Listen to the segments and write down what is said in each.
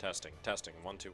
Testing, testing, 1, 2.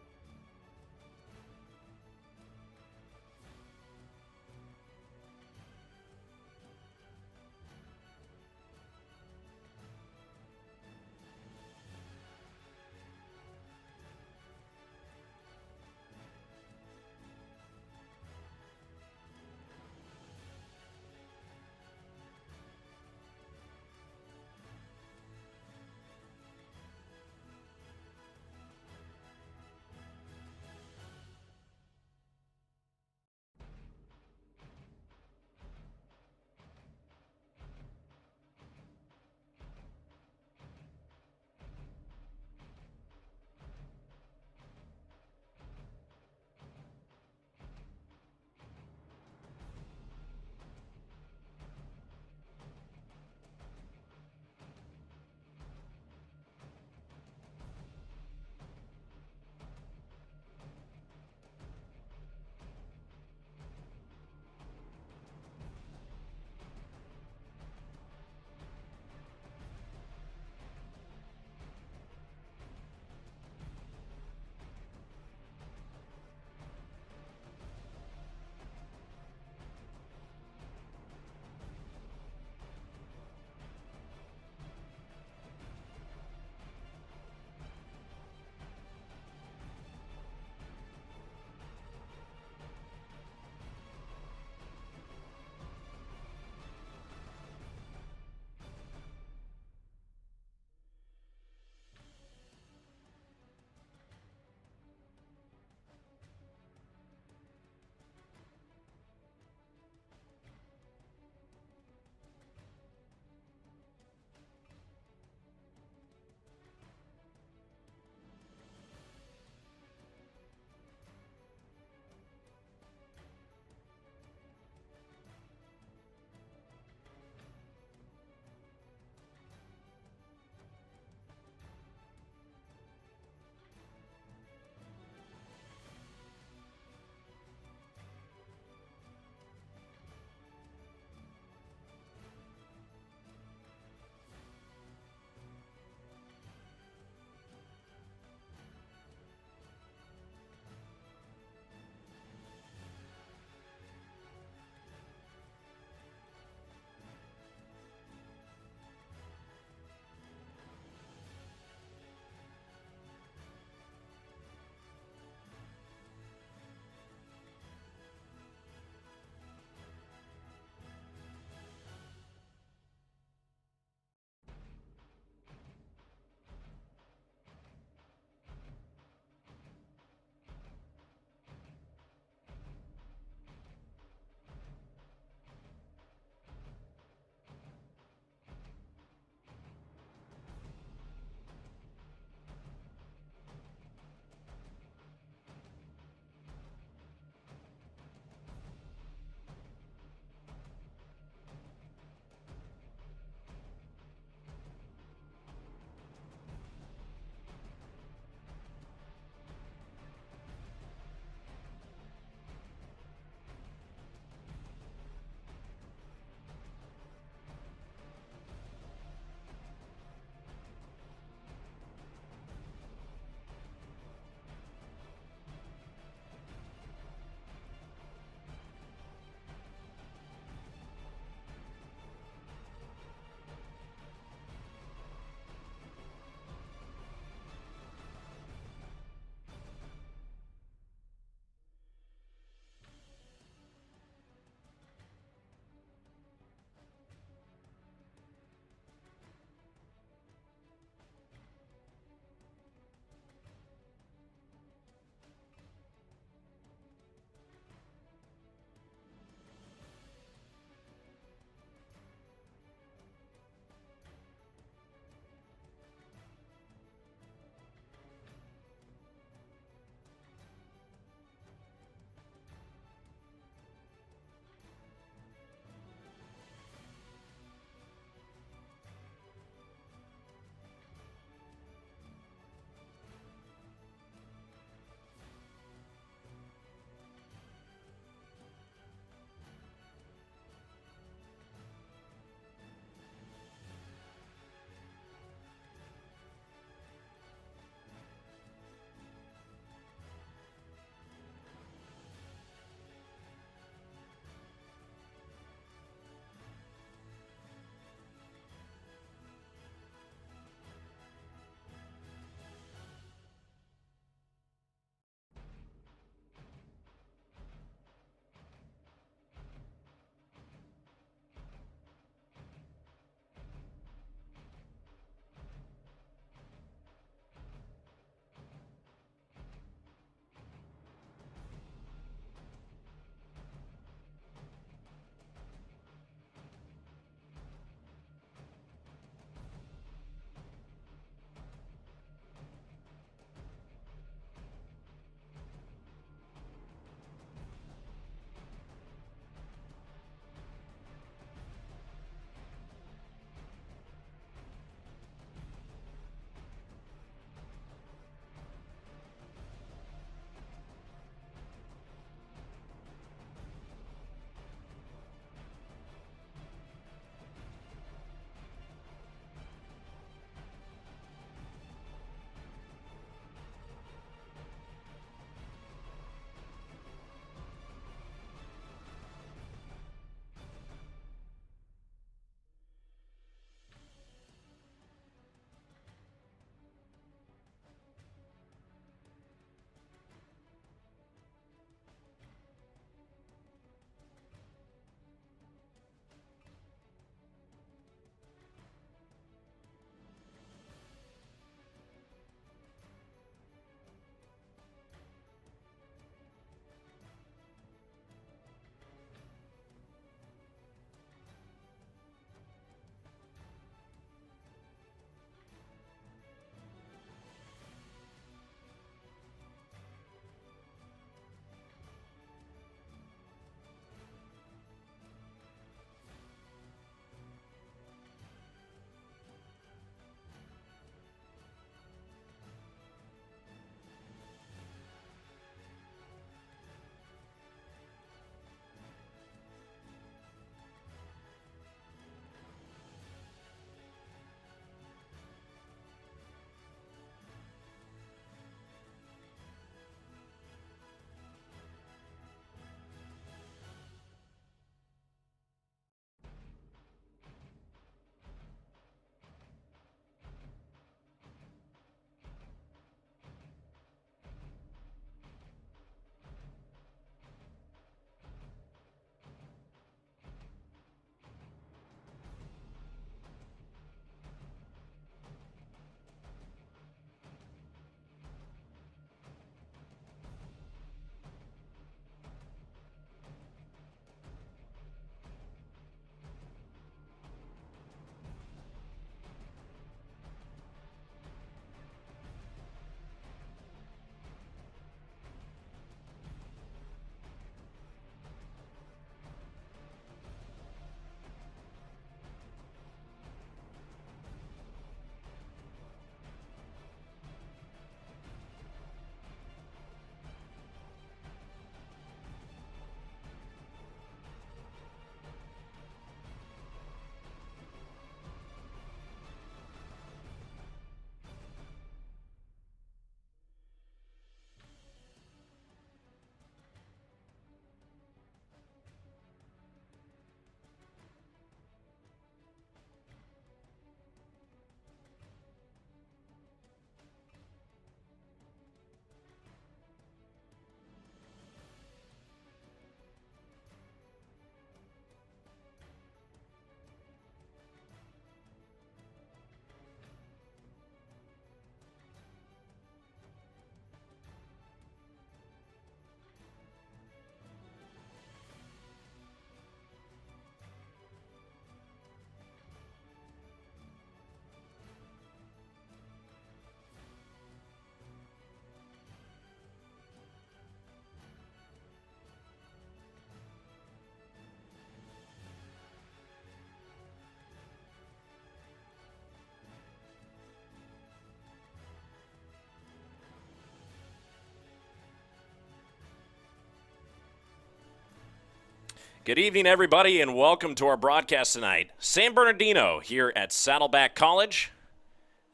Good evening, everybody, and welcome to our broadcast tonight. San Bernardino here at Saddleback College.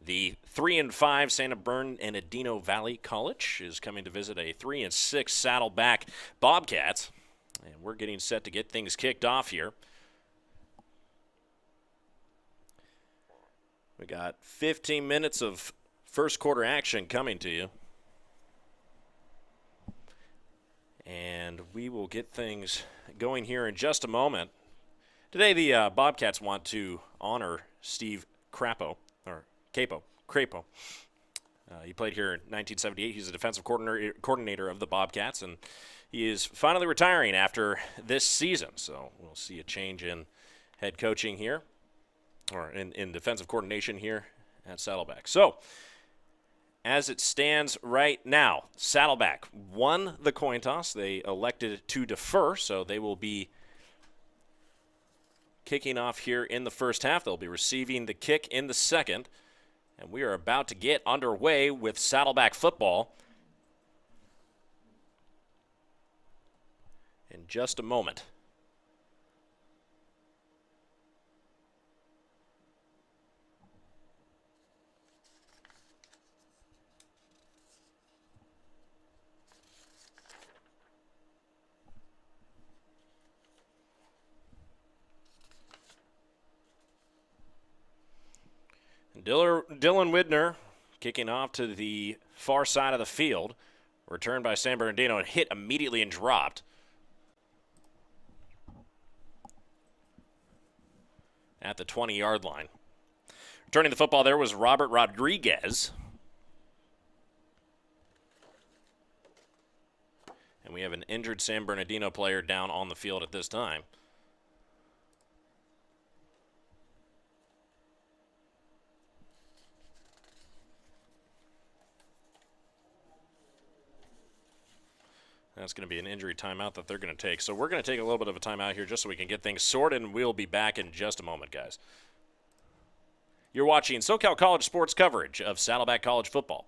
The 3-5 San Bernardino Valley College is coming to visit a 3-6 Saddleback Bobcats, and we're getting set to get things kicked off here. We got 15 minutes of first quarter action coming to you. And we will get things going here in just a moment. Today, the Bobcats want to honor Steve Crapo. He played here in 1978. He's the defensive coordinator of the Bobcats, and he is finally retiring after this season. So we'll see a change in head coaching here, or in defensive coordination here at Saddleback. So, as it stands right now, Saddleback won the coin toss. They elected to defer, so they will be kicking off here in the first half. They'll be receiving the kick in the second, and we are about to get underway with Saddleback football in just a moment. Dylan Widner kicking off to the far side of the field. Returned by San Bernardino and hit immediately and dropped. At the 20-yard line. Returning the football there was Robert Rodriguez. And we have an injured San Bernardino player down on the field at this time. That's going to be an injury timeout that they're going to take. So we're going to take a little bit of a timeout here just so we can get things sorted, and we'll be back in just a moment, guys. You're watching SoCal College sports coverage of Saddleback College football.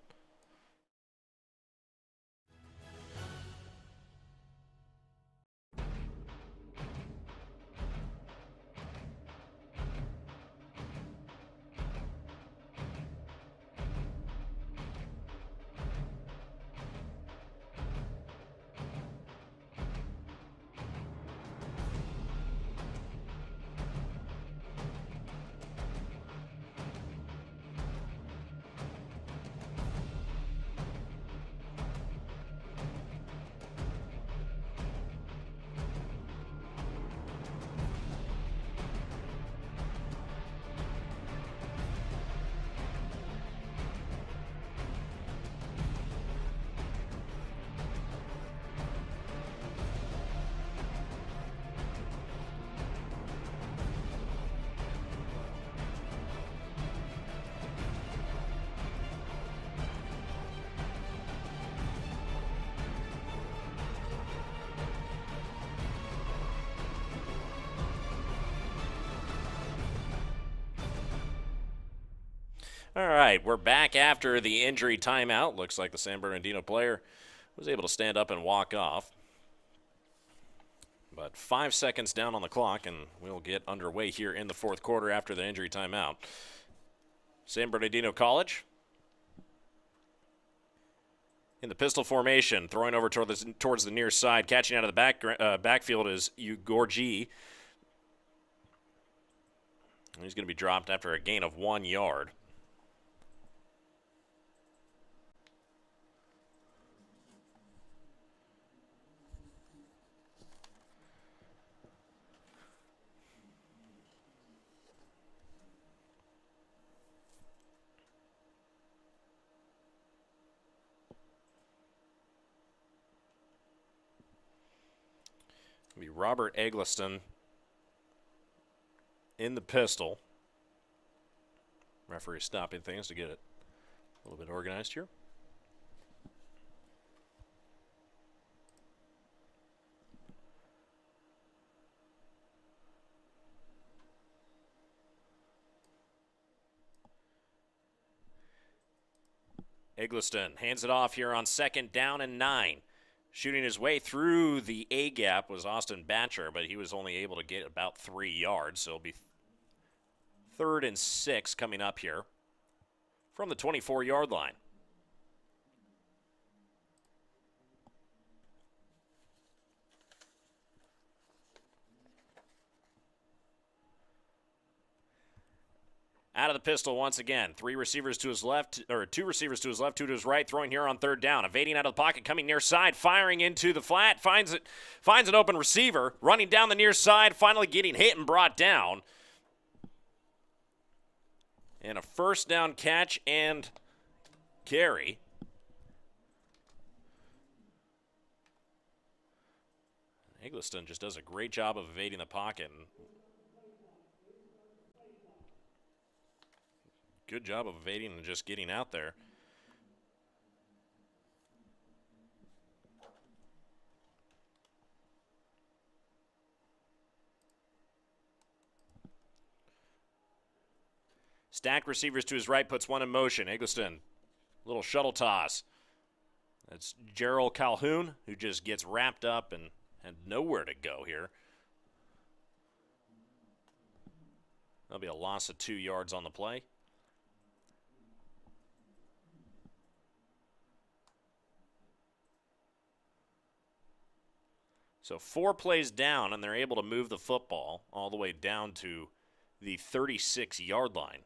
All right, we're back after the injury timeout. Looks like the San Bernardino player was able to stand up and walk off. But 5 seconds down on the clock, and we'll get underway here in the fourth quarter after the injury timeout. San Bernardino College in the pistol formation, throwing over towards the near side. Catching out of the backfield is Ugorji. He's going to be dropped after a gain of 1 yard. Be Robert Eggleston in the pistol. Referee stopping things to get it a little bit organized here. Eggleston hands it off here on 2nd down and 9. Shooting his way through the A gap was Austin Batcher, but he was only able to get about 3 yards. So it'll be 3rd and 6 coming up here from the 24-yard line. Out of the pistol once again. 3 receivers to his left, or 2 receivers to his left, 2 to his right, throwing here on 3rd down. Evading out of the pocket, coming near side, firing into the flat, finds an open receiver, running down the near side, finally getting hit and brought down. And a 1st down catch and carry. Eggleston just does a great job of evading the pocket. Good job of evading and just getting out there. Stacked receivers to his right, puts one in motion. Eggleston, little shuttle toss. That's Gerald Calhoun, who just gets wrapped up and had nowhere to go here. That'll be a loss of 2 yards on the play. So 4 plays down, and they're able to move the football all the way down to the 36-yard line.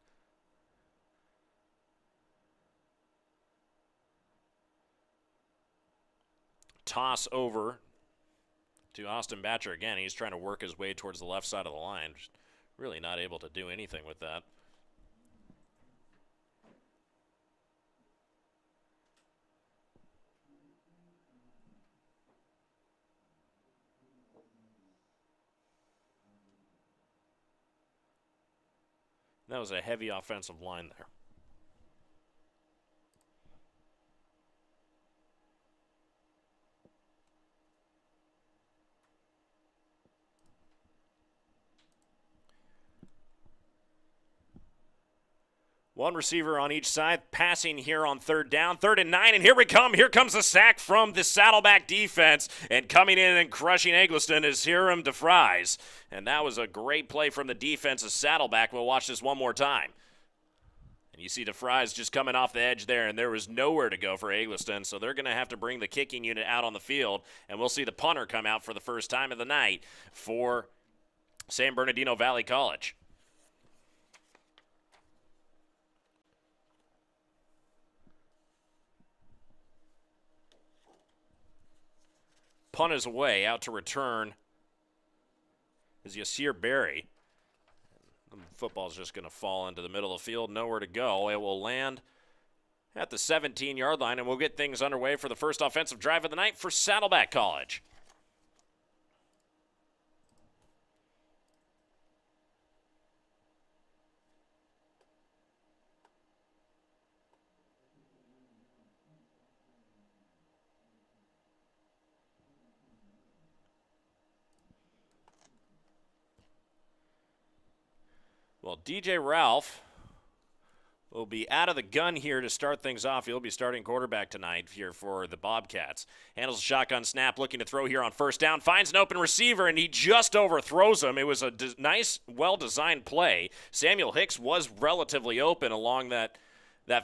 Toss over to Austin Batcher again. He's trying to work his way towards the left side of the line. Just really not able to do anything with that. That was a heavy offensive line there. One receiver on each side, passing here on 3rd down. 3rd and 9, and here we come. Here comes the sack from the Saddleback defense, and coming in and crushing Eggleston is Hiram DeFries. And that was a great play from the defense of Saddleback. We'll watch this one more time. And you see DeFries just coming off the edge there, and there was nowhere to go for Eggleston, so they're going to have to bring the kicking unit out on the field, and we'll see the punter come out for the first time of the night for San Bernardino Valley College. Punt is away. Out to return is Yasir Berry. The football's just going to fall into the middle of the field. Nowhere to go. It will land at the 17-yard line, and we'll get things underway for the first offensive drive of the night for Saddleback College. Well, DJ Ralph will be out of the gun here to start things off. He'll be starting quarterback tonight here for the Bobcats. Handles a shotgun snap, looking to throw here on 1st down. Finds an open receiver, and he just overthrows him. It was a nice, well-designed play. Samuel Hicks was relatively open along that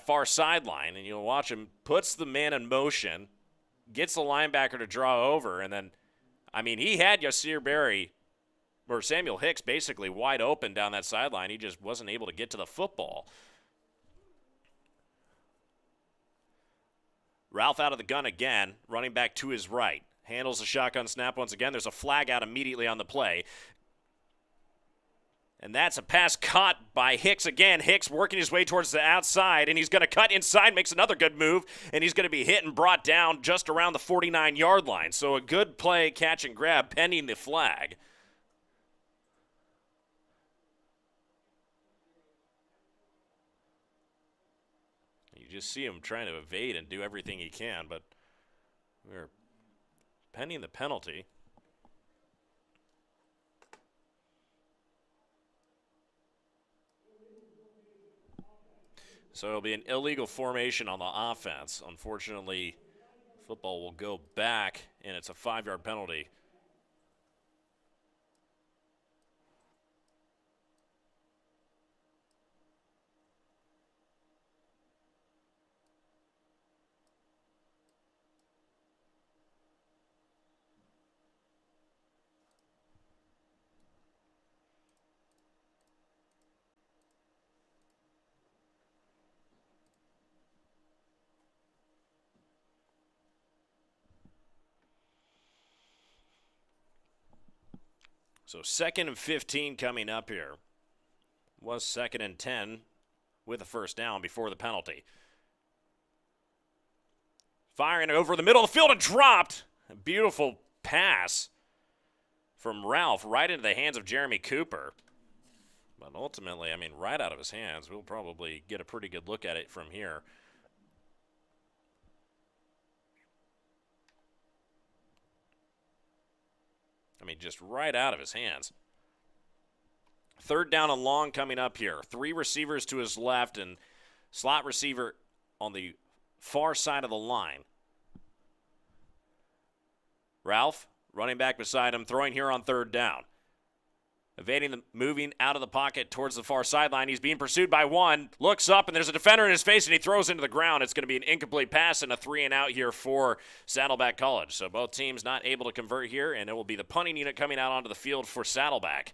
far sideline, and you'll watch him, puts the man in motion, gets the linebacker to draw over, and then, I mean, he had Yasir Berry or Samuel Hicks basically wide open down that sideline. He just wasn't able to get to the football. Ralph out of the gun again, running back to his right. Handles the shotgun snap once again. There's a flag out immediately on the play. And that's a pass caught by Hicks again. Hicks working his way towards the outside, and he's going to cut inside, makes another good move, and he's going to be hit and brought down just around the 49-yard line. So a good play, catch and grab, pending the flag. You just see him trying to evade and do everything he can, but we're pending the penalty. So it'll be an illegal formation on the offense. Unfortunately Football will go back, and it's a 5-yard penalty. So 2nd and 15 coming up here. Was 2nd and 10 with a first down before the penalty. Firing it over the middle of the field and dropped. A beautiful pass from Ralph right into the hands of Jeremy Cooper. But ultimately, I mean, right out of his hands. We'll probably get a pretty good look at it from here. I mean, just right out of his hands. 3rd down and long coming up here. 3 receivers to his left and slot receiver on the far side of the line. Ralph, running back beside him, throwing here on 3rd down. Evading the moving out of the pocket towards the far sideline. He's being pursued by one. Looks up, and there's a defender in his face, and he throws into the ground. It's going to be an incomplete pass and a 3-and-out here for Saddleback College. So both teams not able to convert here, and it will be the punting unit coming out onto the field for Saddleback.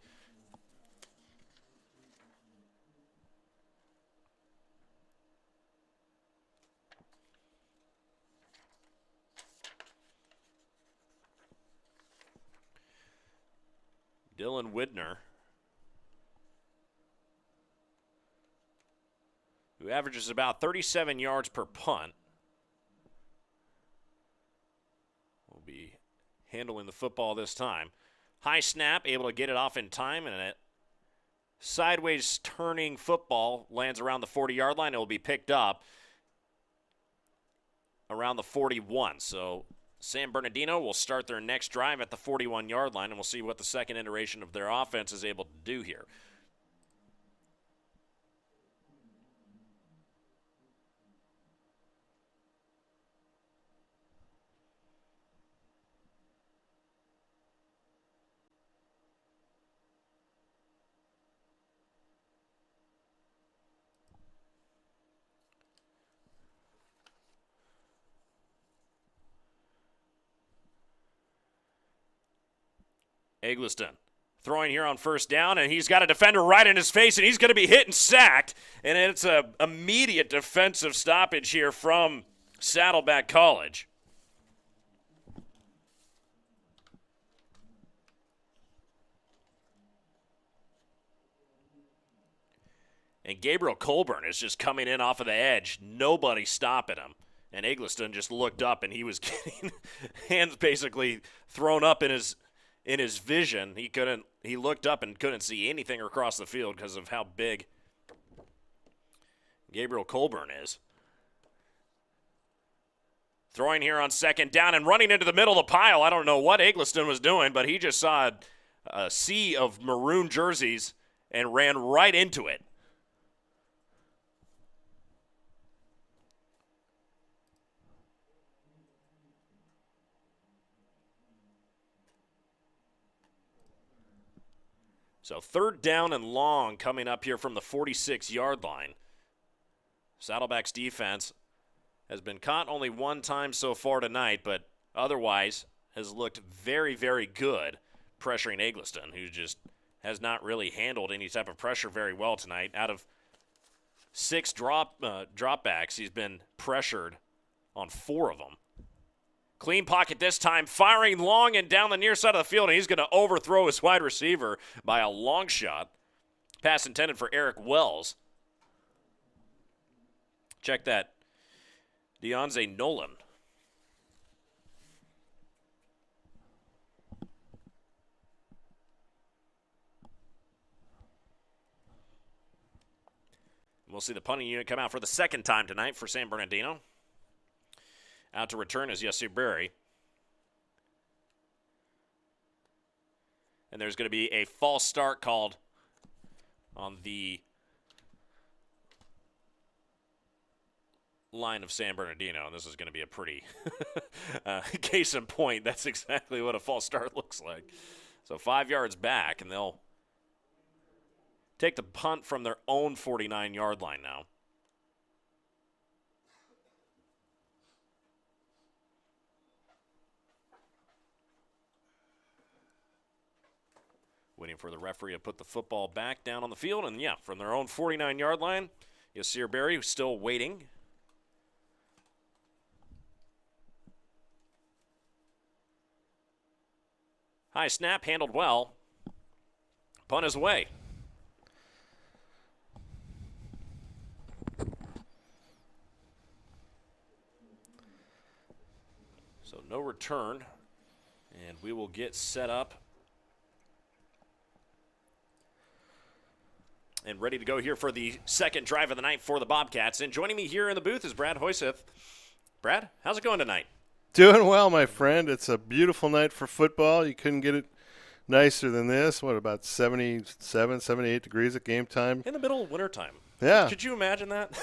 Dylan Widner, who averages about 37 yards per punt, will be handling the football this time. High snap, able to get it off in time, and a sideways turning football lands around the 40-yard line. It will be picked up around the 41. So San Bernardino will start their next drive at the 41-yard line, and we'll see what the second iteration of their offense is able to do here. Eggleston throwing here on 1st down, and he's got a defender right in his face, and he's going to be hit and sacked. And it's an immediate defensive stoppage here from Saddleback College. And Gabriel Colburn is just coming in off of the edge. Nobody stopping him. And Eggleston just looked up, and he was getting hands basically thrown up in his vision. He looked up and couldn't see anything across the field because of how big Gabriel Colburn is. Throwing here on 2nd down and running into the middle of the pile. I don't know what Eggleston was doing, but he just saw a sea of maroon jerseys and ran right into it. So 3rd down and long coming up here from the 46-yard line. Saddleback's defense has been caught only one time so far tonight, but otherwise has looked very, very good pressuring Eggleston, who just has not really handled any type of pressure very well tonight. Out of 6 dropbacks, he's been pressured on 4 of them. Clean pocket this time, firing long and down the near side of the field, and he's going to overthrow his wide receiver by a long shot. Pass intended for Eric Wells. Check that. Deonze Nolan. We'll see the punting unit come out for the 2nd time tonight for San Bernardino. Out to return is Yasir Berry. And there's going to be a false start called on the line of San Bernardino, and this is going to be a pretty case in point. That's exactly what a false start looks like. So 5 yards back, and they'll take the punt from their own 49-yard line now. Waiting for the referee to put the football back down on the field. And, yeah, from their own 49-yard line, Yasir Berry, who's still waiting. High snap, handled well. Punt is away. So no return. And we will get set up and ready to go here for the second drive of the night for the Bobcats. And joining me here in the booth is Brad Hoyseth. Brad, how's it going tonight? Doing well, my friend. It's a beautiful night for football. You couldn't get it nicer than this. What, about 77, 78 degrees at game time? In the middle of winter time. Yeah. Could you imagine that?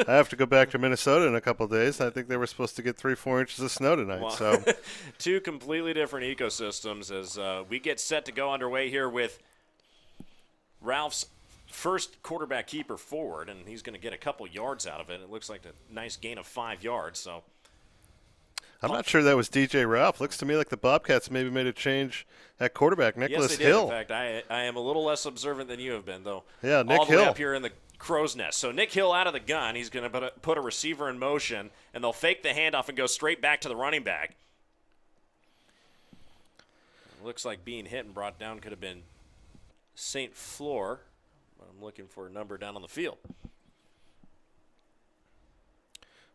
I have to go back to Minnesota in a couple of days. I think they were supposed to get 3-4 inches of snow tonight. Wow. So, two completely different ecosystems as we get set to go underway here with Ralph's first quarterback keeper forward, and he's going to get a couple yards out of it. It looks like a nice gain of 5 yards. So I'm not sure that was DJ Ralph. Looks to me like the Bobcats maybe made a change at quarterback. Nicholas yes, they Hill. did. In fact, I am a little less observant than you have been, though. Yeah, Nick all the Hill way up here in the crow's nest. So Nick Hill out of the gun. He's going to put a receiver in motion, and they'll fake the handoff and go straight back to the running back. It looks like being hit and brought down could have been St. Fleur. I'm looking for a number down on the field.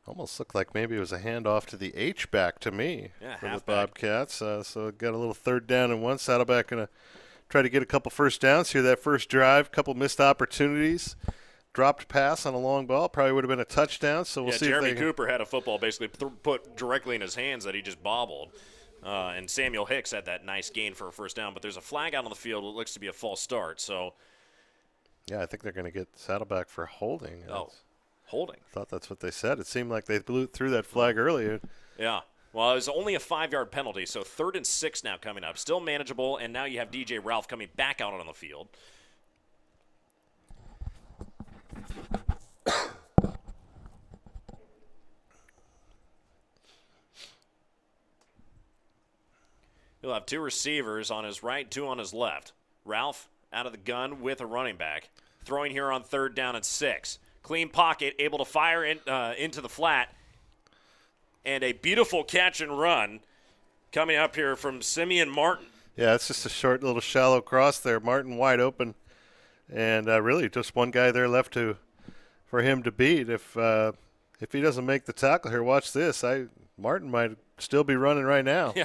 Almost looked like maybe it was a handoff to the H-back to me for the Bobcats. So got a little third down and one. Saddleback going to try to get a couple first downs here. That first drive, couple missed opportunities. Dropped pass on a long ball. Probably would have been a touchdown. So we'll see Jeremy if they Cooper had a football basically put directly in his hands that he just bobbled. And Samuel Hicks had that nice gain for a first down. But there's a flag out on the field. It looks to be a false start. So yeah, I think they're going to get Saddleback for holding. Holding. I thought that's what they said. It seemed like they threw that flag earlier. Yeah. Well, it was only a 5-yard penalty, so 3rd and 6 now coming up. Still manageable, and now you have DJ Ralph coming back out on the field. He'll have 2 receivers on his right, 2 on his left. Ralph out of the gun with a running back. Throwing here on 3rd down and 6. Clean pocket, able to fire into the flat. And a beautiful catch and run coming up here from Simeon Martin. Yeah, it's just a short little shallow cross there. Martin wide open. And really just one guy there left for him to beat. If he doesn't make the tackle here, watch this. Martin might still be running right now. Yeah.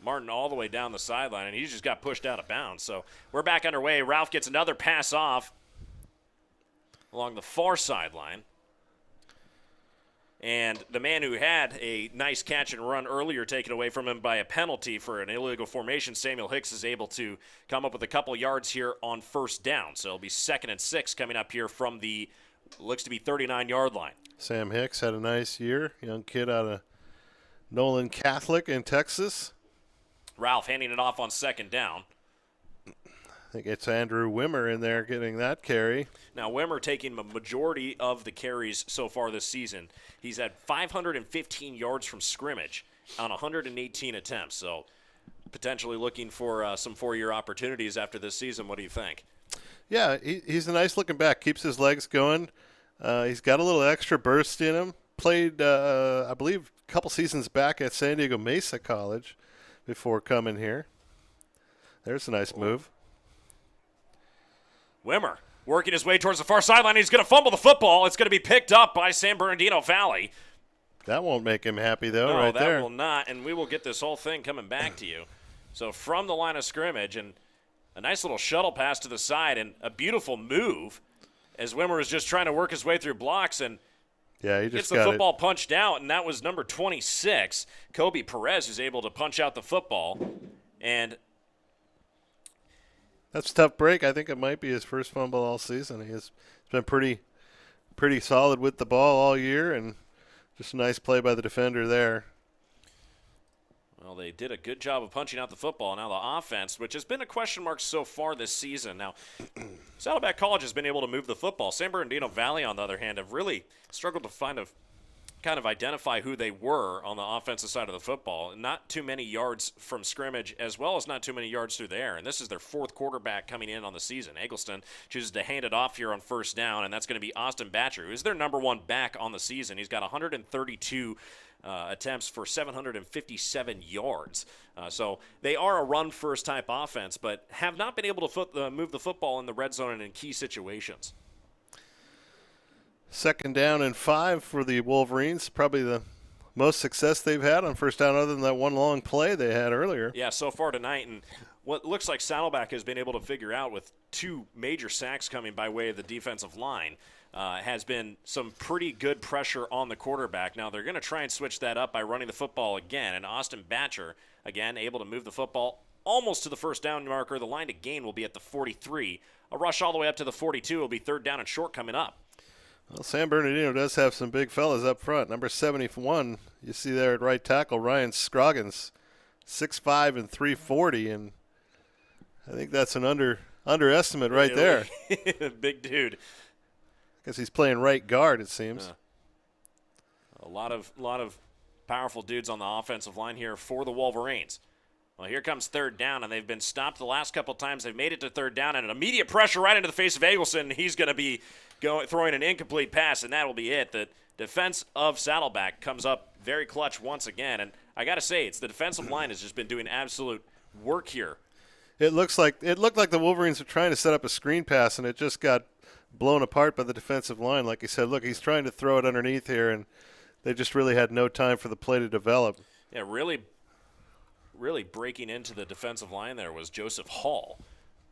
Martin all the way down the sideline, and he just got pushed out of bounds. So we're back underway. Ralph gets another pass off along the far sideline. And the man who had a nice catch and run earlier taken away from him by a penalty for an illegal formation, Samuel Hicks, is able to come up with a couple yards here on 1st down. So it'll be 2nd and 6 coming up here from the looks to be 39-yard line. Sam Hicks had a nice year. Young kid out of Nolan Catholic in Texas. Ralph handing it off on 2nd down. I think it's Andrew Wimmer in there getting that carry. Now, Wimmer taking the majority of the carries so far this season. He's had 515 yards from scrimmage on 118 attempts. So potentially looking for some 4-year opportunities after this season. What do you think? Yeah, he's a nice-looking back. Keeps his legs going. He's got a little extra burst in him. Played, I believe, a couple seasons back at San Diego Mesa College before coming here. There's a nice move. Wimmer working his way towards the far sideline. He's going to fumble the football. It's going to be picked up by San Bernardino Valley. That won't make him happy, though, no, right there. No, that will not, and we will get this whole thing coming back to you. So from the line of scrimmage, and a nice little shuttle pass to the side, and a beautiful move as Wimmer is just trying to work his way through blocks, and yeah, he just gets the football punched out, and that was number 26, Kobe Perez, who's able to punch out the football. And that's a tough break. I think it might be his first fumble all season. He's been pretty pretty solid with the ball all year, and just a nice play by the defender there. Well, they did a good job of punching out the football. Now the offense, which has been a question mark so far this season. Now, Saddleback College has been able to move the football. San Bernardino Valley, on the other hand, have really struggled to kind of identify who they were on the offensive side of the football. Not too many yards from scrimmage, as well as not too many yards through the air. And this is their fourth quarterback coming in on the season. Eggleston chooses to hand it off here on first down, and that's going to be Austin Batcher, who is their number one back on the season. He's got 132 attempts for 757 yards. So they are a run-first type offense, but have not been able to move the football in the red zone and in key situations. 2nd down and 5 for the Wolverines. Probably the most success they've had on first down other than that one long play they had earlier. Yeah, so far tonight. And what looks like Saddleback has been able to figure out with 2 major sacks coming by way of the defensive line has been some pretty good pressure on the quarterback. Now they're going to try and switch that up by running the football again. And Austin Batcher, again, able to move the football almost to the first down marker. The line to gain will be at the 43. A rush all the way up to the 42 will be 3rd down and short coming up. Well, San Bernardino does have some big fellas up front. Number 71, you see there at right tackle, Ryan Scroggins, 6'5" and 340, and I think that's an underestimate right there. Big dude. I guess he's playing right guard, it seems. A lot of powerful dudes on the offensive line here for the Wolverines. Well, here comes 3rd down, and they've been stopped the last couple times. They've made it to 3rd down, and an immediate pressure right into the face of Eggleston. He's going to be throwing an incomplete pass, and that will be it. The defense of Saddleback comes up very clutch once again, and I got to say, it's the defensive line has just been doing absolute work here. It looked like the Wolverines were trying to set up a screen pass, and it just got blown apart by the defensive line. Like you said, look, he's trying to throw it underneath here, and they just really had no time for the play to develop. Yeah, really breaking into the defensive line there was Joseph Hall,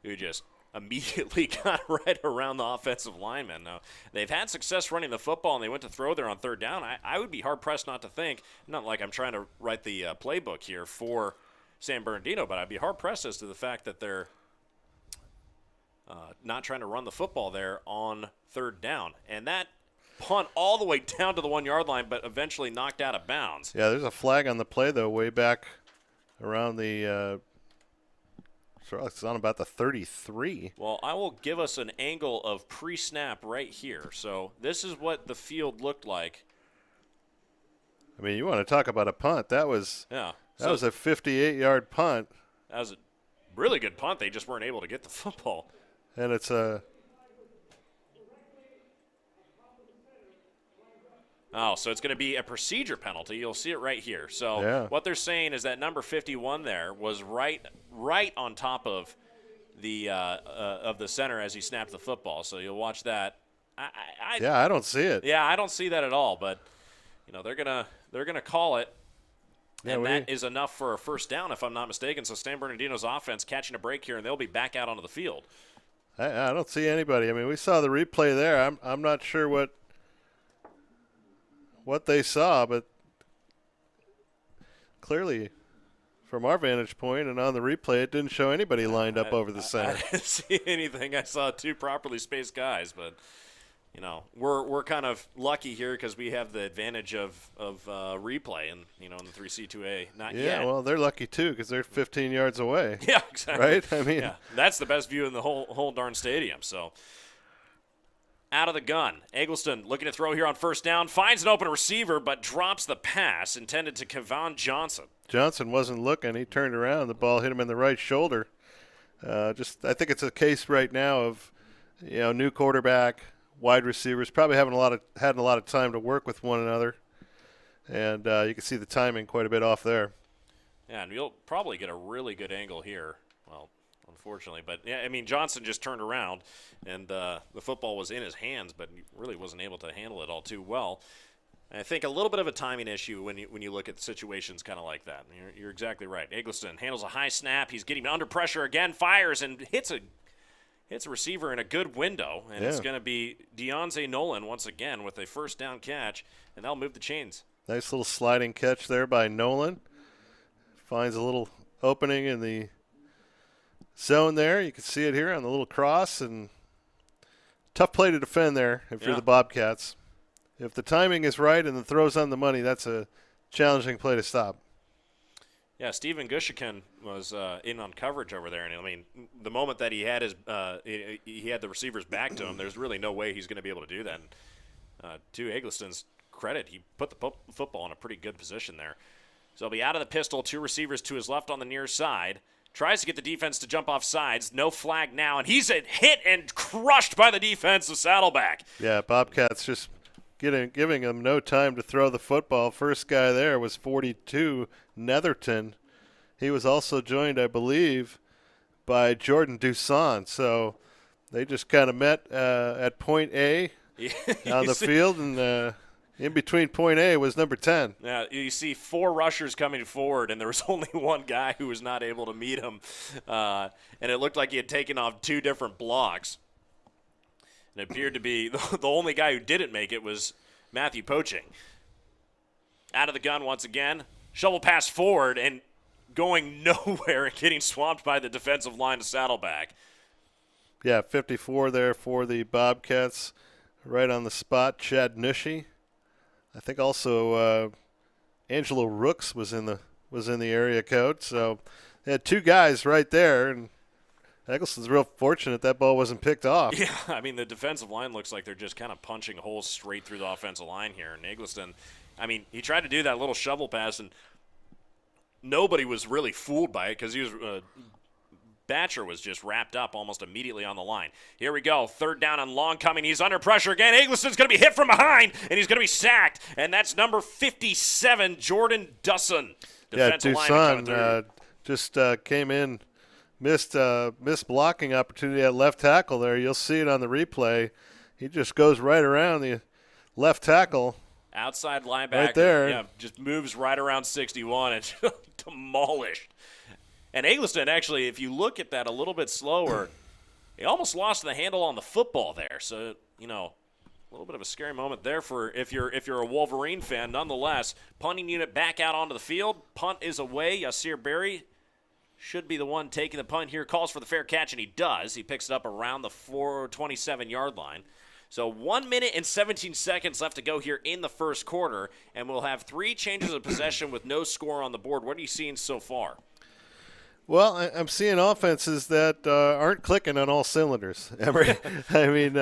who just immediately got right around the offensive lineman. Now, they've had success running the football, and they went to throw there on 3rd down. I would be hard-pressed not to think, not like I'm trying to write the playbook here for San Bernardino, but I'd be hard-pressed as to the fact that they're not trying to run the football there on 3rd down. And that punt all the way down to the 1-yard line, but eventually knocked out of bounds. Yeah, there's a flag on the play, though, way back around the it's on about the 33. Well, I will give us an angle of pre-snap right here. So this is what the field looked like. I mean, you want to talk about a punt. That was a 58-yard punt. That was a really good punt. They just weren't able to get the football. And it's a Oh, so it's going to be a procedure penalty. You'll see it right here. So What they're saying is that number 51 there was right on top of the center as he snapped the football. So you'll watch that. I don't see it. Yeah, I don't see that at all. But they're gonna call it, and that is enough for a 1st down, if I'm not mistaken. So San Bernardino's offense catching a break here, and they'll be back out onto the field. I don't see anybody. I mean, we saw the replay there. I'm not sure what they saw, but clearly from our vantage point and on the replay, it didn't show anybody lined up over the center. I didn't see anything. I saw 2 properly spaced guys, but we're kind of lucky here because we have the advantage of replay and in the 3C2A. Not yet. Yeah, well, they're lucky too because they're 15 yards away. Yeah, exactly. Right? I mean, that's the best view in the whole darn stadium. So. Out of the gun. Eggleston looking to throw here on 1st down. Finds an open receiver, but drops the pass intended to Kevon Johnson. Johnson wasn't looking. He turned around. The ball hit him in the right shoulder. I think it's a case right now of, new quarterback, wide receivers probably had a lot of time to work with one another, and you can see the timing quite a bit off there. Yeah, and you'll probably get a really good angle here. Well, unfortunately. But, yeah, I mean, Johnson just turned around, and the football was in his hands, but he really wasn't able to handle it all too well. And I think a little bit of a timing issue when you look at situations kind of like that. You're exactly right. Eggleston handles a high snap. He's getting under pressure again, fires, and hits a receiver in a good window. And it's going to be Deonze Nolan once again with a 1st down catch, and that'll move the chains. Nice little sliding catch there by Nolan. Finds a little opening in the zone there. You can see it here on the little cross and tough play to defend there if you're the Bobcats. If the timing is right and the throw's on the money, that's a challenging play to stop. Yeah, Steven Gushikin was in on coverage over there, and I mean, the moment that he had he had the receivers back to him, there's really no way he's going to be able to do that. And, to Eggleston's credit, he put the football in a pretty good position there. So he'll be out of the pistol, 2 receivers to his left on the near side. Tries to get the defense to jump off sides. No flag now, and he's hit and crushed by the defense of Saddleback. Yeah, Bobcats just giving him no time to throw the football. First guy there was 42, Netherton. He was also joined, I believe, by Jordan Duson. So they just kind of met at point A on the field, and in between point A was number 10. Yeah, you see 4 rushers coming forward, and there was only one guy who was not able to meet him. And it looked like he had taken off 2 different blocks. And it appeared to be the only guy who didn't make it was Matthew Poaching. Out of the gun once again. Shovel pass forward and going nowhere and getting swamped by the defensive line of Saddleback. Yeah, 54 there for the Bobcats. Right on the spot, Chad Nushi. I think also Angelo Rooks was in the area code. So they had 2 guys right there, and Eggleston's real fortunate that ball wasn't picked off. Yeah, I mean, the defensive line looks like they're just kind of punching holes straight through the offensive line here. And Eggleston, I mean, he tried to do that little shovel pass, and nobody was really fooled by it because he was Batcher was just wrapped up almost immediately on the line. Here we go. 3rd down and long coming. He's under pressure again. Eggleston's going to be hit from behind, and he's going to be sacked. And that's number 57, Jordan Dusson. Duson just came in. Missed blocking opportunity at left tackle there. You'll see it on the replay. He just goes right around the left tackle. Outside linebacker. Right there. Yeah, just moves right around 61 and demolished. And Eggleston, actually, if you look at that a little bit slower, he almost lost the handle on the football there. So, a little bit of a scary moment there for if you're a Wolverine fan. Nonetheless, punting unit back out onto the field. Punt is away. Yasir Berry should be the one taking the punt here. Calls for the fair catch, and he does. He picks it up around the 427-yard line. So 1 minute and 17 seconds left to go here in the first quarter, and we'll have 3 changes of possession with no score on the board. What are you seeing so far? Well, I'm seeing offenses that aren't clicking on all cylinders. I mean,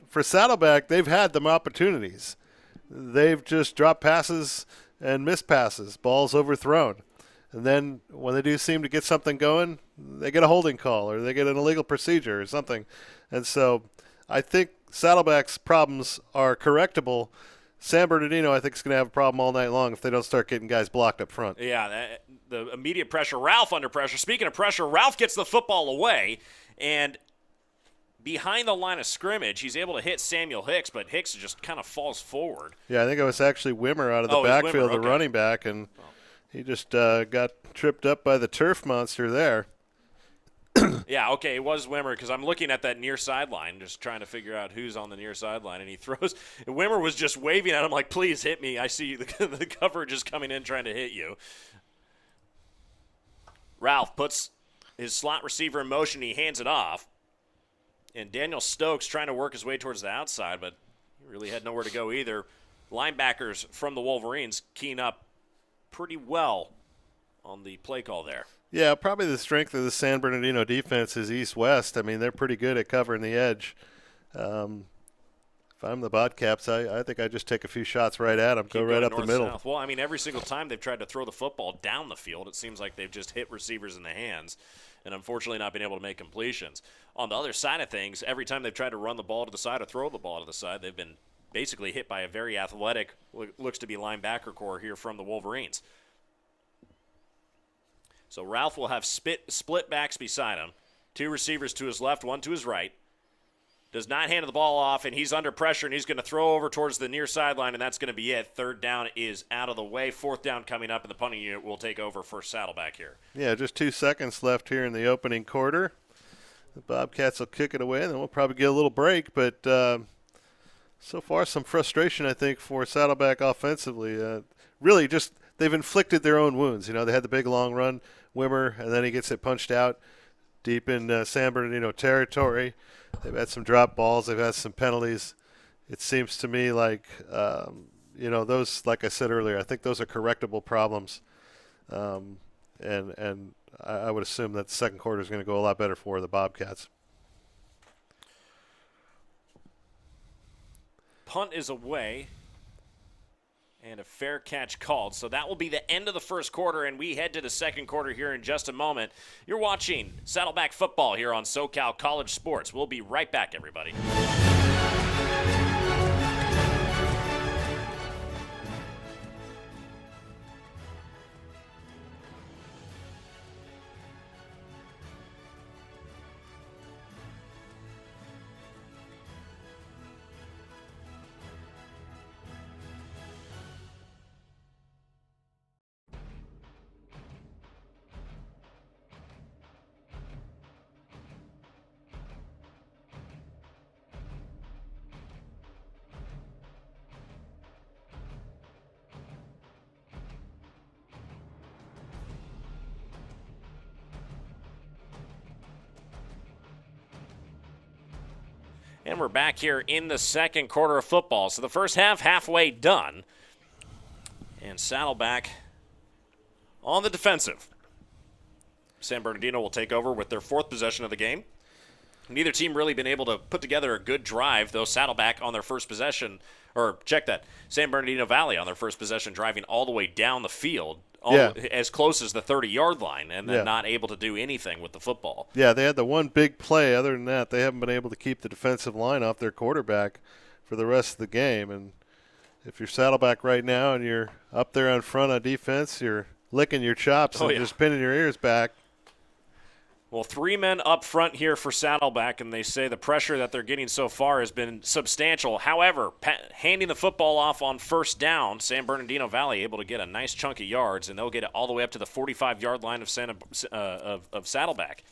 for Saddleback, they've had them opportunities. They've just dropped passes and missed passes, balls overthrown. And then when they do seem to get something going, they get a holding call or they get an illegal procedure or something. And so I think Saddleback's problems are correctable. San Bernardino, I think, is going to have a problem all night long if they don't start getting guys blocked up front. Yeah, the immediate pressure. Ralph under pressure. Speaking of pressure, Ralph gets the football away, and behind the line of scrimmage, he's able to hit Samuel Hicks, but Hicks just kind of falls forward. Yeah, I think it was actually Wimmer out of the backfield, the running back, and he just got tripped up by the turf monster there. Yeah, okay, it was Wimmer because I'm looking at that near sideline, just trying to figure out who's on the near sideline, and he throws. And Wimmer was just waving at him like, please hit me. I see the coverage is coming in trying to hit you. Ralph puts his slot receiver in motion. He hands it off. And Daniel Stokes trying to work his way towards the outside, but he really had nowhere to go either. Linebackers from the Wolverines keying up pretty well on the play call there. Yeah, probably the strength of the San Bernardino defense is east-west. I mean, they're pretty good at covering the edge. If I'm the Bobcats, I think I just take a few shots right at them, go right up the middle. South. Well, I mean, every single time they've tried to throw the football down the field, it seems like they've just hit receivers in the hands and unfortunately not been able to make completions. On the other side of things, every time they've tried to run the ball to the side or throw the ball to the side, they've been basically hit by a very athletic, looks to be linebacker core here from the Wolverines. So Ralph will have split backs beside him. 2 receivers to his left, 1 to his right. Does not hand the ball off, and he's under pressure, and he's going to throw over towards the near sideline, and that's going to be it. 3rd down is out of the way. 4th down coming up, and the punting unit will take over for Saddleback here. Yeah, just 2 seconds left here in the opening quarter. The Bobcats will kick it away, and then we'll probably get a little break. But so far, some frustration, I think, for Saddleback offensively. Really just they've inflicted their own wounds. You know, they had the big long run, Wimmer, and then he gets it punched out deep in San Bernardino territory. They've had some drop balls. They've had some penalties. It seems to me like, those, like I said earlier, I think those are correctable problems. And I would assume that the second quarter is going to go a lot better for the Bobcats. Punt is away. And a fair catch called. So that will be the end of the first quarter, and we head to the second quarter here in just a moment. You're watching Saddleback Football here on SoCal College Sports. We'll be right back, everybody. And we're back here in the second quarter of football. So the first half, halfway done. And Saddleback on the defensive. San Bernardino will take over with their fourth possession of the game. Neither team really been able to put together a good drive, though Saddleback on their first possession, or check that, San Bernardino Valley on their first possession driving all the way down the field, as close as the 30-yard line, and then not able to do anything with the football. Yeah, they had the one big play. Other than that, they haven't been able to keep the defensive line off their quarterback for the rest of the game. And if you're Saddleback right now and you're up there on front on defense, you're licking your chops and just pinning your ears back. Well, 3 men up front here for Saddleback, and they say the pressure that they're getting so far has been substantial. However, handing the football off on first down, San Bernardino Valley able to get a nice chunk of yards, and they'll get it all the way up to the 45-yard line of Saddleback.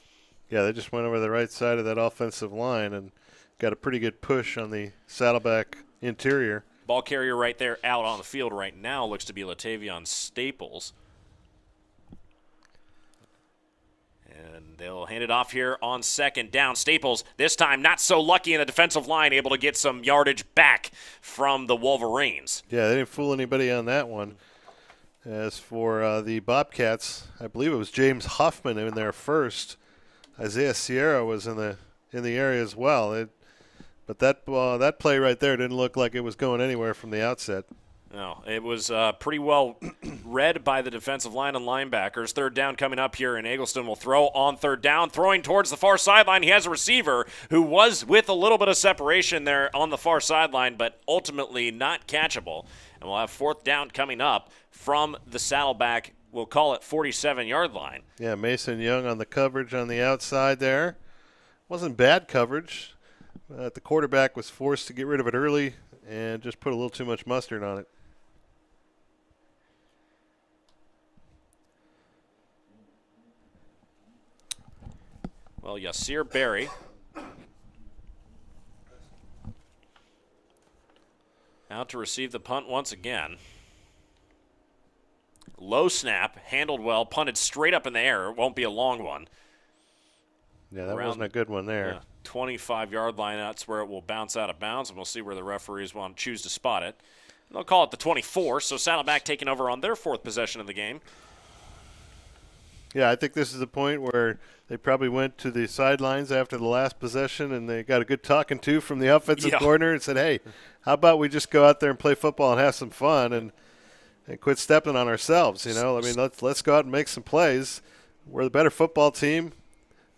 Yeah, they just went over the right side of that offensive line and got a pretty good push on the Saddleback interior. Ball carrier right there out on the field right now looks to be Latavion Staples. And they'll hand it off here on second down. Staples, this time not so lucky in the defensive line, able to get some yardage back from the Wolverines. Yeah, they didn't fool anybody on that one. As for the Bobcats, I believe it was James Huffman in there first. Isaiah Sierra was in the area as well. But that play right there didn't look like it was going anywhere from the outset. No, it was pretty well read by the defensive line and linebackers. Third down coming up here, and Eggleston will throw on third down, throwing towards the far sideline. He has a receiver who was with a little bit of separation there on the far sideline, but ultimately not catchable. And we'll have fourth down coming up from the Saddleback, we'll call it 47-yard line. Yeah, Mason Young on the coverage on the outside there. Wasn't bad coverage. The quarterback was forced to get rid of it early and just put a little too much mustard on it. Well, Yasir Berry out to receive the punt once again. Low snap, handled well, punted straight up in the air. It won't be a long one. Yeah, that wasn't a good one there. 25-yard line, that's where it will bounce out of bounds, and we'll see where the referees want to choose to spot it. They'll call it the 24, so Saddleback taking over on their fourth possession of the game. Yeah, I think this is the point where they probably went to the sidelines after the last possession and they got a good talking to from the offensive coordinator and said, hey, how about we just go out there and play football and have some fun and quit stepping on ourselves, you know? I mean, let's go out and make some plays. We're the better football team,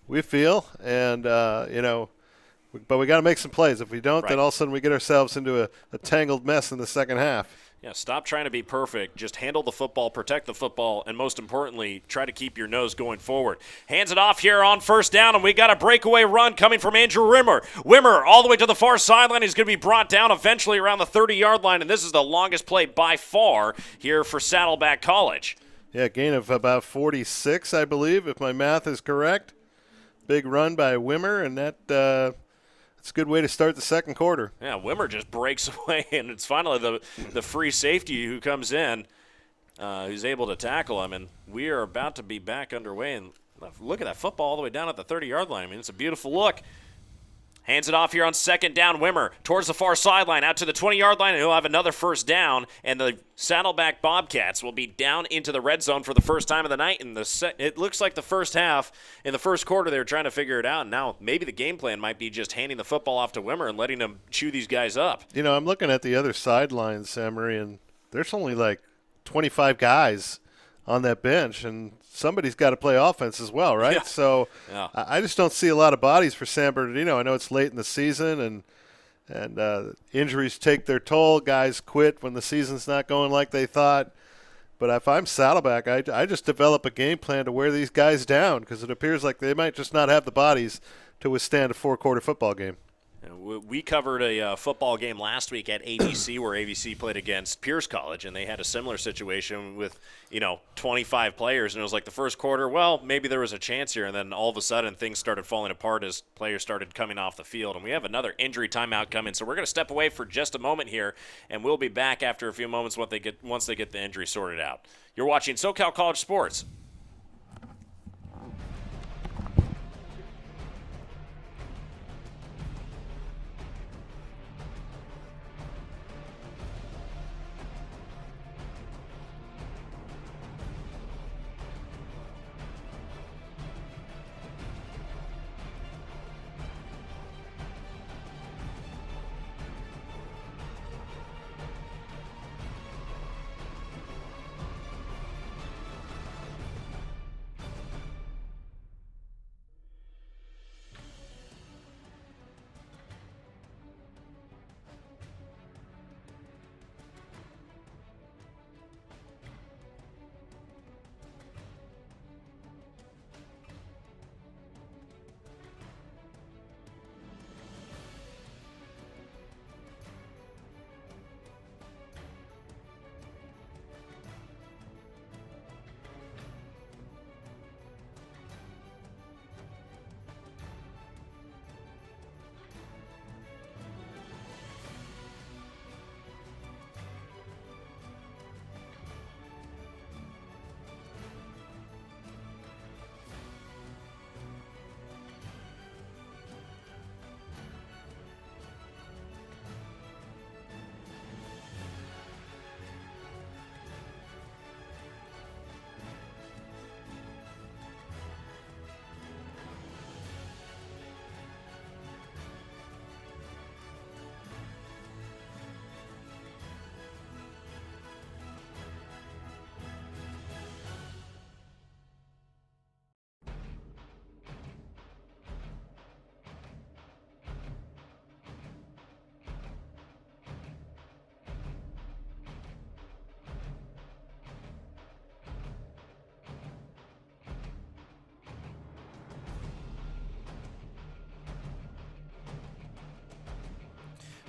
we feel, and, but we got to make some plays. If we don't, then all of a sudden we get ourselves into a tangled mess in the second half. Yeah, stop trying to be perfect. Just handle the football, protect the football, and most importantly, try to keep your nose going forward. Hands it off here on first down, and we got a breakaway run coming from Andrew Wimmer. Wimmer all the way to the far sideline. He's going to be brought down eventually around the 30-yard line, and this is the longest play by far here for Saddleback College. Yeah, gain of about 46, I believe, if my math is correct. Big run by Wimmer, and that's a good way to start the second quarter. Yeah, Wimmer just breaks away, and it's finally the free safety who comes in, who's able to tackle him. And we are about to be back underway. And look at that football all the way down at the 30-yard line. I mean, it's a beautiful look. Hands it off here on second down. Wimmer towards the far sideline, out to the 20-yard line, and he'll have another first down. And the Saddleback Bobcats will be down into the red zone for the first time of the night. And it looks like the first half, in the first quarter, they were trying to figure it out. And now maybe the game plan might be just handing the football off to Wimmer and letting him chew these guys up. You know, I'm looking at the other sidelines, Emery, and there's only like 25 guys on that bench, and somebody's got to play offense as well, right? Yeah. So I just don't see a lot of bodies for San Bernardino. I know it's late in the season, and injuries take their toll. Guys quit when the season's not going like they thought. But if I'm Saddleback, I just develop a game plan to wear these guys down, because it appears like they might just not have the bodies to withstand a four-quarter football game. We covered a football game last week at ABC where ABC played against Pierce College, and they had a similar situation with, 25 players. And it was like the first quarter, well, maybe there was a chance here. And then all of a sudden things started falling apart as players started coming off the field. And we have another injury timeout coming. So we're going to step away for just a moment here, and we'll be back after a few moments once they get the injury sorted out. You're watching SoCal College Sports.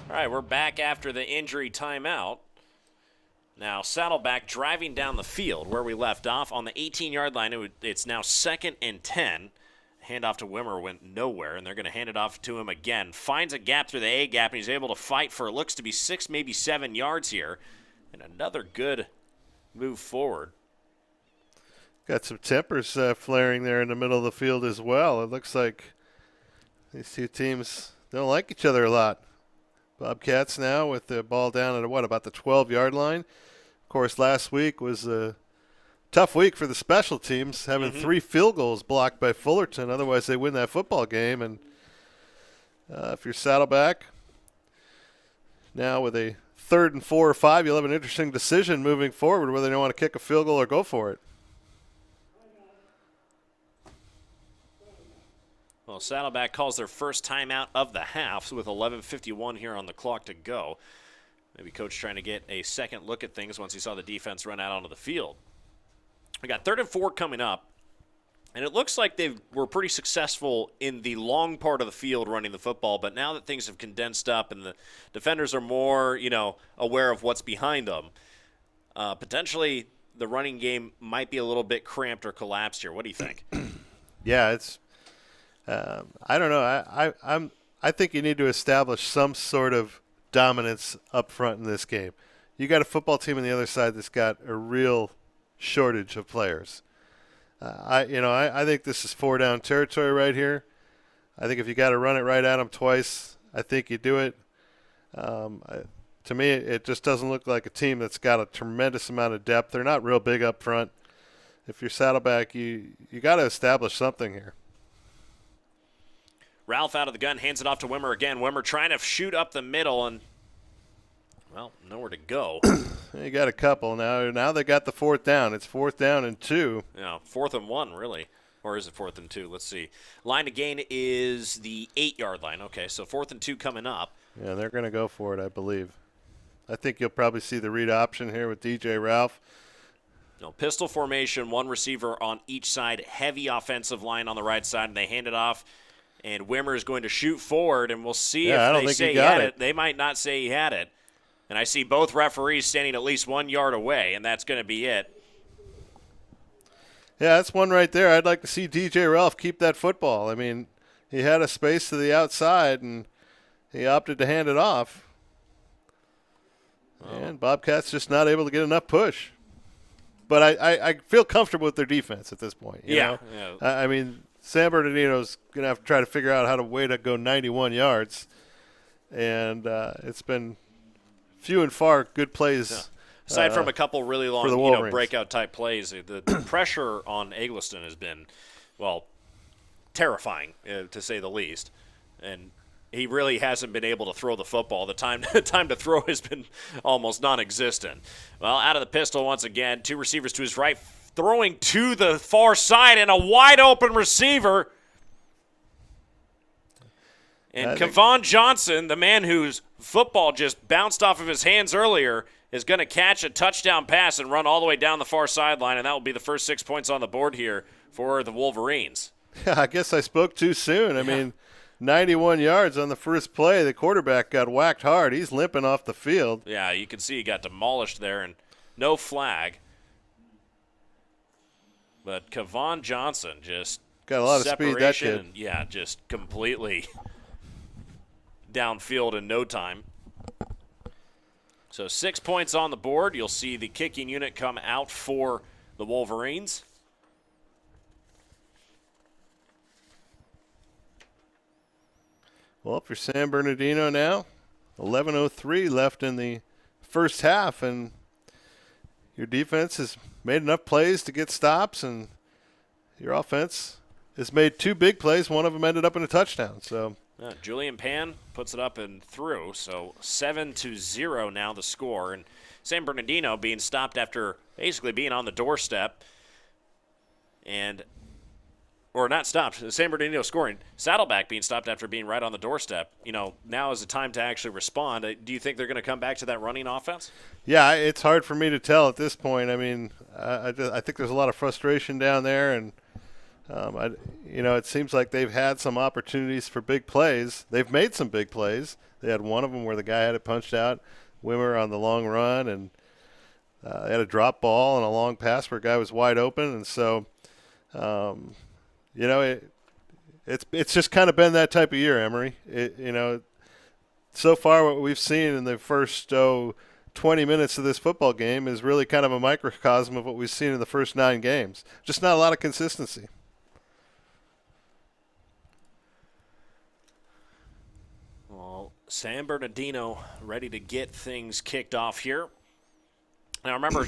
All right, we're back after the injury timeout. Now, Saddleback driving down the field where we left off on the 18-yard line. It's now 2nd and 10. Handoff to Wimmer went nowhere, and they're going to hand it off to him again. Finds a gap through the A gap, and he's able to fight for, it looks to be 6, maybe 7 yards here. And another good move forward. Got some tempers flaring there in the middle of the field as well. It looks like these two teams don't like each other a lot. Bobcats now with the ball down at, about the 12-yard line. Of course, last week was a tough week for the special teams, having 3 field goals blocked by Fullerton. Otherwise, they win that football game. And if you're Saddleback, now with a 3rd and 4 or 5, you'll have an interesting decision moving forward whether they want to kick a field goal or go for it. Well, Saddleback calls their first timeout of the half with 11:51 here on the clock to go. Maybe coach trying to get a second look at things once he saw the defense run out onto the field. We got 3rd and 4 coming up, and it looks like they were pretty successful in the long part of the field running the football, but now that things have condensed up and the defenders are more, aware of what's behind them, potentially the running game might be a little bit cramped or collapsed here. What do you think? Yeah, it's I don't know. I think you need to establish some sort of dominance up front in this game. You got a football team on the other side that's got a real shortage of players. I think this is 4-down territory right here. I think if you got to run it right at them twice, I think you do it. To me, it just doesn't look like a team that's got a tremendous amount of depth. They're not real big up front. If you're Saddleback, you got to establish something here. Ralph out of the gun, hands it off to Wimmer again. Wimmer trying to shoot up the middle and, well, nowhere to go. You got a couple now. Now they got the 4th down. It's 4th down and 2. Yeah, 4th and 1, really. Or is it 4th and 2? Let's see. Line to gain is the 8-yard line. Okay, so 4th and 2 coming up. Yeah, they're going to go for it, I believe. I think you'll probably see the read option here with DJ Ralph. No, pistol formation, 1 receiver on each side, heavy offensive line on the right side, and they hand it off. And Wimmer is going to shoot forward, and we'll see if they say he had it. They might not say he had it. And I see both referees standing at least 1 yard away, and that's going to be it. Yeah, that's one right there. I'd like to see DJ Ralph keep that football. I mean, he had a space to the outside, and he opted to hand it off. Oh. And Bobcats just not able to get enough push. But I feel comfortable with their defense at this point. You know? I mean, San Bernardino's going to have to try to figure out how to go 91 yards. And it's been few and far good plays. Yeah. Aside from a couple really long breakout-type plays, the pressure on Eggleston has been, well, terrifying, to say the least. And he really hasn't been able to throw the football. The time to throw has been almost non-existent. Well, out of the pistol once again, 2 receivers to his right, throwing to the far side, and a wide-open receiver. And Kevon Johnson, the man whose football just bounced off of his hands earlier, is going to catch a touchdown pass and run all the way down the far sideline, and that will be the first 6 points on the board here for the Wolverines. I guess I spoke too soon. I mean, 91 yards on the first play. The quarterback got whacked hard. He's limping off the field. Yeah, you can see he got demolished there, and no flag. But Kevon Johnson just got a lot of speed, that kid. And, yeah, just completely downfield in no time. So 6 points on the board. You'll see the kicking unit come out for the Wolverines. Well, for San Bernardino now, 11:03 left in the first half, and your defense has made enough plays to get stops, and your offense has made 2 big plays. One of them ended up in a touchdown. So Julian Pan puts it up and through. So 7-0 now the score, and San Bernardino being stopped after basically being on the doorstep, or not stopped. San Bernardino scoring. Saddleback being stopped after being right on the doorstep. You know, now is the time to actually respond. Do you think they're going to come back to that running offense? Yeah, it's hard for me to tell at this point. I mean, I think there's a lot of frustration down there, and it seems like they've had some opportunities for big plays. They've made some big plays. They had one of them where the guy had it punched out, Wimmer on the long run, and they had a drop ball and a long pass where a guy was wide open, and so. It's just kind of been that type of year, Emery. So far what we've seen in the first 20 minutes of this football game is really kind of a microcosm of what we've seen in the first 9 games. Just not a lot of consistency. Well, San Bernardino ready to get things kicked off here. Now remember,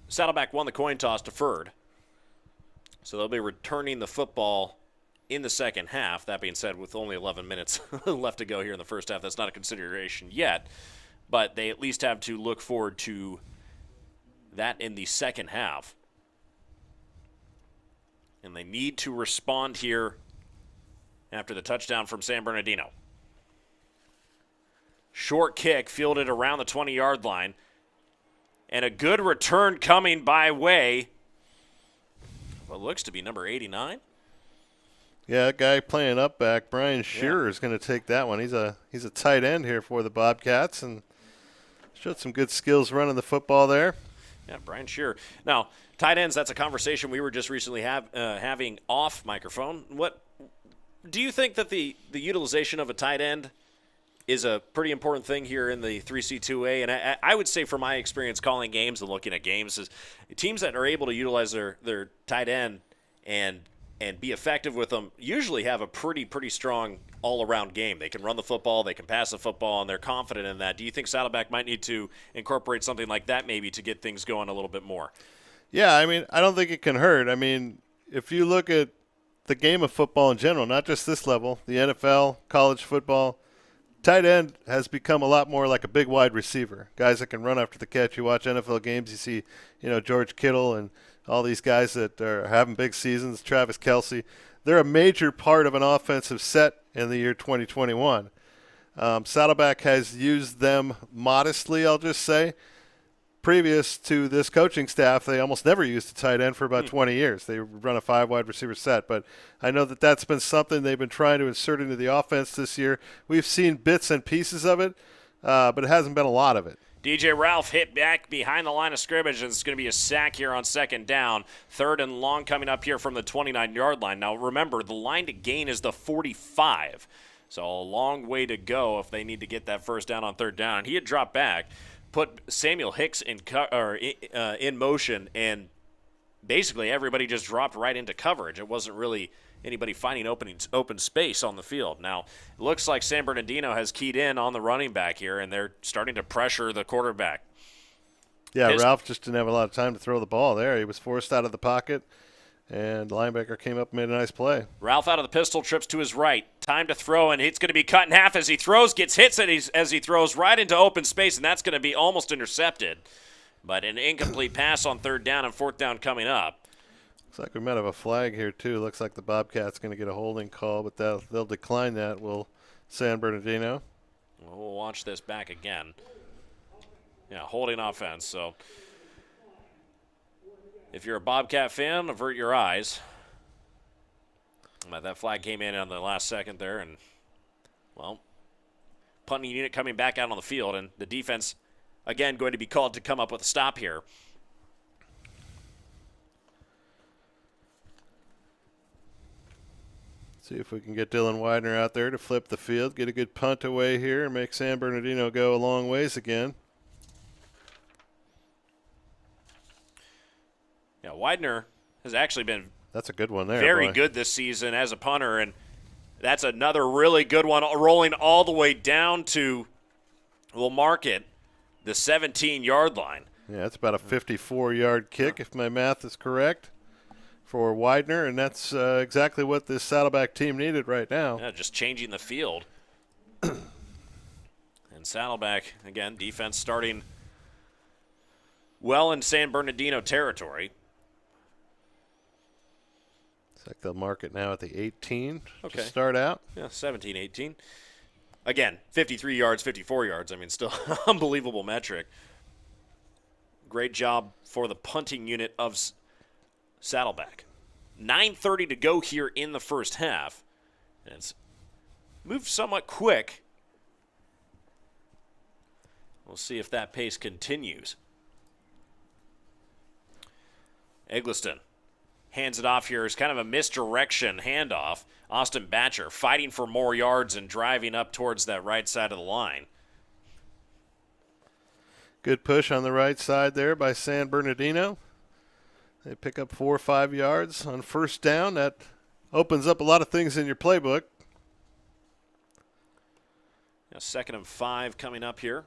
Saddleback won the coin toss, deferred. So they'll be returning the football in the second half. That being said, with only 11 minutes left to go here in the first half, that's not a consideration yet. But they at least have to look forward to that in the second half. And they need to respond here after the touchdown from San Bernardino. Short kick fielded around the 20-yard line. And a good return coming by way what looks to be number 89. Yeah, that guy playing up back, Brian Shearer, is going to take that one. He's a tight end here for the Bobcats, and showed some good skills running the football there. Yeah, Brian Shearer. Now, tight ends, that's a conversation we were just recently having off microphone. What do you think that the utilization of a tight end is a pretty important thing here in the 3C2A? And I would say from my experience calling games and looking at games is teams that are able to utilize their tight end and and be effective with them usually have a pretty strong all-around game. They can run the football, they can pass the football, and they're confident in that. Do you think Saddleback might need to incorporate something like that maybe to get things going a little bit more? Yeah, I mean, I don't think it can hurt. I mean, if you look at the game of football in general, not just this level, the NFL, college football, tight end has become a lot more like a big wide receiver. Guys that can run after the catch. You watch NFL games, you see, George Kittle and all these guys that are having big seasons, Travis Kelce. They're a major part of an offensive set in the year 2021. Saddleback has used them modestly, I'll just say. Previous to this coaching staff, they almost never used a tight end for about 20 years. They run a 5 wide receiver set, but I know that that's been something they've been trying to insert into the offense this year. We've seen bits and pieces of it, but it hasn't been a lot of it. DJ Ralph hit back behind the line of scrimmage, and it's going to be a sack here on second down. 3rd and long coming up here from the 29-yard line. Now, remember, the line to gain is the 45, so a long way to go if they need to get that first down on 3rd down. And he had dropped back, put Samuel Hicks in motion, and basically everybody just dropped right into coverage. It wasn't really anybody finding open space on the field. Now, it looks like San Bernardino has keyed in on the running back here, and they're starting to pressure the quarterback. Yeah, Ralph just didn't have a lot of time to throw the ball there. He was forced out of the pocket, and the linebacker came up and made a nice play. Ralph out of the pistol, trips to his right. Time to throw, and it's going to be cut in half as he throws, gets hits as he throws right into open space, and that's going to be almost intercepted. But an incomplete pass on 3rd down and 4th down coming up. Looks like we might have a flag here, too. Looks like the Bobcats going to get a holding call, but they'll decline that. Will San Bernardino. We'll watch this back again. Yeah, holding offense. So if you're a Bobcat fan, avert your eyes. But that flag came in on the last second there, and, well, punting unit coming back out on the field, and the defense, again, going to be called to come up with a stop here. See if we can get Dylan Widener out there to flip the field, get a good punt away here, and make San Bernardino go a long ways again. Yeah, Widener has actually been that's a good one there. Very good this season as a punter, and that's another really good one, rolling all the way down to, we'll mark it, the 17-yard line. Yeah, it's about a 54-yard kick, if my math is correct, for Widener, and that's exactly what this Saddleback team needed right now. Yeah, just changing the field. And Saddleback, again, defense starting well in San Bernardino territory. Looks like they'll mark it now at the 18 to start out. Yeah, 17, 18. Again, 53 yards, 54 yards. I mean, still unbelievable metric. Great job for the punting unit of Saddleback. 9:30 to go here in the first half. And it's moved somewhat quick. We'll see if that pace continues. Eggleston hands it off here as kind of a misdirection handoff. Austin Batcher fighting for more yards and driving up towards that right side of the line. Good push on the right side there by San Bernardino. They pick up 4 or 5 yards on first down. That opens up a lot of things in your playbook. Now 2nd and 5 coming up here.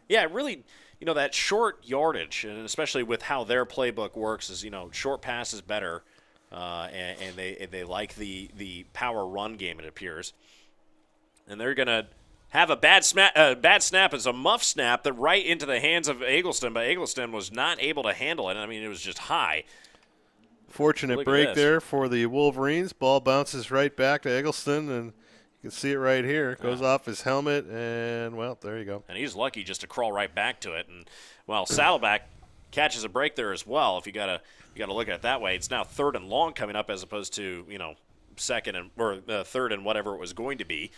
Yeah, really, that short yardage, and especially with how their playbook works, is, short pass is better, and they like the power run game, it appears. And they're going to have a bad snap as a muff snap that right into the hands of Eggleston, but Eggleston was not able to handle it. I mean, it was just high. Fortunate break there for the Wolverines. Ball bounces right back to Eggleston, and you can see it right here. It goes off his helmet, and, well, there you go. And he's lucky just to crawl right back to it. And, well, Saddleback catches a break there as well. If you gotta look at it that way. It's now 3rd and long coming up as opposed to, 3rd and whatever it was going to be.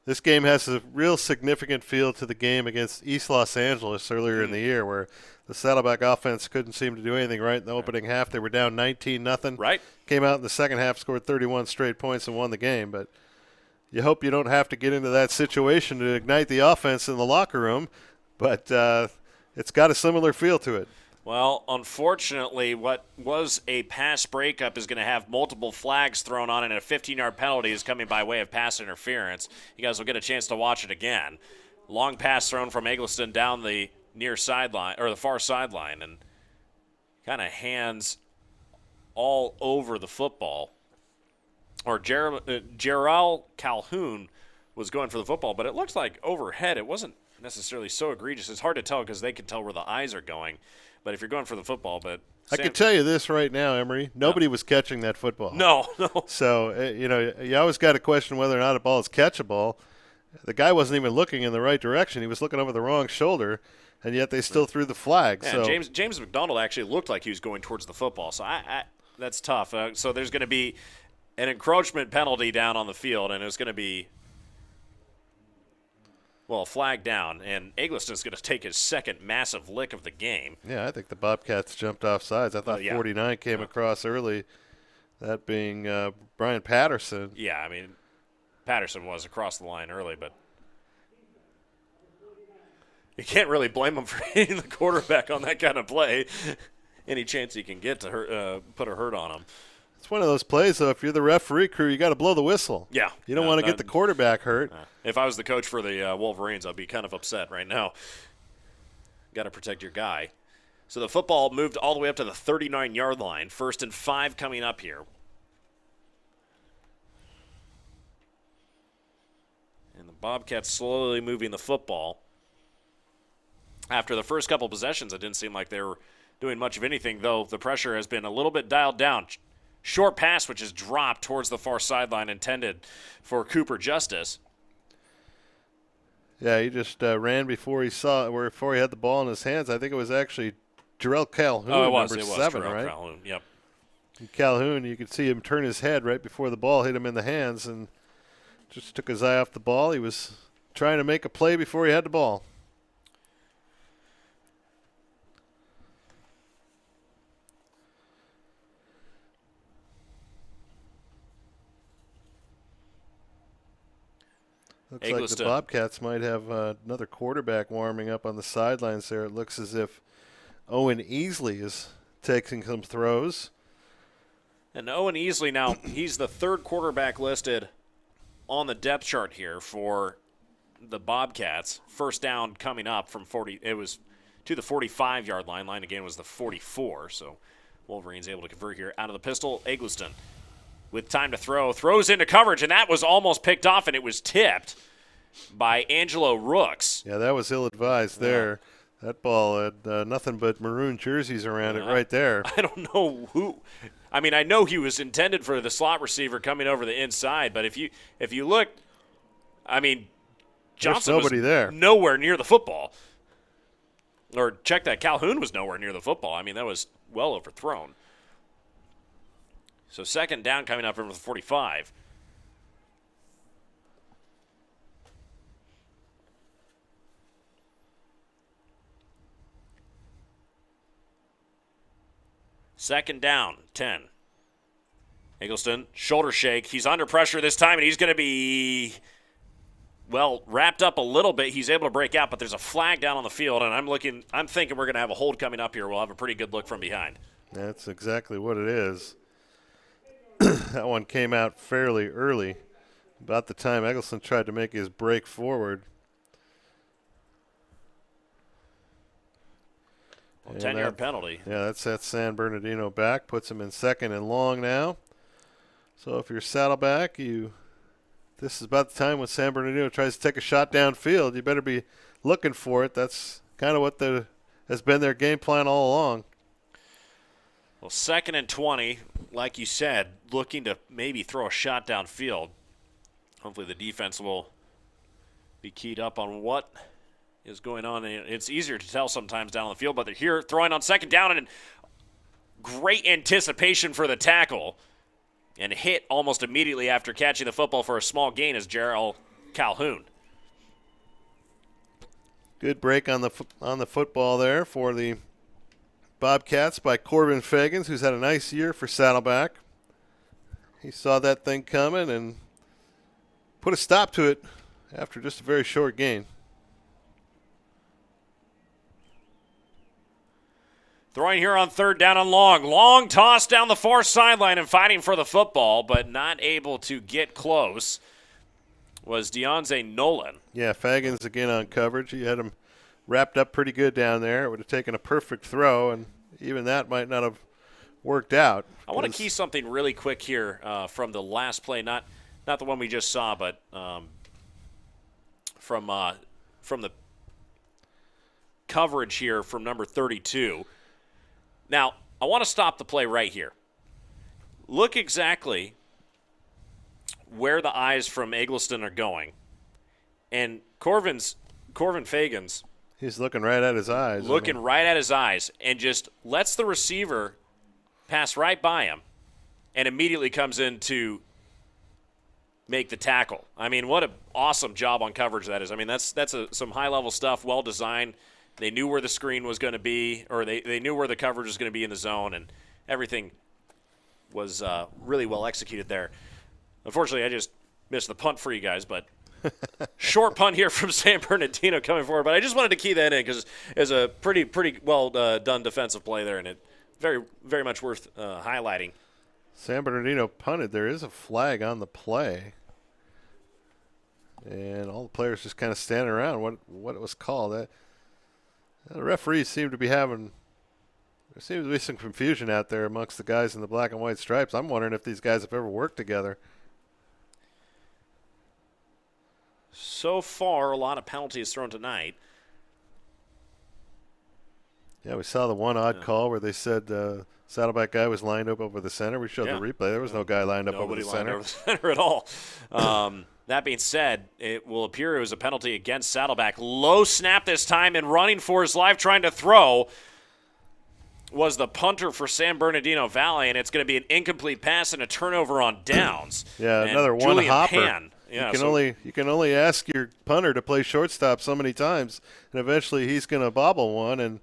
This game has a real significant feel to the game against East Los Angeles earlier in the year, where the Saddleback offense couldn't seem to do anything right in the opening half. They were down 19-0. Right. Came out in the second half, scored 31 straight points, and won the game. But you hope you don't have to get into that situation to ignite the offense in the locker room. But it's got a similar feel to it. Well, unfortunately, what was a pass breakup is going to have multiple flags thrown on it, and a 15-yard penalty is coming by way of pass interference. You guys will get a chance to watch it again. Long pass thrown from Eggleston down the near sideline, or the far sideline, and kind of hands all over the football. Or Jarrell Calhoun was going for the football, but it looks like overhead. It wasn't necessarily so egregious. It's hard to tell because they can tell where the eyes are going. But if you're going for the football, I can tell you this right now, Emery. Nobody was catching that football. No. So, you always got to question whether or not a ball is catchable. The guy wasn't even looking in the right direction. He was looking over the wrong shoulder, and yet they still threw the flag. Yeah, so James McDonald actually looked like he was going towards the football. So that's tough. So there's going to be an encroachment penalty down on the field, and it's going to be a flag down, and Eggleston's going to take his second massive lick of the game. Yeah, I think the Bobcats jumped off sides. I thought 49 came across early, that being Brian Patterson. Yeah, I mean, Patterson was across the line early, but you can't really blame him for hitting the quarterback on that kind of play. Any chance he can get to put a hurt on him. It's one of those plays, though. If you're the referee crew, you got to blow the whistle. Yeah. You don't want to get the quarterback hurt. If I was the coach for the Wolverines, I'd be kind of upset right now. Got to protect your guy. So the football moved all the way up to the 39-yard line. 1st and 5 coming up here. And the Bobcats slowly moving the football. After the first couple possessions, it didn't seem like they were doing much of anything, though the pressure has been a little bit dialed down. Short pass, which is dropped towards the far sideline, intended for Cooper Justice. Yeah, he just ran before he had the ball in his hands. I think it was actually Jarrell Calhoun, number 7, Jarrell right? Calhoun, yep. And Calhoun, you could see him turn his head right before the ball hit him in the hands and just took his eye off the ball. He was trying to make a play before he had the ball. Looks Eggleston. like the Bobcats might have another quarterback warming up on the sidelines there. It looks as if Owen Easley is taking some throws. And Owen Easley now, he's the 3rd quarterback listed on the depth chart here for the Bobcats. First down coming up from 40. It was to the 45-yard line. Line again was the 44. So Wolverines able to convert here out of the pistol. Eggleston with time to throws into coverage, and that was almost picked off, and it was tipped by Angelo Rooks. Yeah, that was ill-advised there. That ball had nothing but maroon jerseys around it right there. I don't know who. I mean, I know he was intended for the slot receiver coming over the inside, but if you look, I mean, Johnson There's nobody there. Nowhere near the football. Or check that, Calhoun was nowhere near the football. I mean, that was well overthrown. So 2nd down coming up from the 45. Second down, 10. Eggleston, shoulder shake. He's under pressure this time, and he's going to be, wrapped up a little bit. He's able to break out, but there's a flag down on the field, and I'm thinking we're going to have a hold coming up here. We'll have a pretty good look from behind. That's exactly what it is. That one came out fairly early, about the time Eggleston tried to make his break forward. 10-yard penalty. Yeah, that sets San Bernardino back, puts him in 2nd and long now. So if you're Saddleback, this is about the time when San Bernardino tries to take a shot downfield. You better be looking for it. That's kind of what has been their game plan all along. Well, 2nd and 20, like you said, looking to maybe throw a shot downfield. Hopefully the defense will be keyed up on what is going on. It's easier to tell sometimes down on the field, but they're here throwing on 2nd down, and great anticipation for the tackle, and hit almost immediately after catching the football for a small gain is Jarrell Calhoun. Good break on the football there for the Bobcats by Corbin Fagans, who's had a nice year for Saddleback. He saw that thing coming and put a stop to it after just a very short gain. Throwing here on third down and long. Long toss down the far sideline and fighting for the football, but not able to get close was Deonze Nolan. Yeah, Fagans again on coverage. He had him wrapped up pretty good down there. It would have taken a perfect throw, and even that might not have worked out. I want to key something really quick here from the last play, not the one we just saw, but from the coverage here from number 32. Now, I want to stop the play right here. Look exactly where the eyes from Eggleston are going. And Corbin Fagans. He's looking right at his eyes. Looking right at his eyes and just lets the receiver pass right by him and immediately comes in to make the tackle. I mean, what an awesome job on coverage that is. I mean, that's some high-level stuff, well-designed. They knew where the screen was going to be, or they knew where the coverage was going to be in the zone, and everything was really well executed there. Unfortunately, I just missed the punt for you guys, but short punt here from San Bernardino coming forward. But I just wanted to key that in because it's a pretty well done defensive play there, and it very, very much worth highlighting. San Bernardino punted. There is a flag on the play. And all the players just kind of standing around what it was called. The referees seem to be there seems to be some confusion out there amongst the guys in the black and white stripes. I'm wondering if these guys have ever worked together. So far, a lot of penalties thrown tonight. Yeah, we saw the one odd call where they said Saddleback guy was lined up over the center. We showed the replay. There was no guy lined up over the center. Nobody lined over the center at all. That being said, it will appear it was a penalty against Saddleback. Low snap this time and running for his life trying to throw was the punter for San Bernardino Valley, and it's going to be an incomplete pass and a turnover on downs. Yeah, and another one Julian hopper. Pan, yeah, you can only ask your punter to play shortstop so many times, and eventually he's going to bobble one. And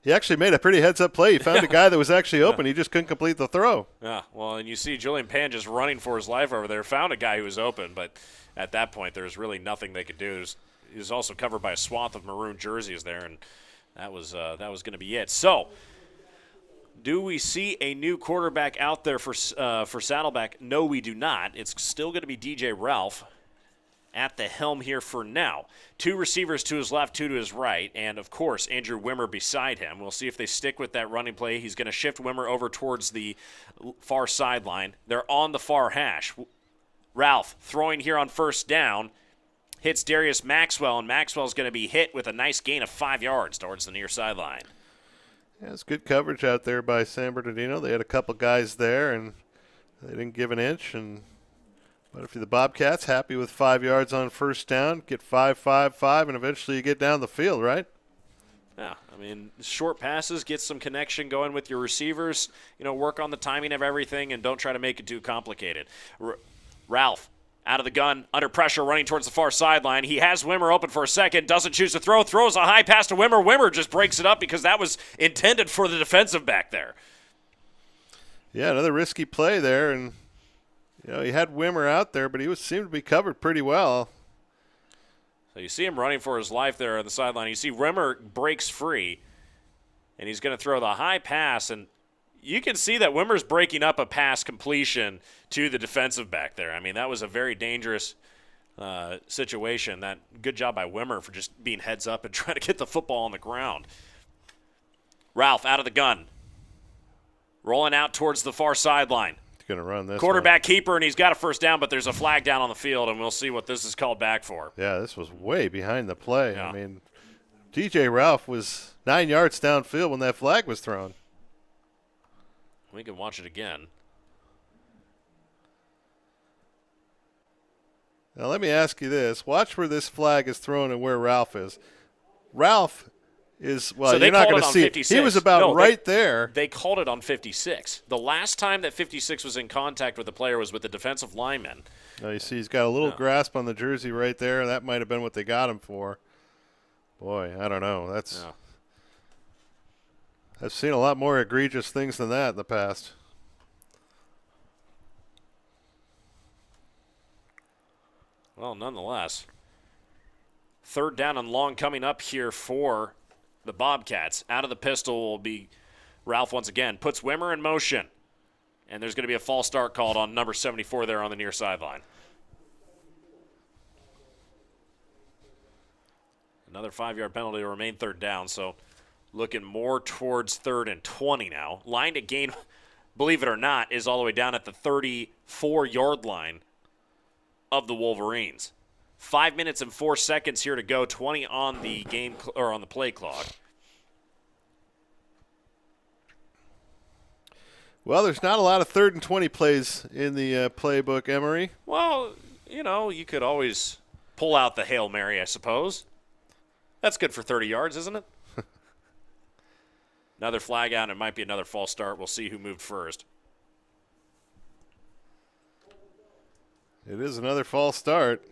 he actually made a pretty heads-up play. He found a guy that was actually open. He just couldn't complete the throw. Yeah, well, and you see Julian Pan just running for his life over there. Found a guy who was open, but at that point there was really nothing they could do. He was also covered by a swath of maroon jerseys there, and that was going to be it. So, do we see a new quarterback out there for Saddleback? No, we do not. It's still going to be DJ Ralph at the helm here for now. Two receivers to his left, two to his right, and, of course, Andrew Wimmer beside him. We'll see if they stick with that running play. He's going to shift Wimmer over towards the far sideline. They're on the far hash. Ralph throwing here on first down. Hits Darius Maxwell, and Maxwell's going to be hit with a nice gain of 5 yards towards the near sideline. Yeah, it's good coverage out there by San Bernardino. They had a couple guys there, and they didn't give an inch. But if you're the Bobcats, happy with 5 yards on first down, get 5, and eventually you get down the field, right? Yeah, I mean, short passes, get some connection going with your receivers, work on the timing of everything, and don't try to make it too complicated. Ralph, out of the gun, under pressure, running towards the far sideline. He has Wimmer open for a second, doesn't choose to throw, throws a high pass to Wimmer. Wimmer just breaks it up because that was intended for the defensive back there. Yeah, another risky play there, and he had Wimmer out there, but he seemed to be covered pretty well. So you see him running for his life there on the sideline. You see Wimmer breaks free, and he's going to throw the high pass, and you can see that Wimmer's breaking up a pass completion to the defensive back there. I mean, that was a very dangerous situation. Good job by Wimmer for just being heads up and trying to get the football on the ground. Ralph out of the gun, rolling out towards the far sideline. Going to run this quarterback keeper, and he's got a first down, but there's a flag down on the field, and we'll see what this is called back for. Yeah, this was way behind the play. Yeah. I mean, DJ Ralph was 9 yards downfield when that flag was thrown. We can watch it again. Now, let me ask you this. Watch where this flag is thrown and where Ralph is. Ralph is, well, so you're not going to see 56. it. He was about there. They called it on 56. The last time that 56 was in contact with the player was with the defensive lineman. Now, you see he's got a little grasp on the jersey right there. That might have been what they got him for. Boy, I don't know. I've seen a lot more egregious things than that in the past. Well, nonetheless, third down and long coming up here for the Bobcats. Out of the pistol will be Ralph once again puts Wimmer in motion. And there's going to be a false start called on number 74 there on the near sideline. Another 5-yard penalty to remain third down, so looking more towards 3rd and 20 now. Line to gain, believe it or not, is all the way down at the 34-yard line of the Wolverines. 5 minutes and 4 seconds here to go, 20 on the game or on the play clock. Well, there's not a lot of 3rd and 20 plays in the playbook, Emery. Well, you could always pull out the Hail Mary, I suppose. That's good for 30 yards, isn't it? Another flag out, and it might be another false start. We'll see who moved first. It is another false start.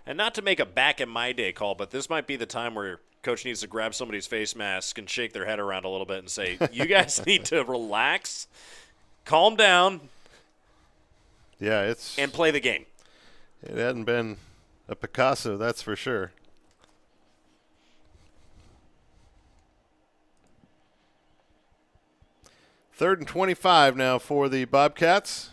And not to make a back-in-my-day call, but this might be the time where Coach needs to grab somebody's face mask and shake their head around a little bit and say, you guys need to relax, calm down, and play the game. It hadn't been a Picasso, that's for sure. Third and 25 now for the Bobcats.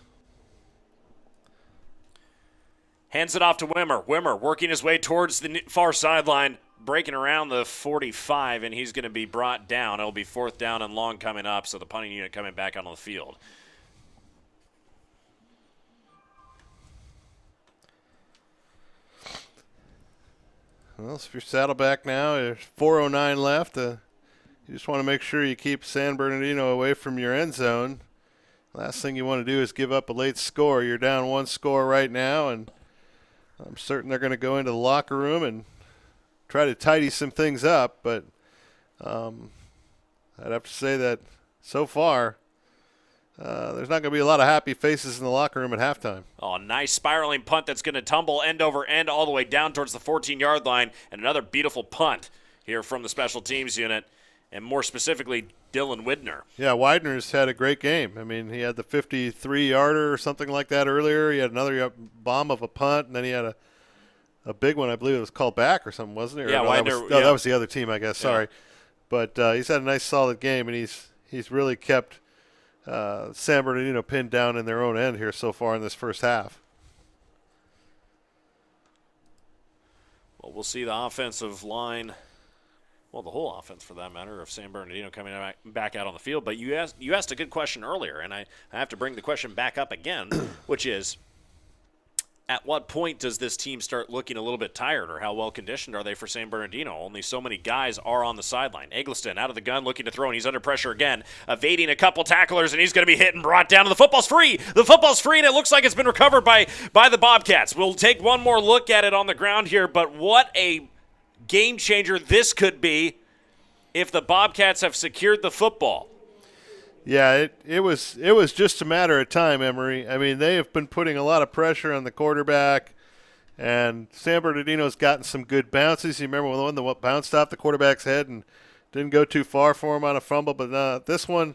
Hands it off to Wimmer. Wimmer working his way towards the far sideline, breaking around the 45, and he's going to be brought down. It'll be 4th down and long coming up, so the punting unit coming back onto the field. Well, if you're Saddleback now, there's 4:09 left. You just want to make sure you keep San Bernardino away from your end zone. Last thing you want to do is give up a late score. You're down 1 score right now, and I'm certain they're going to go into the locker room and try to tidy some things up. But I'd have to say that so far, there's not going to be a lot of happy faces in the locker room at halftime. Oh, nice spiraling punt that's going to tumble end over end all the way down towards the 14-yard line. And another beautiful punt here from the special teams unit, and more specifically, Dylan Widner. Yeah, Widener's had a great game. I mean, he had the 53-yarder or something like that earlier. He had another bomb of a punt, and then he had a big one. I believe it was called back or something, wasn't it? Yeah, Widener. That was the other team, I guess. Sorry. But he's had a nice, solid game, and he's really kept San Bernardino pinned down in their own end here so far in this first half. Well, we'll see the offensive line, well, the whole offense for that matter, of San Bernardino coming back out on the field. But you asked a good question earlier, and I have to bring the question back up again, which is, at what point does this team start looking a little bit tired, or how well conditioned are they for San Bernardino? Only so many guys are on the sideline. Eggleston out of the gun looking to throw, and he's under pressure again, evading a couple tacklers, and he's going to be hit and brought down, and the football's free. The football's free, and it looks like it's been recovered by the Bobcats. We'll take one more look at it on the ground here, but what a game changer this could be if the Bobcats have secured the football. Yeah, it was just a matter of time, Emery. I mean, they have been putting a lot of pressure on the quarterback, and San Bernardino's gotten some good bounces. You remember the one that bounced off the quarterback's head and didn't go too far for him on a fumble, but this one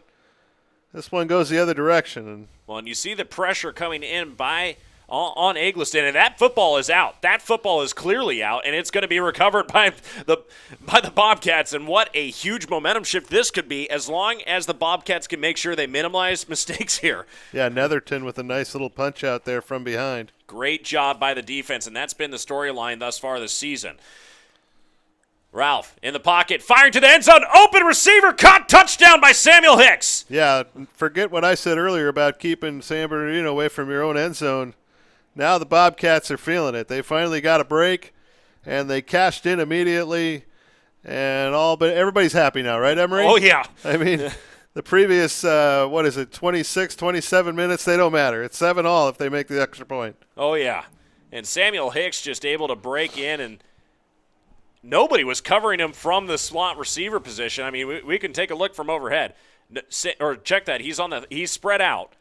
goes the other direction. And you see the pressure coming in on Eggleston, and that football is out. That football is clearly out, and it's going to be recovered by the Bobcats. And what a huge momentum shift this could be, as long as the Bobcats can make sure they minimize mistakes here. Yeah, Netherton with a nice little punch out there from behind. Great job by the defense, and that's been the storyline thus far this season. Ralph in the pocket, firing to the end zone, open receiver, caught, touchdown by Samuel Hicks. Yeah, forget what I said earlier about keeping San Bernardino away from your own end zone. Now the Bobcats are feeling it. They finally got a break, and they cashed in immediately, but everybody's happy now, right, Emery? Oh, yeah. I mean, the previous, 26, 27 minutes, they don't matter. It's 7-all if they make the extra point. Oh, yeah. And Samuel Hicks just able to break in, and nobody was covering him from the slot receiver position. I mean, we can take a look from overhead. Or check that. He's spread out.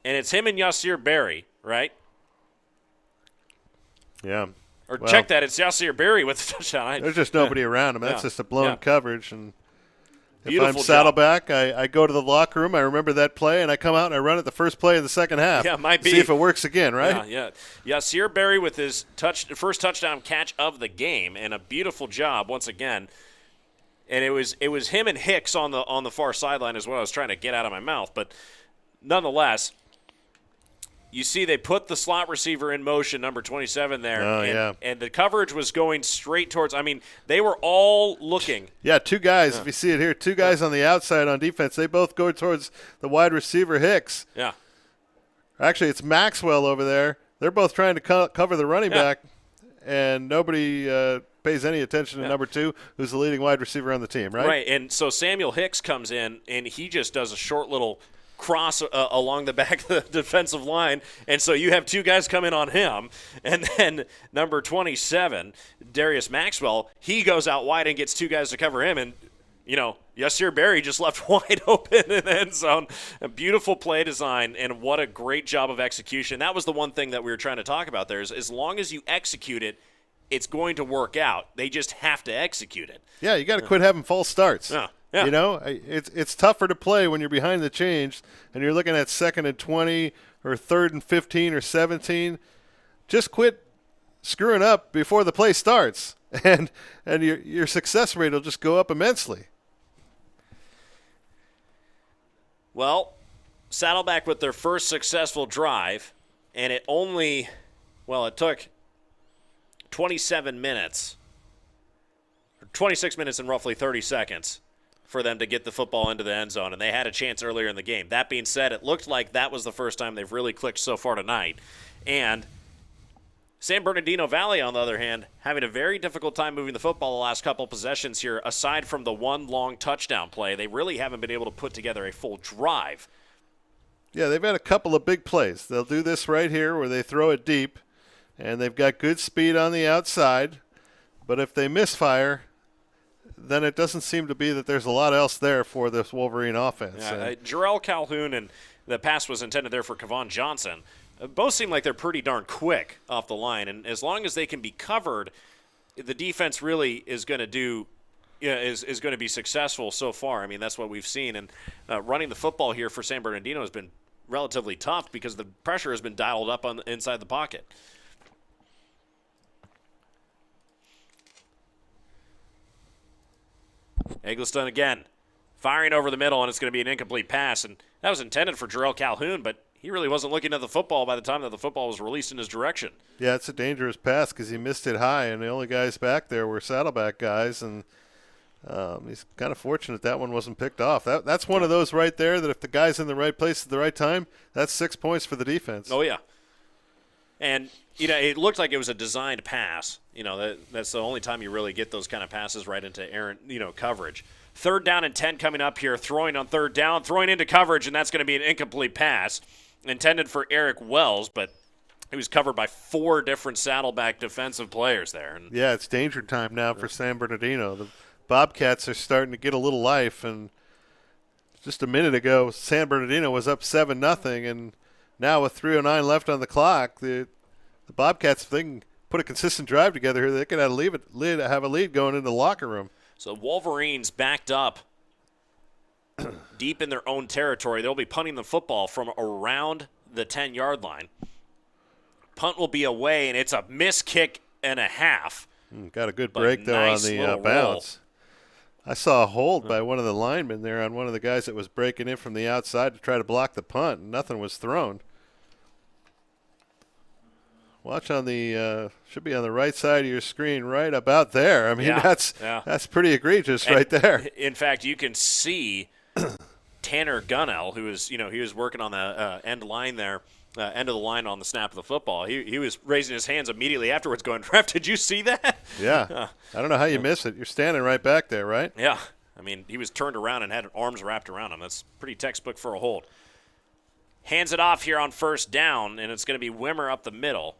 And it's him and Yasir Berry, right? Yeah. Or check that. It's Yasir Berry with the touchdown. There's just nobody around him. That's just a blown coverage. And If I'm Saddleback, I go to the locker room, I remember that play, and I come out and I run it the first play of the second half. Yeah, might be. See if it works again, right? Yeah. Yasir Berry with his first touchdown catch of the game, and a beautiful job once again. And it was him and Hicks on the far sideline is what I was trying to get out of my mouth. But nonetheless, you see they put the slot receiver in motion, number 27 there. And the coverage was going straight towards – I mean, they were all looking. Yeah, two guys. If you see it here, two guys on the outside on defense. They both go towards the wide receiver, Hicks. Yeah. Actually, it's Maxwell over there. They're both trying to cover the running back, and nobody pays any attention to number 2, who's the leading wide receiver on the team, right? Right, and so Samuel Hicks comes in, and he just does a short little – cross along the back of the defensive line, and so you have two guys come in on him, and then number 27, Darius Maxwell, he goes out wide and gets two guys to cover him, and Yasir Berry just left wide open in the end zone. A beautiful play design, and what a great job of execution. That was the one thing that we were trying to talk about there, is as long as you execute it, it's going to work out. They just have to execute it. Yeah, you got to quit having false starts. Yeah. It's tougher to play when you're behind the chains and you're looking at 2nd and 20 or 3rd and 15 or 17. Just quit screwing up before the play starts, and your success rate will just go up immensely. Well, Saddleback with their first successful drive, and it took 27 minutes, 26 minutes and roughly 30 seconds for them to get the football into the end zone, and they had a chance earlier in the game. That being said, it looked like that was the first time they've really clicked so far tonight. And San Bernardino Valley, on the other hand, having a very difficult time moving the football the last couple possessions here. Aside from the one long touchdown play, they really haven't been able to put together a full drive. Yeah, they've had a couple of big plays. They'll do this right here where they throw it deep, and they've got good speed on the outside. But if they misfire, then it doesn't seem to be that there's a lot else there for this Wolverine offense. Yeah, Jarrell Calhoun, and the pass was intended there for Kevon Johnson. Both seem like they're pretty darn quick off the line, and as long as they can be covered, the defense really is going to do is going to be successful so far. I mean, that's what we've seen, and running the football here for San Bernardino has been relatively tough because the pressure has been dialed up on inside the pocket. Eggleston again, firing over the middle, and it's going to be an incomplete pass. And that was intended for Jarrell Calhoun, but he really wasn't looking at the football by the time that the football was released in his direction. Yeah, it's a dangerous pass because he missed it high, and the only guys back there were Saddleback guys, and he's kind of fortunate that one wasn't picked off. That's one of those right there that if the guy's in the right place at the right time, that's 6 points for the defense. Oh, yeah. And, it looked like it was a designed pass. That's the only time you really get those kind of passes right into errant, coverage. 3rd down and 10 coming up here, throwing on 3rd down, throwing into coverage, and that's going to be an incomplete pass intended for Eric Wells, but he was covered by 4 different Saddleback defensive players there. And yeah, it's danger time now for San Bernardino. The Bobcats are starting to get a little life, and just a minute ago, San Bernardino was up 7-0, and now with 3:09 left on the clock, the Bobcats, if they can put a consistent drive together here, they can have a lead going into the locker room. So Wolverines backed up deep in their own territory. They'll be punting the football from around the 10-yard line. Punt will be away, and it's a missed kick and a half. Got a good break, though, on the bounce. I saw a hold by one of the linemen there on one of the guys that was breaking in from the outside to try to block the punt, and nothing was thrown. Watch on the should be on the right side of your screen, right about there. I mean, that's pretty egregious right there. In fact, you can see Tanner Gunnell, who is, he was working on the end line there, end of the line on the snap of the football. He was raising his hands immediately afterwards, going, "Ref, did you see that?" Yeah. I don't know how you miss it. You're standing right back there, right? Yeah. I mean, he was turned around and had arms wrapped around him. That's pretty textbook for a hold. Hands it off here on 1st down, and it's going to be Wimmer up the middle.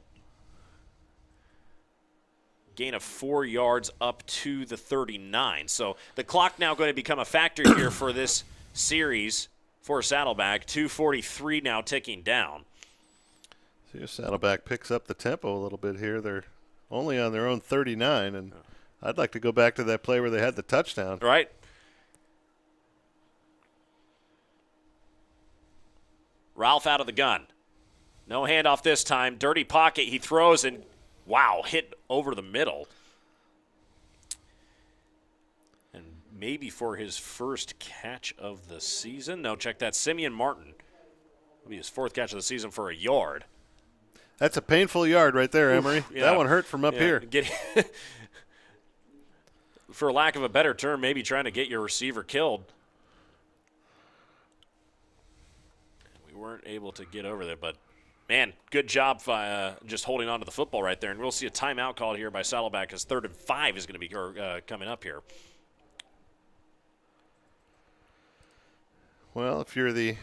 Gain of 4 yards up to the 39. So the clock now going to become a factor here for this series for Saddleback. 2:43 now ticking down. See if Saddleback picks up the tempo a little bit here. They're only on their own 39, and I'd like to go back to that play where they had the touchdown. Right. Ralph out of the gun. No handoff this time. Dirty pocket. He throws and, wow, hit over the middle. And maybe for his first catch of the season. No, check that. Simeon Martin. It'll be his 4th catch of the season for a yard. That's a painful yard right there, Emery. Oof, yeah. That one hurt from up here. For lack of a better term, maybe trying to get your receiver killed. We weren't able to get over there, but, man, good job just holding on to the football right there. And we'll see a timeout called here by Saddleback as 3rd and 5 is going to be coming up here. Well, if you're the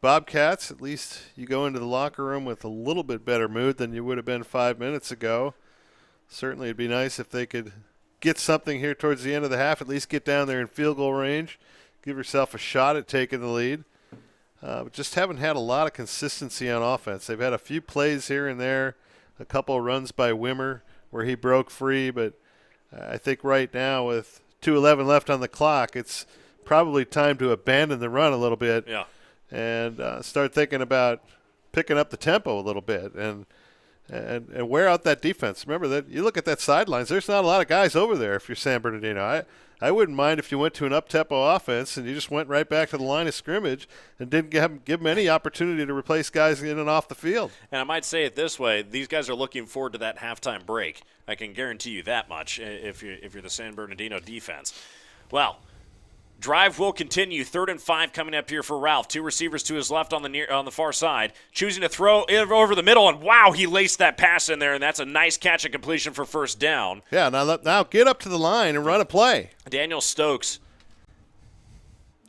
Bobcats, at least you go into the locker room with a little bit better mood than you would have been 5 minutes ago. Certainly it'd be nice if they could get something here towards the end of the half, at least get down there in field goal range, give yourself a shot at taking the lead. But just haven't had a lot of consistency on offense. They've had a few plays here and there, a couple of runs by Wimmer where he broke free, but I think right now with 2:11 left on the clock, it's probably time to abandon the run a little bit. Yeah. And start thinking about picking up the tempo a little bit and wear out that defense. Remember that you look at that sidelines, there's not a lot of guys over there if you're San Bernardino. I wouldn't mind if you went to an up-tempo offense and you just went right back to the line of scrimmage and didn't give them any opportunity to replace guys in and off the field. And I might say it this way, these guys are looking forward to that halftime break. I can guarantee you that much if you're the San Bernardino defense. Well, drive will continue. 3rd and 5 coming up here for Ralph. 2 receivers to his left on the far side. Choosing to throw over the middle, and wow, he laced that pass in there, and that's a nice catch and completion for 1st down. Yeah, now get up to the line and run a play. Daniel Stokes,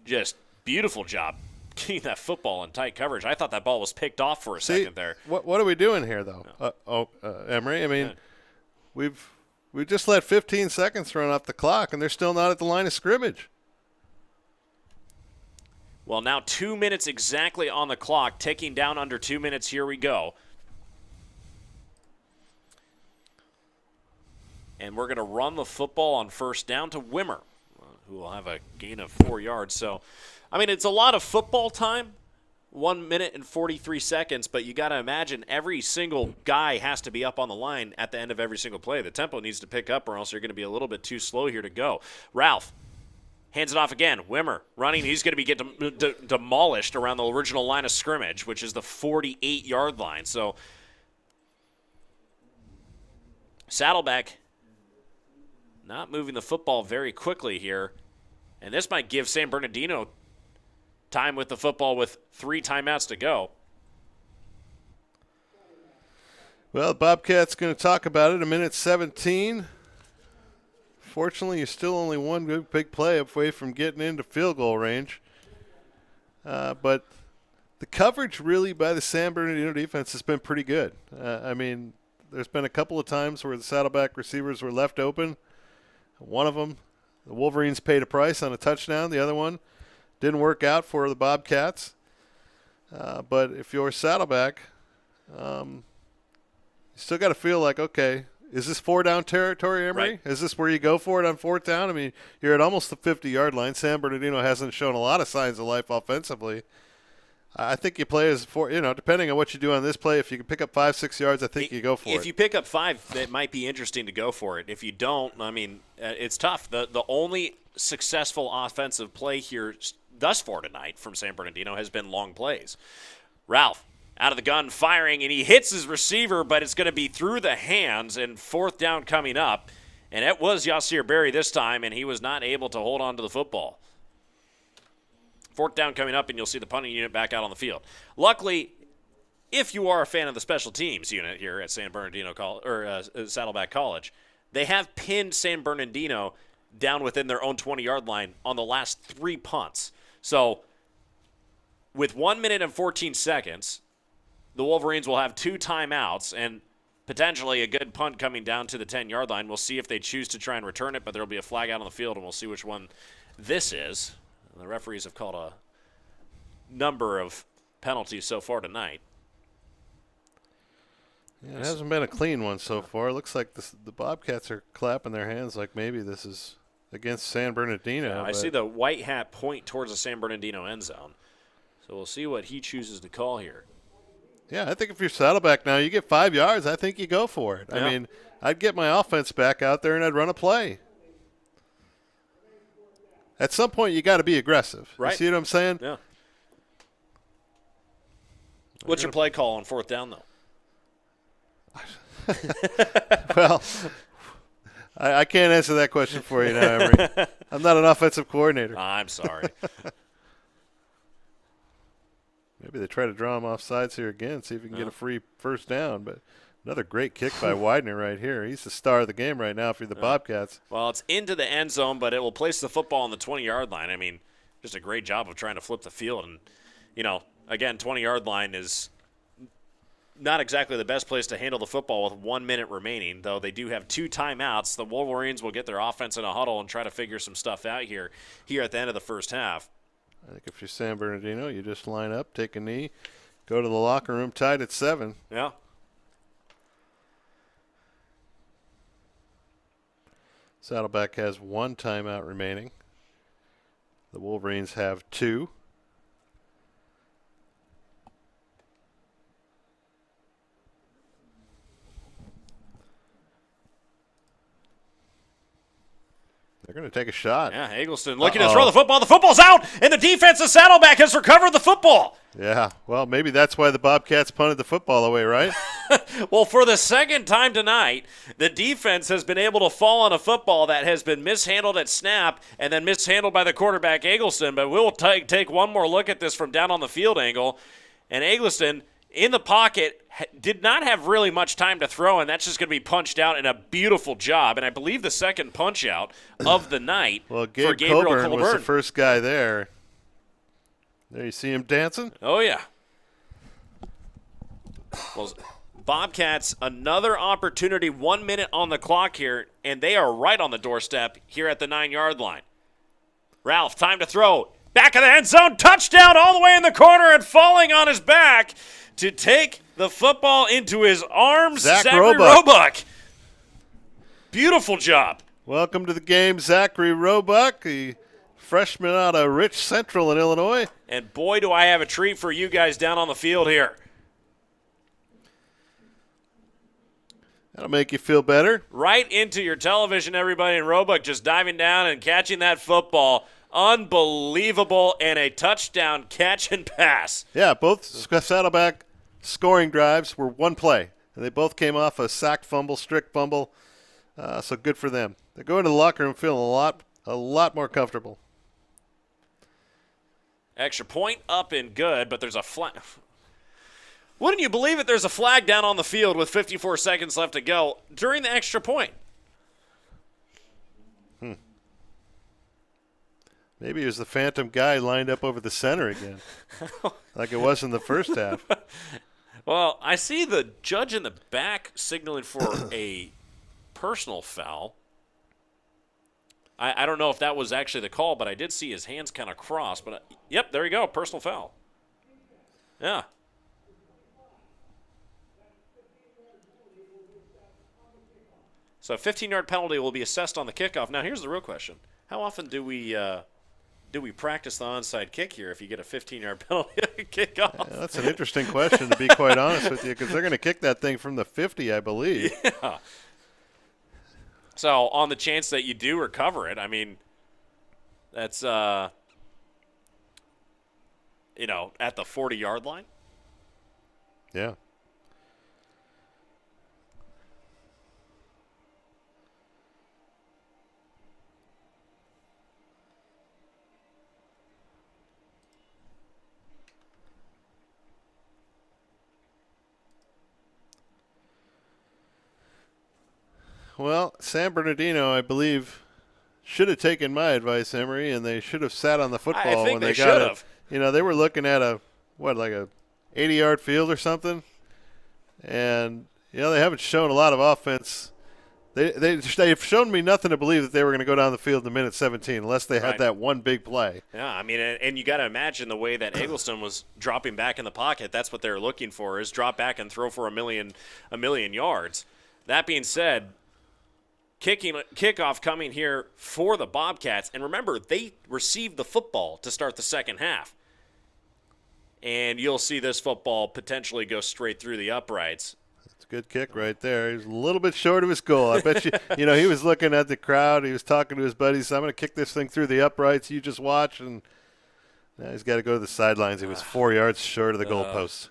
just beautiful job getting that football in tight coverage. I thought that ball was picked off for a second there. What are we doing here, though? No. Emery, I mean, we've just let 15 seconds run off the clock, and they're still not at the line of scrimmage. Well, now 2 minutes exactly on the clock, ticking down under 2 minutes. Here we go. And we're going to run the football on 1st down to Wimmer, who will have a gain of 4 yards. So, I mean, it's a lot of football time, 1 minute and 43 seconds, but you got to imagine every single guy has to be up on the line at the end of every single play. The tempo needs to pick up or else you're going to be a little bit too slow here to go. Ralph hands it off again. Wimmer running. He's going to be demolished around the original line of scrimmage, which is the 48-yard line. So Saddleback not moving the football very quickly here. And this might give San Bernardino time with the football with 3 timeouts to go. Well, Bobcats going to talk about it. 1:17. Fortunately, you're still only one big play away from getting into field goal range. But the coverage really by the San Bernardino defense has been pretty good. I mean, there's been a couple of times where the Saddleback receivers were left open. One of them, the Wolverines paid a price on a touchdown. The other one didn't work out for the Bobcats. But if you're Saddleback, you still got to feel like, okay, is this 4-down territory, Emery? Right. Is this where you go for it on 4th down? I mean, you're at almost the 50-yard line. San Bernardino hasn't shown a lot of signs of life offensively. I think you play as depending on what you do on this play, if you can pick up 5-6 yards, I think you go for it. If you pick up 5, it might be interesting to go for it. If you don't, I mean, it's tough. The only successful offensive play here thus far tonight from San Bernardino has been long plays. Ralph out of the gun, firing, and he hits his receiver, but it's going to be through the hands, and 4th down coming up. And it was Yasir Berry this time, and he was not able to hold on to the football. 4th down coming up, and you'll see the punting unit back out on the field. Luckily, if you are a fan of the special teams unit here at San Bernardino Saddleback College, they have pinned San Bernardino down within their own 20-yard line on the last 3 punts. So with 1 minute and 14 seconds, the Wolverines will have 2 timeouts and potentially a good punt coming down to the 10-yard line. We'll see if they choose to try and return it, but there will be a flag out on the field, and we'll see which one this is. The referees have called a number of penalties so far tonight. Yeah, it hasn't been a clean one so far. It looks like the Bobcats are clapping their hands like maybe this is against San Bernardino. Yeah, I see the white hat point towards the San Bernardino end zone. So we'll see what he chooses to call here. Yeah, I think if you're Saddleback now, you get 5 yards, I think you go for it. Yeah. I mean, I'd get my offense back out there and I'd run a play. At some point, you got to be aggressive. Right. You see what I'm saying? Yeah. What's your play call on 4th down, though? Well, I can't answer that question for you now, Emery. I'm not an offensive coordinator. I'm sorry. Maybe they try to draw him off sides here again, see if we can get a free 1st down. But another great kick by Widener right here. He's the star of the game right now for the Bobcats. Well, it's into the end zone, but it will place the football on the 20-yard line. I mean, just a great job of trying to flip the field. And, again, 20-yard line is not exactly the best place to handle the football with 1 minute remaining, though they do have 2 timeouts. The Wolverines will get their offense in a huddle and try to figure some stuff out here at the end of the first half. I think if you're San Bernardino, you just line up, take a knee, go to the locker room tied at 7. Yeah. Saddleback has 1 timeout remaining. The Wolverines have 2. They're going to take a shot. Yeah, Eggleston looking to throw the football. The football's out, and the defense of Saddleback has recovered the football. Yeah, well, maybe that's why the Bobcats punted the football away, right? Well, for the second time tonight, the defense has been able to fall on a football that has been mishandled at snap and then mishandled by the quarterback, Eggleston. But we'll take one more look at this from down on the field angle. And Eggleston, in the pocket, did not have really much time to throw, and that's just going to be punched out in a beautiful job. And I believe the second punch out of the night well, for Gabriel Coburn was the first guy there. There you see him dancing? Oh, yeah. Well, Bobcats, another opportunity, 1 minute on the clock here, and they are right on the doorstep here at the 9-yard line. Ralph, time to throw. Back of the end zone, touchdown all the way in the corner and falling on his back to take the football into his arms, Zachary Roebuck. Beautiful job. Welcome to the game, Zachary Roebuck, the freshman out of Rich Central in Illinois. And boy, do I have a treat for you guys down on the field here. That'll make you feel better. Right into your television, everybody, and Roebuck just diving down and catching that football. Unbelievable, and a touchdown catch and pass. Yeah, both Saddleback scoring drives were one play. And they both came off a sack fumble, strict fumble, so good for them. They're going to the locker room feeling a lot more comfortable. Extra point up and good, but there's a flag. Wouldn't you believe it? There's a flag down on the field with 54 seconds left to go during the extra point. Maybe it was the phantom guy lined up over the center again, like it was in the first half. Well, I see the judge in the back signaling for a personal foul. I don't know if that was actually the call, but I did see his hands kind of cross. But yep, there you go, personal foul. Yeah. So a 15-yard penalty will be assessed on the kickoff. Now, here's the real question. How often do we practice the onside kick here if you get a 15-yard penalty kickoff? Yeah, that's an interesting question, to be quite honest with you, because they're going to kick that thing from the 50, I believe. Yeah. So on the chance that you do recover it, I mean, that's, at the 40-yard line. Yeah. Well, San Bernardino, I believe, should have taken my advice, Emery, and they should have sat on the football when they got it. They were looking at a 80-yard field or something, and they haven't shown a lot of offense. They've shown me nothing to believe that they were going to go down the field in the minute 17 unless they had that one big play. Yeah, I mean, and you got to imagine the way that Eggleston was dropping back in the pocket. That's what they're looking for, is drop back and throw for a million yards. That being said, kickoff coming here for the Bobcats. And remember, they received the football to start the second half. and you'll see this football potentially go straight through the uprights. It's a good kick right there. He was a little bit short of his goal. I bet you, he was looking at the crowd. He was talking to his buddies. I'm going to kick this thing through the uprights. You just watch. And now he's got to go to the sidelines. He was 4 yards short of the goalpost.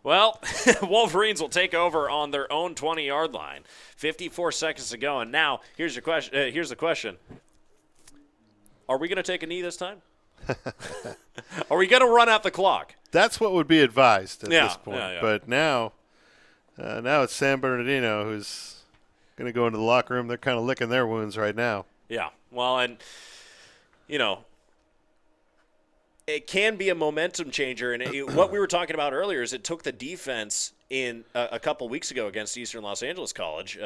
Well, Wolverines will take over on their own 20-yard line. 54 seconds to go. And now, here's the question. Are we going to take a knee this time? Are we going to run out the clock? That's what would be advised at this point. Yeah. But now it's San Bernardino who's going to go into the locker room. They're kind of licking their wounds right now. Yeah. Well, and, it can be a momentum changer. And what we were talking about earlier is it took the defense in a couple weeks ago against Eastern Los Angeles College,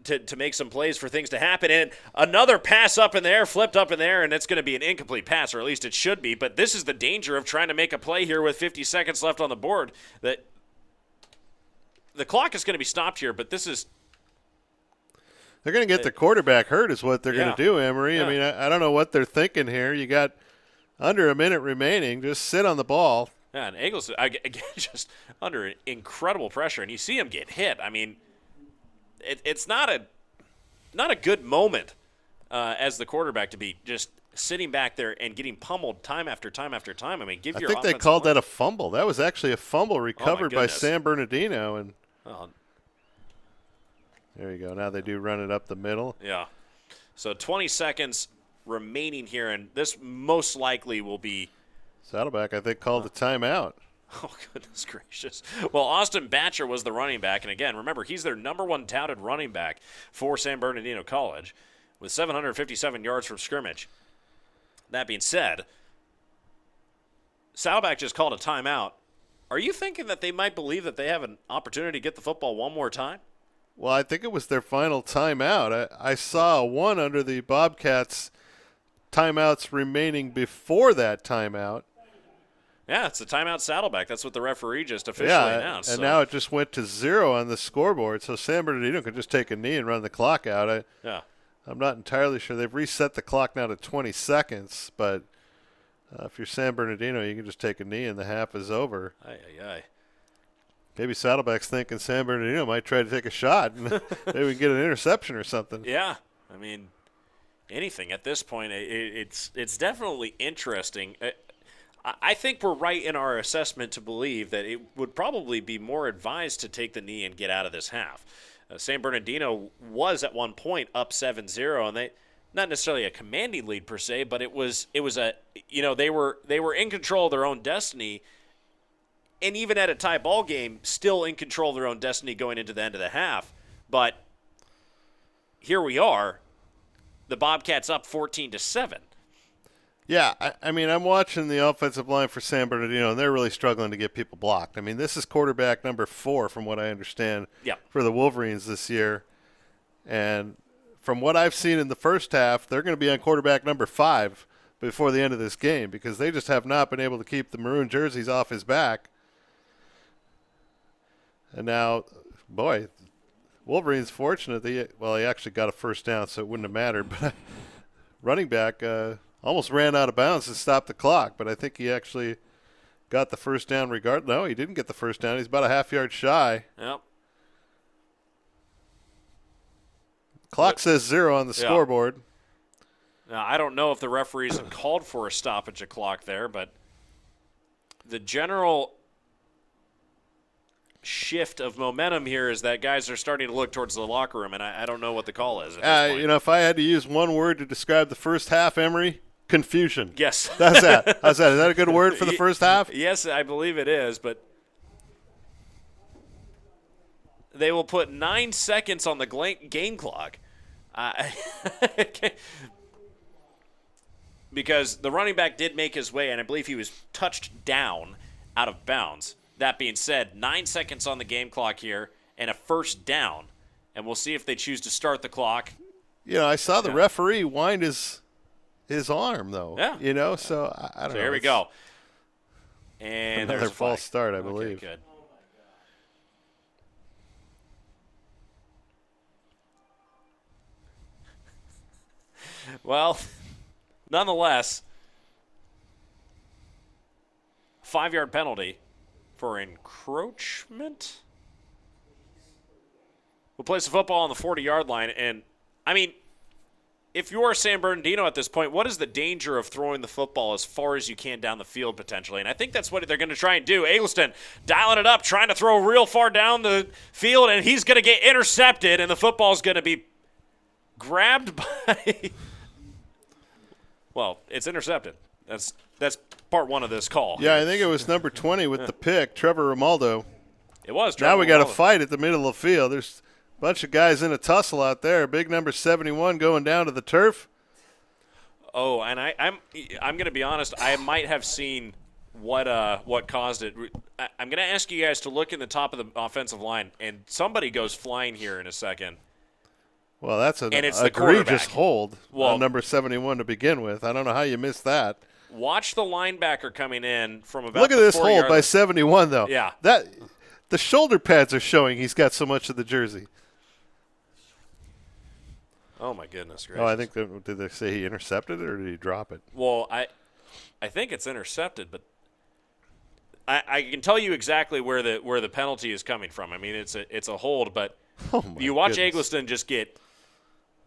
to make some plays for things to happen. And another pass up in the air, flipped up in the air, and it's going to be an incomplete pass, or at least it should be. But this is the danger of trying to make a play here with 50 seconds left on the board. That the clock is going to be stopped here, but this is... They're going to get the quarterback hurt is what they're going to do, Emery. Yeah. I mean, I don't know what they're thinking here. You got under a minute remaining. Just sit on the ball. Yeah, and Eagles, again, just under incredible pressure. And you see him get hit. I mean, it's not a good moment as the quarterback to be just sitting back there and getting pummeled time after time after time. I mean, I think they called that a fumble. That was actually a fumble recovered by goodness. San Bernardino. And Oh, there you go. Now they do run it up the middle. yeah. So 20 seconds remaining here, and this most likely will be... Saddleback, I think, called the timeout. Oh, goodness gracious. Well, Austin Batcher was the running back. And, again, remember, he's their number one touted running back for San Bernardino College with 757 yards from scrimmage. That being said, Saddleback just called a timeout. Are you thinking that they might believe that they have an opportunity to get the football one more time? Well, I think it was their final timeout. I saw one under the Bobcats timeouts remaining before that timeout. Yeah, it's a timeout Saddleback. That's what the referee just officially announced. And now it just went to 0 on the scoreboard, so San Bernardino can just take a knee and run the clock out. I'm not entirely sure. They've reset the clock now to 20 seconds, but if you're San Bernardino, you can just take a knee and the half is over. Aye. Maybe Saddleback's thinking San Bernardino might try to take a shot and maybe we can get an interception or something. Yeah, I mean, anything at this point. It's definitely interesting. I think we're right in our assessment to believe that it would probably be more advised to take the knee and get out of this half. San Bernardino was at one point up 7-0, and they not necessarily a commanding lead per se, but it was a they were in control of their own destiny. And even at a tie ball game, still in control of their own destiny going into the end of the half. But here we are, the Bobcats up 14-7. Yeah, I mean, I'm watching the offensive line for San Bernardino, and they're really struggling to get people blocked. I mean, this is quarterback number 4, from what I understand, for the Wolverines this year. And from what I've seen in the first half, they're going to be on quarterback number 5 before the end of this game because they just have not been able to keep the maroon jerseys off his back. And now, boy, Wolverines fortunate. He actually got a first down, so it wouldn't have mattered. But running back almost ran out of bounds to stop the clock. But I think he actually got the first down No, he didn't get the first down. He's about a half yard shy. Yep. Clock says 0 on the scoreboard. Now, I don't know if the referees have called for a stoppage of clock there, but the general shift of momentum here is that guys are starting to look towards the locker room, and I don't know what the call is at this point. If I had to use one word to describe the first half, Emery, confusion. Yes. How's that? Is that a good word for the first half? Yes, I believe it is, but they will put 9 seconds on the game clock. Because the running back did make his way, and I believe he was touched down out of bounds. That being said, 9 seconds on the game clock here and a first down, and we'll see if they choose to start the clock. I saw the referee wind his arm, though. Yeah. So I don't know. Here we go. And another there's a false flag. start, I believe. Okay, good. Well, nonetheless, 5-yard penalty for encroachment. We'll place the football on the 40-yard line. And, I mean, if you're San Bernardino at this point, what is the danger of throwing the football as far as you can down the field potentially? And I think that's what they're going to try and do. Eggleston dialing it up, trying to throw real far down the field, and he's going to get intercepted, and the football's going to be grabbed by – well, it's intercepted. That's part one of this call. Yeah, I think it was number 20 with the pick, Trevor Romaldo. It was Trevor Now we got a Romaldo. fight at the middle of the field. There's a bunch of guys in a tussle out there. Big number 71 going down to the turf. Oh, and I'm going to be honest. I might have seen what caused it. I'm going to ask you guys to look in the top of the offensive line, and somebody goes flying here in a second. Well, that's an And it's the egregious quarterback. hold Well- on number 71 to begin with. I don't know how you missed that. Watch the linebacker coming in from about. Look at the this 40-yard hold by 71, though. Yeah. The shoulder pads are showing he's got so much of the jersey. Oh my goodness gracious! Oh, I think did they say he intercepted it or did he drop it? Well, I think it's intercepted, but I can tell you exactly where the penalty is coming from. I mean, it's a hold, but Oh my you watch goodness. Eggleston just get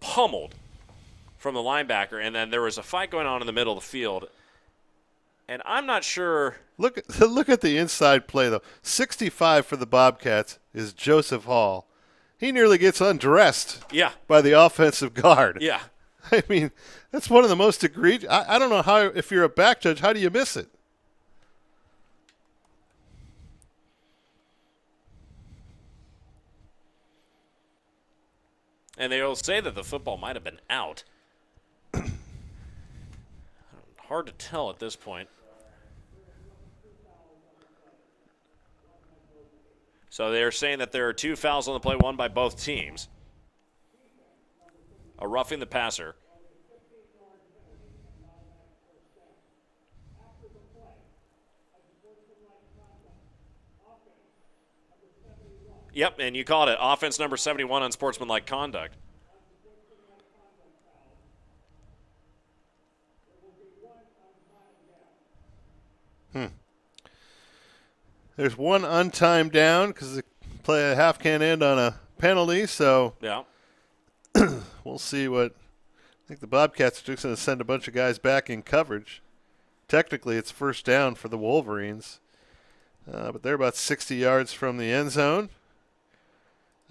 pummeled from the linebacker, and then there was a fight going on in the middle of the field, and I'm not sure. Look at the inside play though. 65 for the Bobcats is Joseph Hall. He nearly gets undressed Yeah, by the offensive guard. yeah. I mean, that's one of the most egregious. I don't know how, if you're a back judge, how do you miss it? And they'll say that the football might have been out. Hard to tell at this point. So they're saying that there are 2 fouls on the play, one by both teams. A roughing the passer. Yep, and you called it. Offense number 71 on sportsmanlike conduct. There's one untimed down because the play a half can end on a penalty, so Yeah. we'll see what. I think the Bobcats are just going to send a bunch of guys back in coverage. Technically, it's first down for the Wolverines, but they're about 60 yards from the end zone.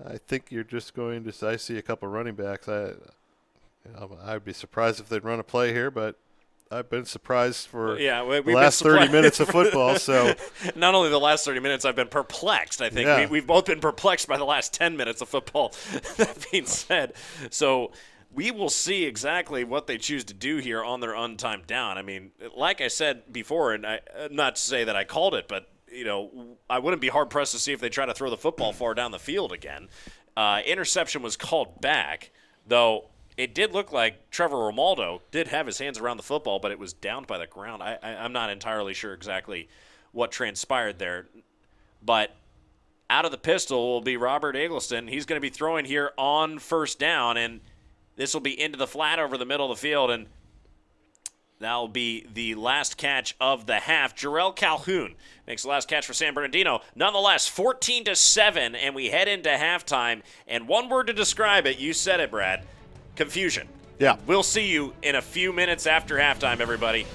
I think you're just going to. I see a couple running backs. I'd be surprised if they'd run a play here, but I've been surprised for we've the last been 30 minutes of football. So not only the last 30 minutes, I've been perplexed. I think Yeah. we've both been perplexed by the last 10 minutes of football. That being said, so we will see exactly what they choose to do here on their untimed down. I mean, like I said before, and not to say that I called it, but I wouldn't be hard pressed to see if they try to throw the football far down the field again. Interception was called back, though. It did look like Trevor Romaldo did have his hands around the football, but it was down by the ground. I'm not entirely sure exactly what transpired there. But out of the pistol will be Robert Eggleston. He's going to be throwing here on first down, and this will be into the flat over the middle of the field, and that'll be the last catch of the half. Jarrell Calhoun makes the last catch for San Bernardino. Nonetheless, 14-7, and we head into halftime. And one word to describe it, you said it, Brad. Confusion. yeah. We'll see you in a few minutes after halftime, everybody.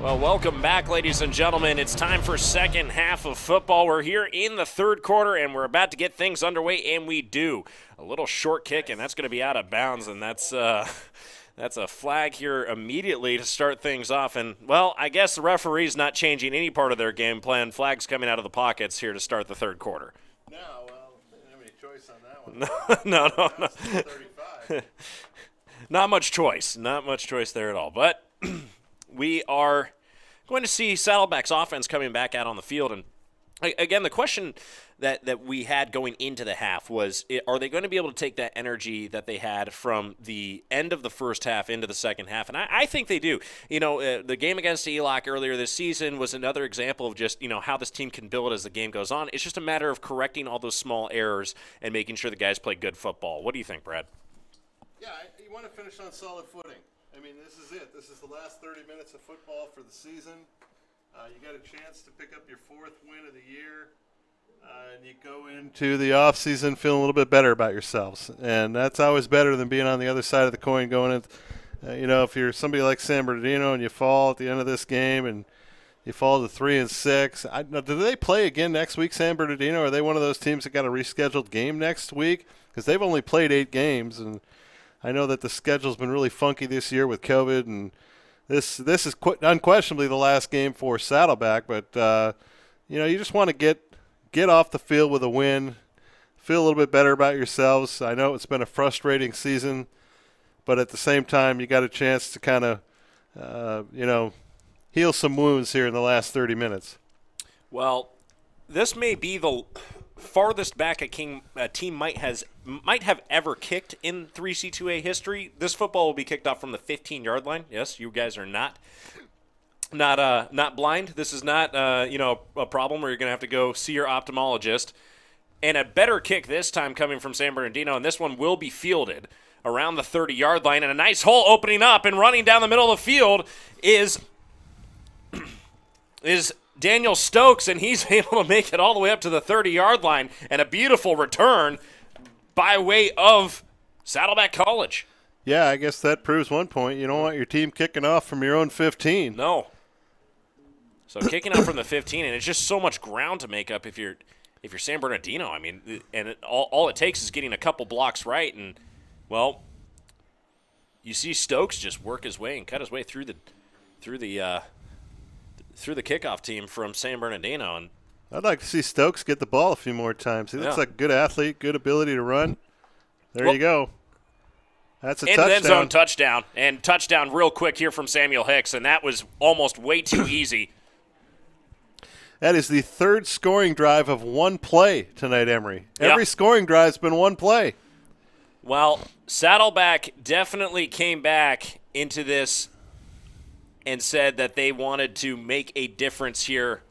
Well, welcome back, ladies and gentlemen. It's time for second half of football. We're here in the third quarter, and we're about to get things underway, and we do. A little short kick, and that's going to be out of bounds, and that's a flag here immediately to start things off. And, well, I guess the referee's not changing any part of their game plan. Flags coming out of the pockets here to start the third quarter. No, well, they didn't have any choice on that one. No. 35. Not much choice. Not much choice there at all. But we are going to see Saddleback's offense coming back out on the field. And, again, the question that we had going into the half was, are they going to be able to take that energy that they had from the end of the first half into the second half? And I think they do. The game against Elock earlier this season was another example of just, how this team can build as the game goes on. It's just a matter of correcting all those small errors and making sure the guys play good football. What do you think, Brad? Yeah, you want to finish on solid footing. I mean, this is it. This is the last 30 minutes of football for the season. You got a chance to pick up your fourth win of the year. And you go into the offseason feeling a little bit better about yourselves. And that's always better than being on the other side of the coin going in. If you're somebody like San Bernardino and you fall at the end of this game and you fall to 3-6. Do they play again next week, San Bernardino? Are they one of those teams that got a rescheduled game next week? Because they've only played 8 games. And I know that the schedule's been really funky this year with COVID. And this is unquestionably the last game for Saddleback. But, you just want to get off the field with a win, feel a little bit better about yourselves. I know it's been a frustrating season, but at the same time, you got a chance to kind of, heal some wounds here in the last 30 minutes. Well, this may be the farthest back a team might have ever kicked in 3C2A history. This football will be kicked off from the 15-yard line. Yes, you guys are not blind. This is not a problem where you're going to have to go see your ophthalmologist. And a better kick this time coming from San Bernardino, and this one will be fielded around the 30-yard line. And a nice hole opening up and running down the middle of the field is Daniel Stokes, and he's able to make it all the way up to the 30-yard line. And a beautiful return by way of Saddleback College. Yeah, I guess that proves one point. You don't want your team kicking off from your own 15. No. So kicking out from the 15, and it's just so much ground to make up if you're San Bernardino. I mean, and all it takes is getting a couple blocks right, and well, you see Stokes just work his way and cut his way through the kickoff team from San Bernardino. And I'd like to see Stokes get the ball a few more times. He looks like a good athlete, good ability to run. There you go. That's a touchdown. End zone touchdown, and touchdown real quick here from Samuel Hicks, and that was almost way too easy. That is the third scoring drive of one play tonight, Emery. Every scoring drive's been one play. Well, Saddleback definitely came back into this and said that they wanted to make a difference here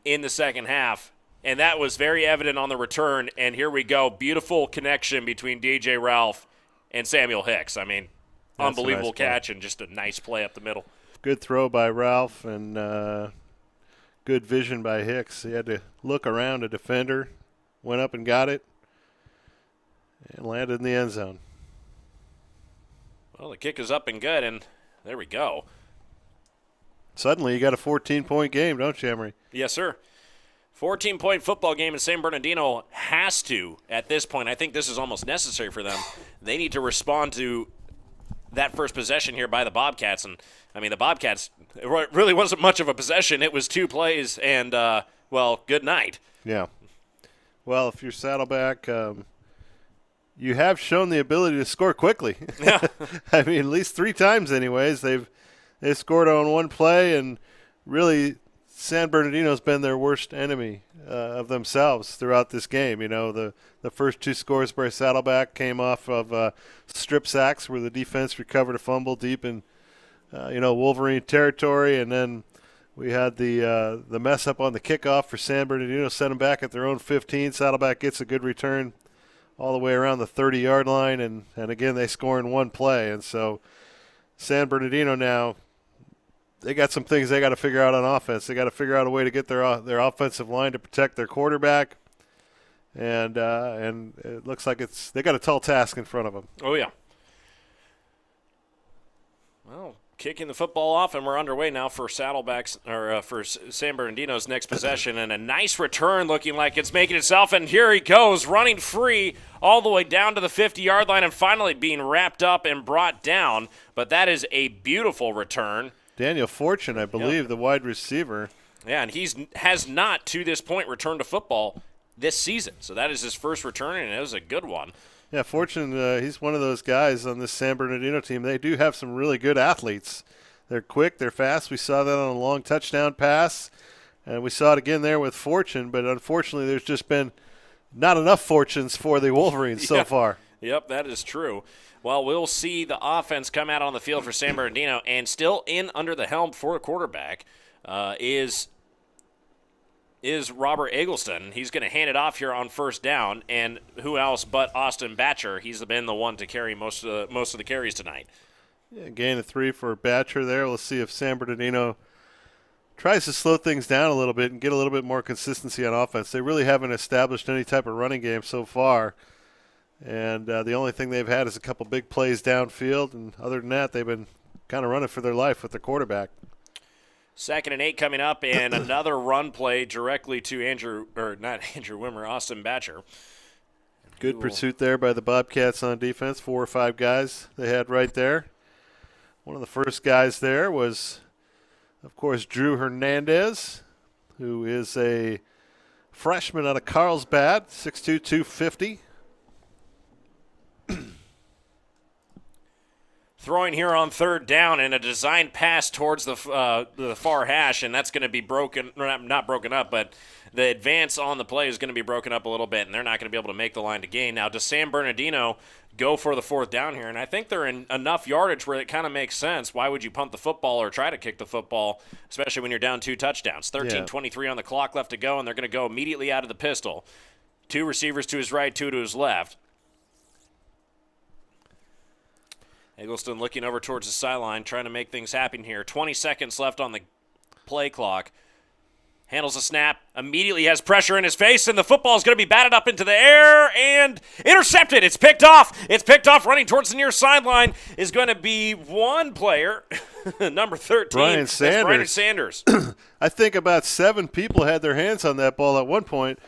in the second half, and that was very evident on the return. And here we go. Beautiful connection between DJ Ralph and Samuel Hicks. I mean, that's unbelievable catch and just a nice play up the middle. Good throw by Ralph and good vision by Hicks. He had to look around a defender, went up and got it, and landed in the end zone. Well, the kick is up and good, and there we go. Suddenly you got a 14-point game, don't you, Emery? Yes, sir. 14-point football game, and San Bernardino has to, at this point, I think this is almost necessary for them. They need to respond to that first possession here by the Bobcats. And, I mean, the Bobcats, it really wasn't much of a possession. It was 2 plays, and, good night. Yeah. Well, if you're Saddleback, you have shown the ability to score quickly. Yeah. I mean, at least 3 times anyways. They scored on one play, and really San Bernardino's been their worst enemy of themselves throughout this game. The first 2 scores by Saddleback came off of strip sacks where the defense recovered a fumble deep in, Wolverine territory, and then we had the mess up on the kickoff for San Bernardino, sent them back at their own 15. Saddleback gets a good return all the way around the 30-yard line, and again they score in one play. And so San Bernardino now, they got some things they got to figure out on offense. They got to figure out a way to get their offensive line to protect their quarterback, and it looks like they got a tall task in front of them. Oh yeah. Well, Kicking the football off, and we're underway now for Saddleback's or for San Bernardino's next possession, and a nice return looking like it's making itself, and here he goes, running free all the way down to the 50-yard line and finally being wrapped up and brought down, but that is a beautiful return. Daniel Fortune, I believe, the wide receiver. Yeah, and has not, to this point, returned to football this season, so that is his first return, and it was a good one. Yeah, Fortune, he's one of those guys on this San Bernardino team. They do have some really good athletes. They're quick, they're fast. We saw that on a long touchdown pass, and we saw it again there with Fortune, but unfortunately there's just been not enough fortunes for the Wolverines so far. Yep, that is true. Well, we'll see the offense come out on the field for San Bernardino, and still in under the helm for a quarterback is Robert Eggleston. He's going to hand it off here on first down, and who else but Austin Batcher? He's been the one to carry most of the carries tonight. Yeah, gain of 3 for Batcher there. Let's see if San Bernardino tries to slow things down a little bit and get a little bit more consistency on offense. They really haven't established any type of running game so far, and the only thing they've had is a couple big plays downfield, and other than that, they've been kind of running for their life with their quarterback. 2nd and 8 coming up, and another run play directly to Austin Batcher. Good pursuit there by the Bobcats on defense. 4 or 5 guys they had right there. One of the first guys there was, of course, Drew Hernandez, who is a freshman out of Carlsbad, 6'2", 250. Throwing here on third down and a designed pass towards the far hash, and that's going to be not broken up, but the advance on the play is going to be broken up a little bit, and they're not going to be able to make the line to gain. Now, does San Bernardino go for the 4th down here? And I think they're in enough yardage where it kind of makes sense. Why would you punt the football or try to kick the football, especially when you're down 2 touchdowns? 13:23 on the clock left to go, and they're going to go immediately out of the pistol. 2 receivers to his right, 2 to his left. Eggleston looking over towards the sideline, trying to make things happen here. 20 seconds left on the play clock. Handles a snap, immediately has pressure in his face, and the football is going to be batted up into the air and intercepted. It's picked off. Running towards the near sideline is going to be one player, number 13. Brian Sanders. Brian Sanders. I think about 7 people had their hands on that ball at one point.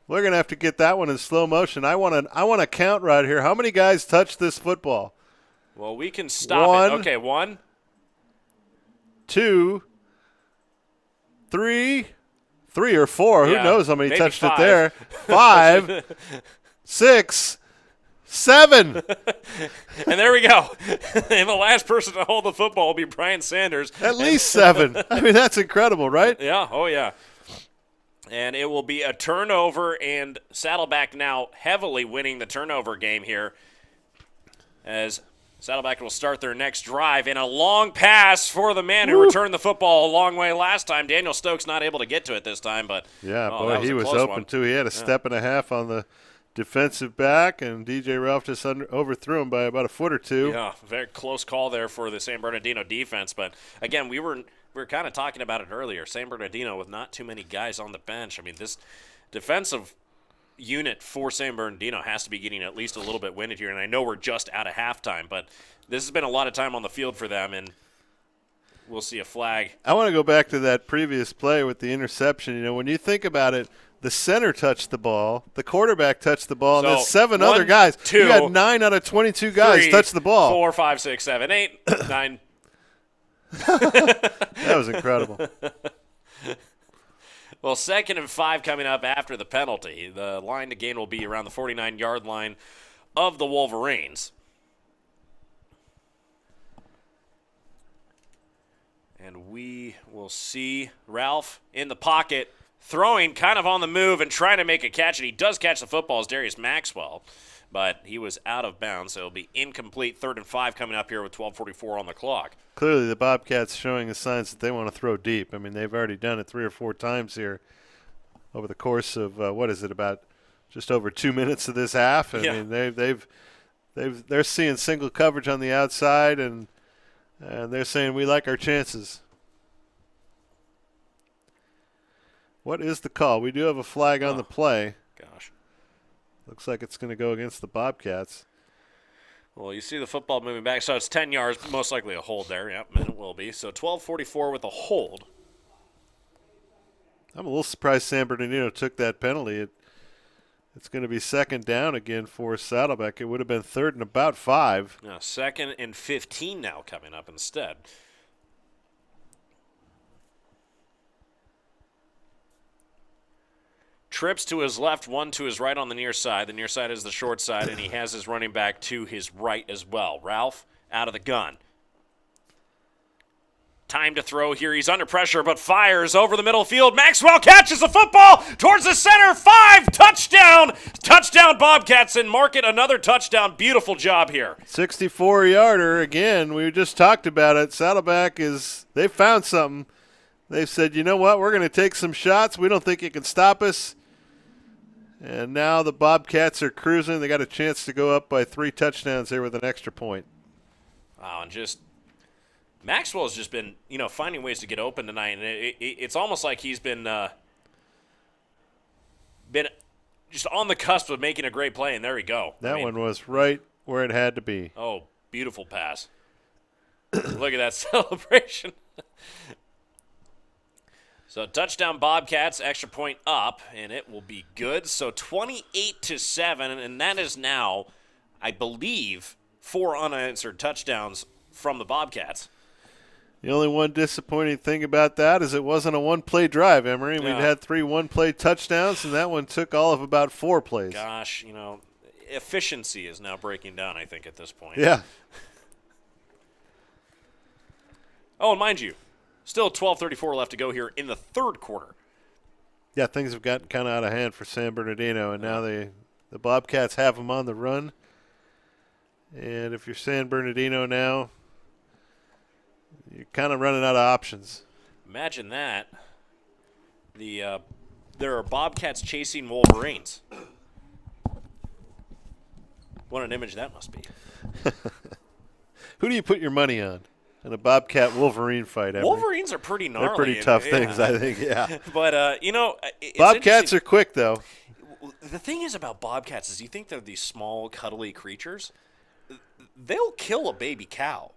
We're going to have to get that one in slow motion. I want to count right here. How many guys touched this football? Well, we can stop it. Okay, 1, 2, 3 or 4. Yeah, who knows how many touched 5. it there? 5, 6, 7. And there we go. And the last person to hold the football will be Brian Sanders. At least 7. I mean, that's incredible, right? Yeah. Oh, yeah. And it will be a turnover, and Saddleback now heavily winning the turnover game here as Saddleback will start their next drive, and a long pass for the man who returned the football a long way last time. Daniel Stokes not able to get to it this time, but he was open too. He had a step and a half on the defensive back, and DJ Ralph just overthrew him by about a foot or 2. Yeah, very close call there for the San Bernardino defense. But again, we were kind of talking about it earlier. San Bernardino with not too many guys on the bench. I mean, this defensive unit for San Bernardino has to be getting at least a little bit winded here, and I know we're just out of halftime, but this has been a lot of time on the field for them, and we'll see a flag. I want to go back to that previous play with the interception. You know, when you think about it, the center touched the ball, the quarterback touched the ball, and then 7 other guys. 2, you had 9 out of 22 guys 3, touch the ball. 4, 5, 6, 7, 8, 9. That was incredible. Well, 2nd and 5 coming up after the penalty. The line to gain will be around the 49-yard line of the Wolverines. And we will see Ralph in the pocket, throwing kind of on the move and trying to make a catch, and he does catch the football as Darius Maxwell, but he was out of bounds, so it'll be incomplete. 3rd and 5 coming up here with 12:44 on the clock. Clearly the Bobcats showing the signs that they want to throw deep. I mean, they've already done it 3 or 4 times here over the course of, about just over 2 minutes of this half. I mean, they're seeing single coverage on the outside, and they're saying we like our chances. What is the call? We do have a flag on the play. Gosh. Looks like it's going to go against the Bobcats. Well, you see the football moving back, so it's 10 yards, most likely a hold there. Yep, and it will be. So 12:44 with a hold. I'm a little surprised San Bernardino took that penalty. It's going to be second down again for Saddleback. It would have been third and about 5. Now, 2nd and 15 now coming up instead. Trips to his left, one to his right on the near side. The near side is the short side, and he has his running back to his right as well. Ralph out of the gun. Time to throw here. He's under pressure, but fires over the middle field. Maxwell catches the football towards the center. 5, touchdown. Touchdown Bobcats, and mark it another touchdown. Beautiful job here. 64-yarder again. We just talked about it. Saddleback they found something. They said, you know what, we're going to take some shots. We don't think you can stop us. And now the Bobcats are cruising. They got a chance to go up by 3 touchdowns here with an extra point. Wow, and just Maxwell's just been, finding ways to get open tonight, and it's almost like he's been just on the cusp of making a great play, and there we go. That one was right where it had to be. Oh, beautiful pass. Look at that celebration. So touchdown Bobcats, extra point up, and it will be good. So 28-7, and that is now, I believe, 4 unanswered touchdowns from the Bobcats. The only one disappointing thing about that is it wasn't a one-play drive, Emery. Yeah. We'd had 3 one-play touchdowns, and that one took all of about 4 plays. Gosh, efficiency is now breaking down, I think, at this point. Yeah. Oh, and mind you, still 12:34 left to go here in the third quarter. Yeah, things have gotten kind of out of hand for San Bernardino, and now the Bobcats have them on the run. And if you're San Bernardino now, you're kind of running out of options. Imagine that. There are Bobcats chasing Wolverines. What an image that must be. Who do you put your money on in a Bobcat Wolverine fight? Emery? Wolverines are pretty gnarly. They're pretty tough things, I think, yeah. But, Bobcats are quick, though. The thing is about Bobcats is you think they're these small, cuddly creatures. They'll kill a baby cow.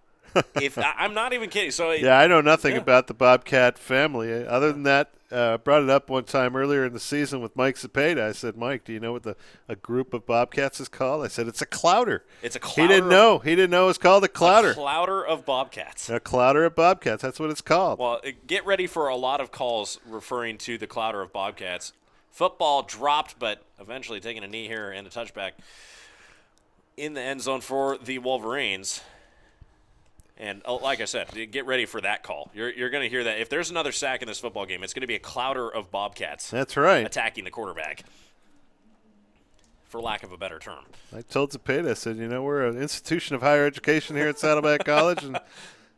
I'm not even kidding. So yeah, I know nothing about the Bobcat family. Other than that, I brought it up one time earlier in the season with Mike Cepeda. I said, Mike, do you know what a group of Bobcats is called? I said, it's a clouder. It's a clouder. He didn't know. He didn't know it was called a clouder. A clouder of Bobcats. A clouder of Bobcats. That's what it's called. Well, get ready for a lot of calls referring to the clouder of Bobcats. Football dropped, but eventually taking a knee here and a touchback in the end zone for the Wolverines. And like I said, get ready for that call. You're going to hear that. If there's another sack in this football game, it's going to be a clouder of Bobcats. That's right. Attacking the quarterback, for lack of a better term. I told Cepeda, I said, we're an institution of higher education here at Saddleback College, and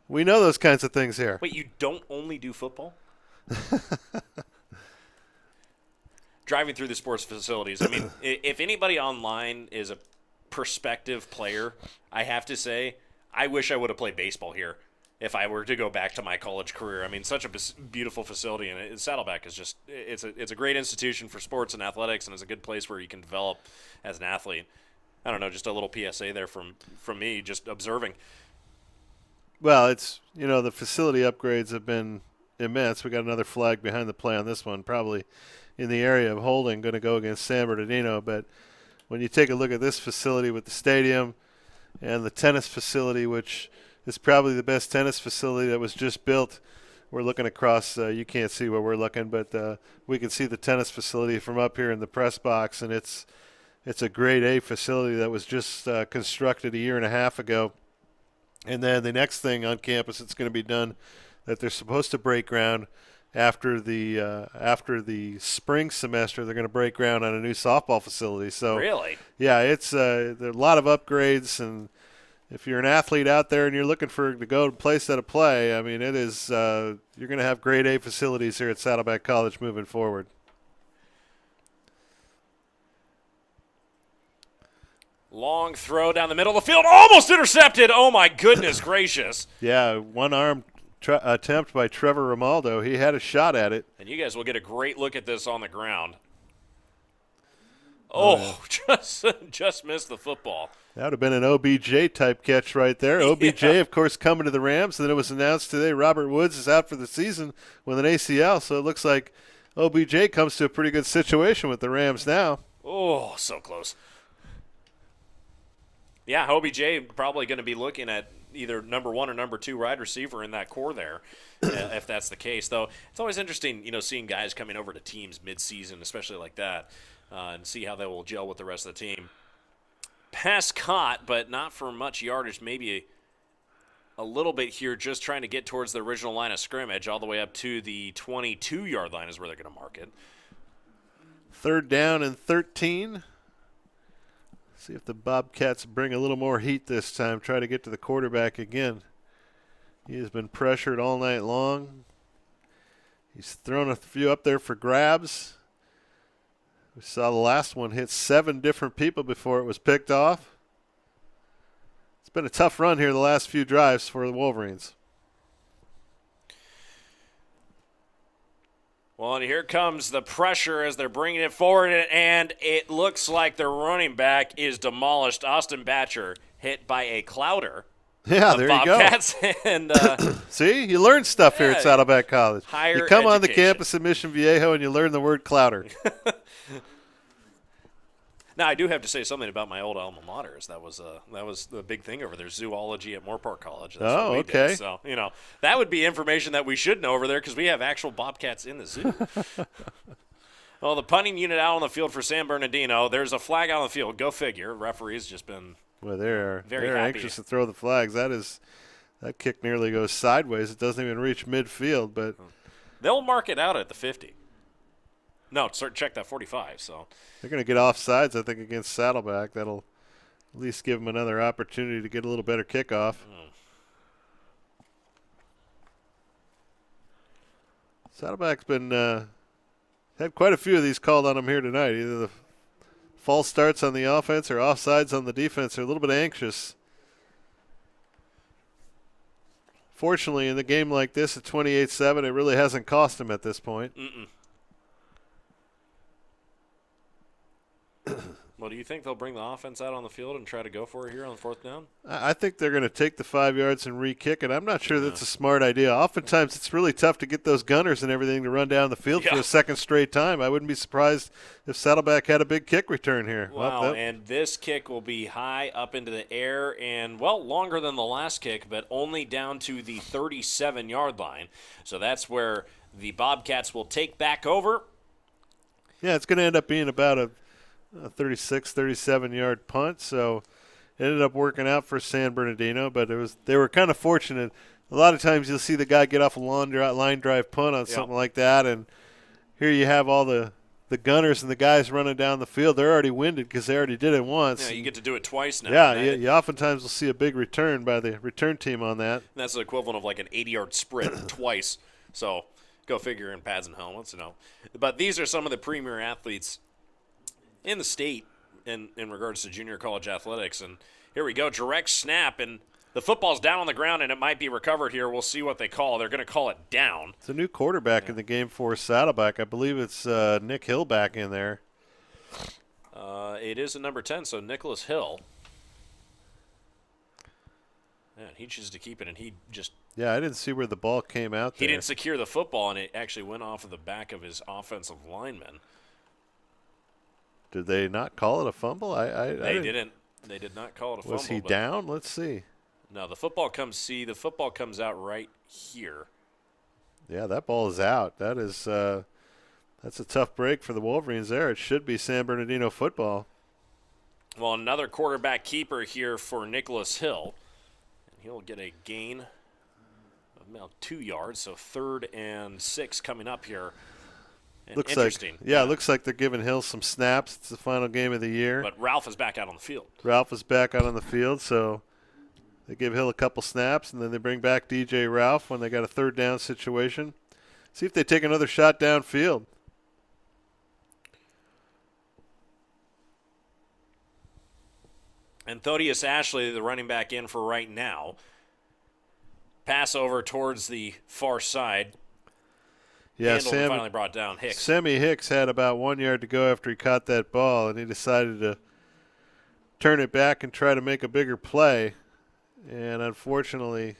we know those kinds of things here. Wait, you don't only do football? Driving through the sports facilities, I mean, if anybody online is a prospective player, I have to say, I wish I would have played baseball here if I were to go back to my college career. I mean, such a beautiful facility, and Saddleback is just it's a great institution for sports and athletics, and it's a good place where you can develop as an athlete. I don't know, just a little PSA there from me, just observing. Well, it's the facility upgrades have been immense. We got another flag behind the play on this one, probably in the area of holding, going to go against San Bernardino. But when you take a look at this facility with the stadium and the tennis facility, which is probably the best tennis facility that was just built. We're looking across. You can't see where we're looking, but we can see the tennis facility from up here in the press box, and it's a grade A facility that was just constructed a year and a half ago. And then the next thing on campus that's going to be done, that they're supposed to break ground after the spring semester. They're going to break ground on a new softball facility. So really, yeah, it's there are a lot of upgrades, and if you're an athlete out there and you're looking to go to play set of play, I mean, it is you're going to have grade A facilities here at Saddleback College moving forward. Long throw down the middle of the field, almost intercepted. Oh my goodness gracious! Yeah, one-arm attempt by Trevor Romaldo. He had a shot at it. And you guys will get a great look at this on the ground. Oh, yeah. just missed the football. That would have been an OBJ-type catch right there. OBJ, of course, coming to the Rams, and then it was announced today Robert Woods is out for the season with an ACL, so it looks like OBJ comes to a pretty good situation with the Rams now. Oh, so close. Yeah, OBJ probably going to be looking at either number 1 or number 2 wide receiver in that core there, if that's the case. Though it's always interesting, seeing guys coming over to teams mid-season, especially like that, and see how they will gel with the rest of the team. Pass caught, but not for much yardage, maybe a little bit here, just trying to get towards the original line of scrimmage, all the way up to the 22-yard line is where they're going to mark it. 3rd down and 13. See if the Bobcats bring a little more heat this time, try to get to the quarterback again. He has been pressured all night long. He's thrown a few up there for grabs. We saw the last one hit 7 different people before it was picked off. It's been a tough run here the last few drives for the Wolverines. Well, and here comes the pressure as they're bringing it forward, and it looks like their running back is demolished. Austin Batcher hit by a clouder. Yeah, there Bobcats. You go. And see, you learn stuff here at Saddleback College. Higher you come education. on the campus in Mission Viejo and you learn the word clouder. Now, I do have to say something about my old alma mater. That was the big thing over there, zoology at Moorpark College. That's what we okay. did. So, that would be information that we should know over there because we have actual Bobcats in the zoo. Well, the punting unit out on the field for San Bernardino. There's a flag out on the field. Go figure. Referee's just been they're happy. anxious to throw the flags. That kick nearly goes sideways. It doesn't even reach midfield, but they'll mark it out at the 50. No, check that 45. So they're going to get offsides, I think, against Saddleback. That'll at least give them another opportunity to get a little better kickoff. Saddleback's been had quite a few of these called on him here tonight. Either the false starts on the offense or offsides on the defense. They're a little bit anxious. Fortunately, in a game like this at 28-7, it really hasn't cost them at this point. Well, do you think they'll bring the offense out on the field and try to go for it here on the 4th down? I think they're going to take the 5 yards and re-kick it. I'm not sure that's a smart idea. Oftentimes, it's really tough to get those gunners and everything to run down the field for a second straight time. I wouldn't be surprised if Saddleback had a big kick return here. Wow, and this kick will be high up into the air and, longer than the last kick, but only down to the 37-yard line. So that's where the Bobcats will take back over. Yeah, it's going to end up being about a 36, 37-yard punt, so it ended up working out for San Bernardino, but they were kind of fortunate. A lot of times you'll see the guy get off a line drive punt on something like that, and here you have all the gunners and the guys running down the field. They're already winded because they already did it once. Yeah, you get to do it twice now. Yeah, you oftentimes will see a big return by the return team on that. And that's the equivalent of like an 80-yard sprint twice, so go figure in pads and helmets. But these are some of the premier athletes in the state in regards to junior college athletics. And here we go, direct snap, and the football's down on the ground, and it might be recovered here. We'll see what they call. They're going to call it down. It's a new quarterback in the game for Saddleback. I believe it's Nick Hill back in there. It is a number 10, so Nicholas Hill. Man, he chooses to keep it, and he just... Yeah, I didn't see where the ball came out there. He didn't secure the football, and it actually went off of the back of his offensive lineman. Did they not call it a fumble? They didn't. They did not call it a fumble. Was he down? Let's see. No, the football comes out right here. Yeah, that ball is out. That's a tough break for the Wolverines there. It should be San Bernardino football. Well, another quarterback keeper here for Nicholas Hill. And he'll get a gain of about 2 yards, so 3rd and 6 coming up here. Looks interesting. It looks like they're giving Hill some snaps. It's the final game of the year. But Ralph is back out on the field. Ralph is back out on the field, so they give Hill a couple snaps, and then they bring back DJ Ralph when they got a 3rd down situation. See if they take another shot downfield. And Thodius Ashley, the running back in for right now. Pass over towards the far side. handled and finally brought down Hicks. Sammy Hicks had about 1 yard to go after he caught that ball, and he decided to turn it back and try to make a bigger play. And unfortunately,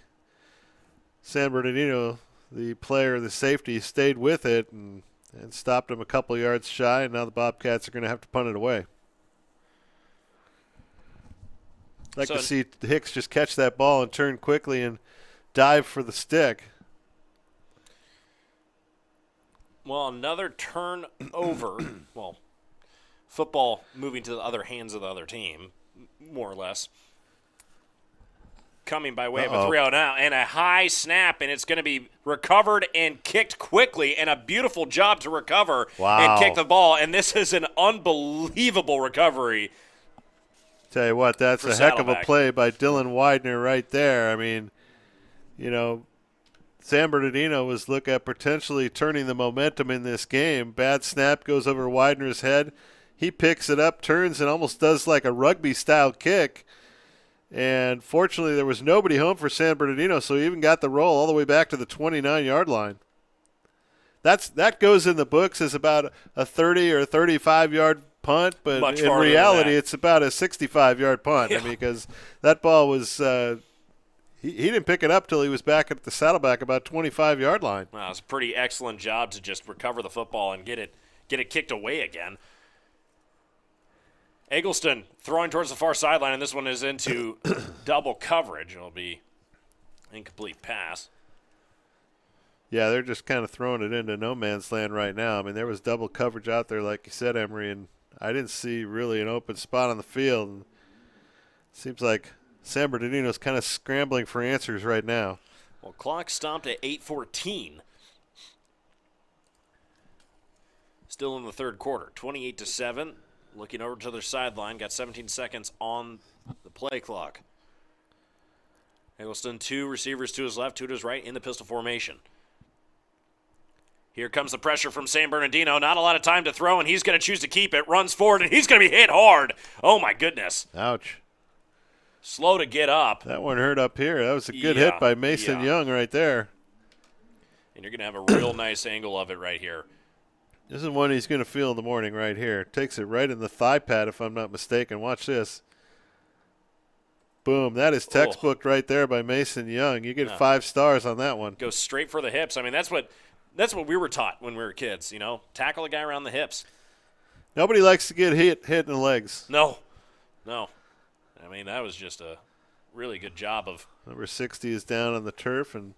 San Bernardino, the player, the safety, stayed with it and stopped him a couple yards shy, and now the Bobcats are going to have to punt it away. I'd like to see Hicks just catch that ball and turn quickly and dive for the stick. Well, another turnover. Well, football moving to the other hands of the other team, more or less. Coming by way of a 3-0 now, and a high snap, and it's going to be recovered and kicked quickly, and a beautiful job to recover and kick the ball. And this is an unbelievable recovery. Tell you what, that's a heck of a play by Dylan Widener right there. I mean, you know, San Bernardino was looking at potentially turning the momentum in this game. Bad snap goes over Widener's head. He picks it up, turns, and almost does like a rugby-style kick. And fortunately, there was nobody home for San Bernardino, so he even got the roll all the way back to the 29-yard line. That goes in the books as about a 30 or 35-yard punt, but much in reality, it's about a 65-yard punt. Yeah. I mean, because that ball was he didn't pick it up till he was back at the Saddleback about 25-yard line. Wow, it was a pretty excellent job to just recover the football and get it kicked away again. Eggleston throwing towards the far sideline, and this one is into double coverage. It'll be incomplete pass. Yeah, they're just kind of throwing it into no man's land right now. I mean, there was double coverage out there, like you said, Emery, and I didn't see really an open spot on the field. And it seems like San Bernardino's kind of scrambling for answers right now. Well, clock stopped at 8:14. Still in the third quarter, 28-7. Looking over to their sideline, got 17 seconds on the play clock. Eggleston, two receivers to his left, two to his right in the pistol formation. Here comes the pressure from San Bernardino. Not a lot of time to throw, and he's going to choose to keep it. Runs forward, and he's going to be hit hard. Oh, my goodness. Ouch. Slow to get up. That one hurt up here. That was a good hit by Mason Young right there. And you're going to have a real nice angle of it right here. This is one he's going to feel in the morning right here. Takes it right in the thigh pad, if I'm not mistaken. Watch this. Boom. That is textbook right there by Mason Young. You get 5 stars on that one. Goes straight for the hips. I mean, that's what we were taught when we were kids, you know. Tackle a guy around the hips. Nobody likes to get hit in the legs. No. I mean, that was just a really good job of. Number 60 is down on the turf, and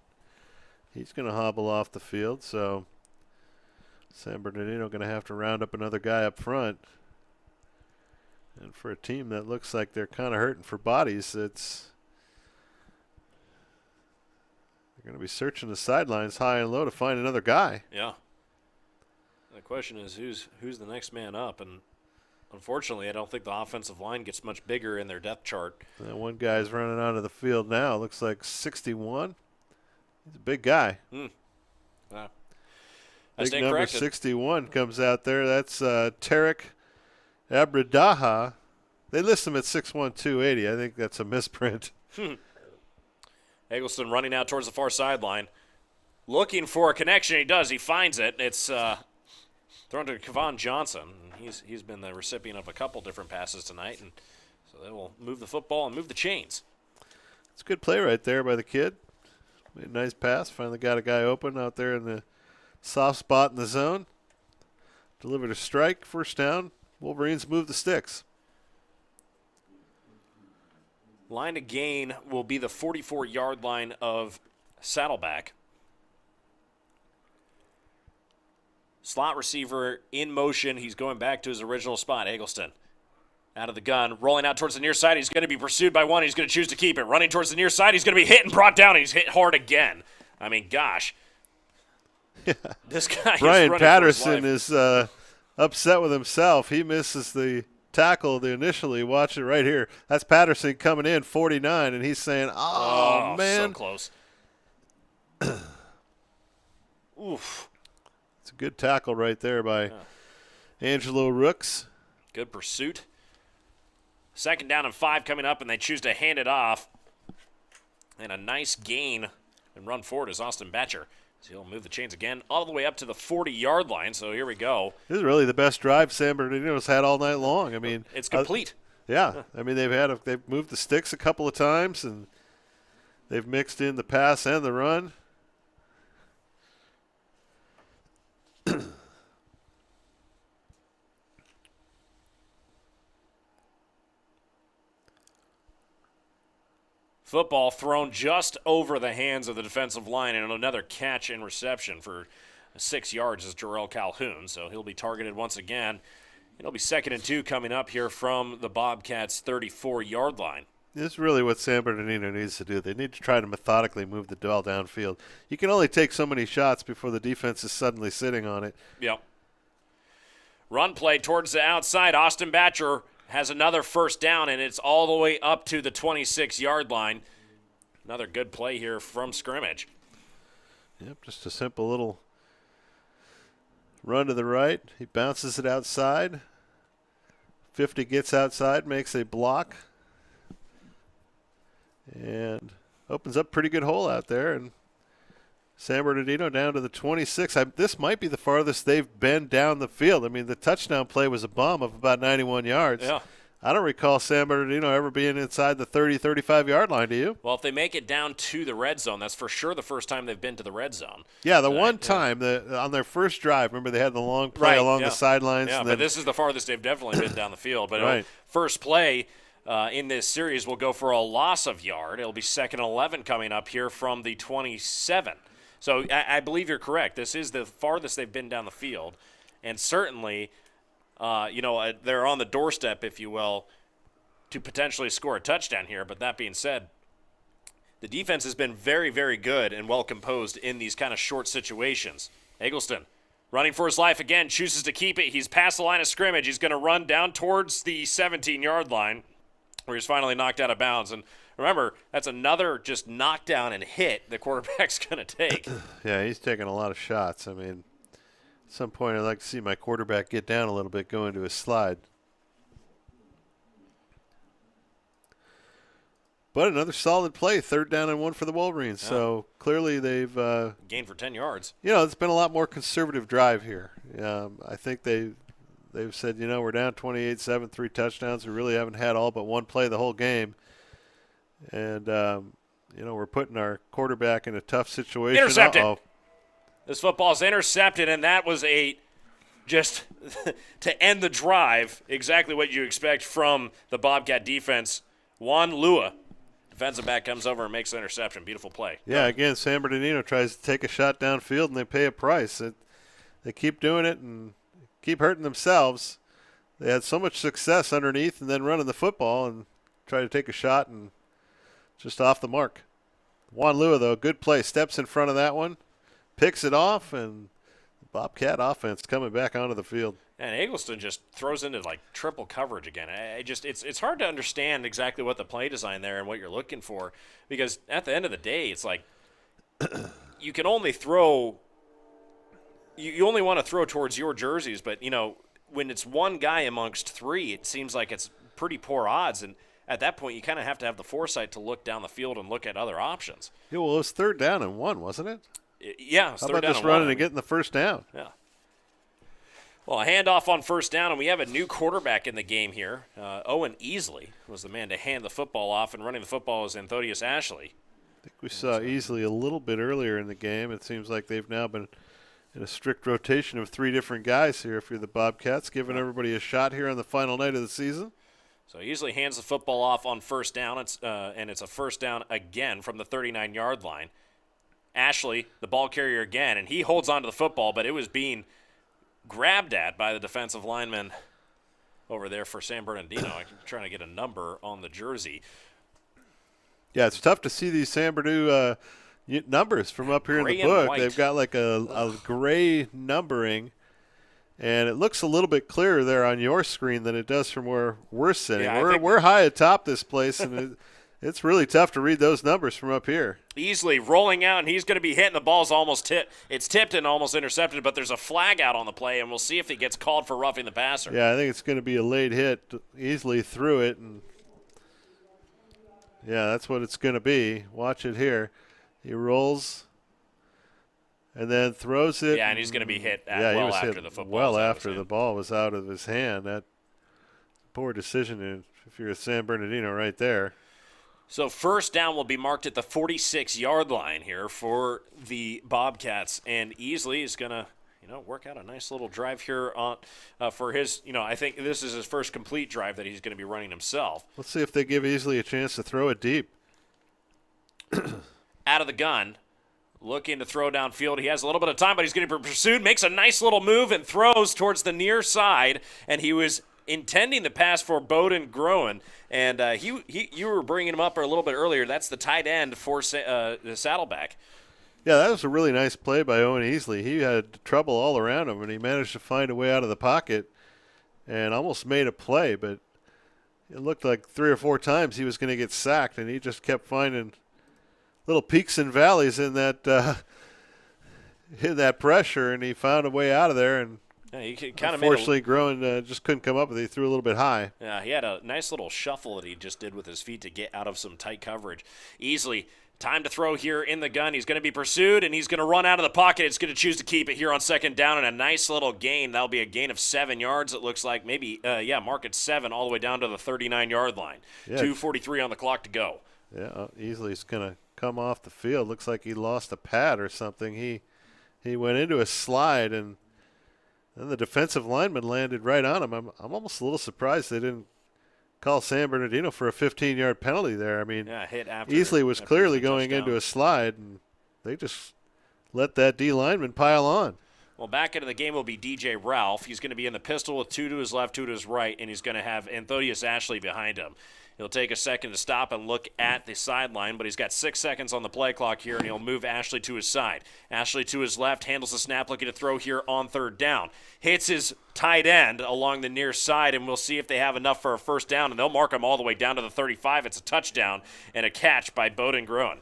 he's going to hobble off the field, so San Bernardino going to have to round up another guy up front. And for a team that looks like they're kind of hurting for bodies, they're going to be searching the sidelines high and low to find another guy. Yeah. The question is who's the next man up, and unfortunately, I don't think the offensive line gets much bigger in their depth chart. That one guy's running onto the field now. Looks like 61. He's a big guy. Big number corrected. 61 comes out there. That's Tarek Abradaha. They list him at 6'1", 280. I think that's a misprint. Eggleston running out towards the far sideline. Looking for a connection. He does. He finds it. It's thrown to Kevon Johnson. He's been the recipient of a couple different passes tonight, and so they will move the football and move the chains. It's a good play right there by the kid. Made a nice pass. Finally got a guy open out there in the soft spot in the zone. Delivered a strike. First down. Wolverines move the sticks. Line to gain will be the 44-yard line of Saddleback. Slot receiver in motion. He's going back to his original spot. Eggleston out of the gun, rolling out towards the near side. He's going to be pursued by one. He's going to choose to keep it. Running towards the near side. He's going to be hit and brought down. He's hit hard again. I mean, gosh. Yeah. This guy Brian is Patterson is upset with himself. He misses the tackle initially. Watch it right here. That's Patterson coming in, 49, and he's saying, oh man. So close. Oof. It's a good tackle right there by Angelo Rooks. Good pursuit. 2nd down and 5 coming up, and they choose to hand it off. And a nice gain and run forward is Austin Batcher. So he'll move the chains again all the way up to the 40-yard line. So here we go. This is really the best drive San Bernardino's had all night long. I mean, it's complete. Yeah. I mean, they've moved the sticks a couple of times, and they've mixed in the pass and the run. Football thrown just over the hands of the defensive line, and another catch and reception for 6 yards is Jarrell Calhoun. So he'll be targeted once again. It'll be 2nd and 2 coming up here from the Bobcats' 34-yard line. This is really what San Bernardino needs to do. They need to try to methodically move the ball downfield. You can only take so many shots before the defense is suddenly sitting on it. Yep. Run play towards the outside. Austin Batcher has another first down, and it's all the way up to the 26-yard line. Another good play here from scrimmage. Yep, just a simple little run to the right. He bounces it outside. 50 gets outside, makes a block, and opens up a pretty good hole out there. And San Bernardino down to the 26. This might be the farthest they've been down the field. I mean, the touchdown play was a bomb of about 91 yards. Yeah. I don't recall San Bernardino ever being inside the 30, 35-yard line, do you? Well, if they make it down to the red zone, that's for sure the first time they've been to the red zone. Yeah, one time on their first drive, remember they had the long play along the sidelines. Yeah, but this is the farthest they've definitely been down the field. But first play in this series will go for a loss of yard. It'll be 2nd and 11 coming up here from the 27. So I believe you're correct. This is the farthest they've been down the field. And certainly, they're on the doorstep, if you will, to potentially score a touchdown here. But that being said, the defense has been very, very good and well composed in these kind of short situations. Eggleston running for his life again, chooses to keep it. He's past the line of scrimmage. He's going to run down towards the 17-yard line where he's finally knocked out of bounds. And remember, that's another just knockdown and hit the quarterback's going to take. Yeah, he's taking a lot of shots. I mean, at some point I'd like to see my quarterback get down a little bit, go into his slide. But another solid play, 3rd down and 1 for the Wolverines. Yeah. So clearly they've gained for 10 yards. It's been a lot more conservative drive here. I think they've said, we're down 28-7, 3 touchdowns. We really haven't had all but one play the whole game. And, we're putting our quarterback in a tough situation. Intercepted. Uh-oh. This football's intercepted, and that was just to end the drive, exactly what you expect from the Bobcat defense. Juan Lua, defensive back, comes over and makes the interception. Beautiful play. Yeah, again, San Bernardino tries to take a shot downfield, and they pay a price. They keep doing it and keep hurting themselves. They had so much success underneath and then running the football and try to take a shot and just off the mark. Juan Lua, though, good play. Steps in front of that one, picks it off, and the Bobcat offense coming back onto the field. And Eggleston just throws into triple coverage again. It's hard to understand exactly what the play design there and what you're looking for, because at the end of the day, it's like you can only throw. You only want to throw towards your jerseys, but when it's one guy amongst 3, it seems like it's pretty poor odds. And at that point, you kind of have to have the foresight to look down the field and look at other options. Yeah, well, it was 3rd down and 1, wasn't it? Yeah, how about just running and getting the first down? Yeah. Well, a handoff on 1st down, and we have a new quarterback in the game here. Owen Easley was the man to hand the football off, and running the football is Anthodius Ashley. I think we saw Easley a little bit earlier in the game. It seems like they've now been in a strict rotation of 3 different guys here if you're the Bobcats, giving everybody a shot here on the final night of the season. So Easley hands the football off on 1st down, and it's a 1st down again from the 39-yard line. Ashley, the ball carrier again, and he holds on to the football, but it was being grabbed at by the defensive lineman over there for San Bernardino. I'm trying to get a number on the jersey. Yeah, it's tough to see these San Bernardino numbers from up here in the book. They've got a gray numbering, and it looks a little bit clearer there on your screen than it does from where we're sitting. Yeah, we're high atop this place, and it's really tough to read those numbers from up here. Easily rolling out, and he's going to be hitting. The ball's almost tipped. It's tipped and almost intercepted, but there's a flag out on the play, and we'll see if he gets called for roughing the passer. Yeah, I think it's going to be a late hit. Easily threw it, and yeah, that's what it's going to be. Watch it here. He rolls and then throws it. Yeah, and he's going to be hit he was after hit the football. Well after the ball was out of his hand. That poor decision if you're a San Bernardino right there. So first down will be marked at the 46-yard line here for the Bobcats, and Easley is going to work out a nice little drive here for his, I think this is his first complete drive that he's going to be running himself. Let's see if they give Easley a chance to throw it deep. Out of the gun, looking to throw downfield. He has a little bit of time, but he's going to be pursued, makes a nice little move, and throws towards the near side, and he was intending the pass for Bowden Groen, and you were bringing him up a little bit earlier. That's the tight end for the Saddleback. Yeah, that was a really nice play by Owen Easley. He had trouble all around him, and he managed to find a way out of the pocket and almost made a play, but it looked like 3 or 4 times he was going to get sacked, and he just kept finding little peaks and valleys in that pressure, and he found a way out of there. And he kind of unfortunately, Groen just couldn't come up with it. He threw a little bit high. Yeah, he had a nice little shuffle that he just did with his feet to get out of some tight coverage. Easley, time to throw here in the gun. He's going to be pursued, and he's going to run out of the pocket. It's going to choose to keep it here on second down, and a nice little gain. That'll be a gain of 7 yards, it looks like. Maybe, mark it 7 all the way down to the 39-yard line. Yeah. 2:43 on the clock to go. Yeah, Easley's going to come off the field. Looks like he lost a pad or something. He went into a slide, and then the defensive lineman landed right on him. I'm almost a little surprised they didn't call San Bernardino for a 15-yard penalty there. I mean, hit after Easley was clearly going into a slide, and they just let that D lineman pile on. Well, back into the game will be DJ Ralph. He's going to be in the pistol with 2 to his left, 2 to his right, and he's going to have Anthodius Ashley behind him. He'll take a second to stop and look at the sideline, but he's got 6 seconds on the play clock here, and he'll move Ashley to his side. Ashley to his left, handles the snap, looking to throw here on third down. Hits his tight end along the near side, and we'll see if they have enough for a first down, and they'll mark him all the way down to the 35. It's a touchdown and a catch by Bowden Groen.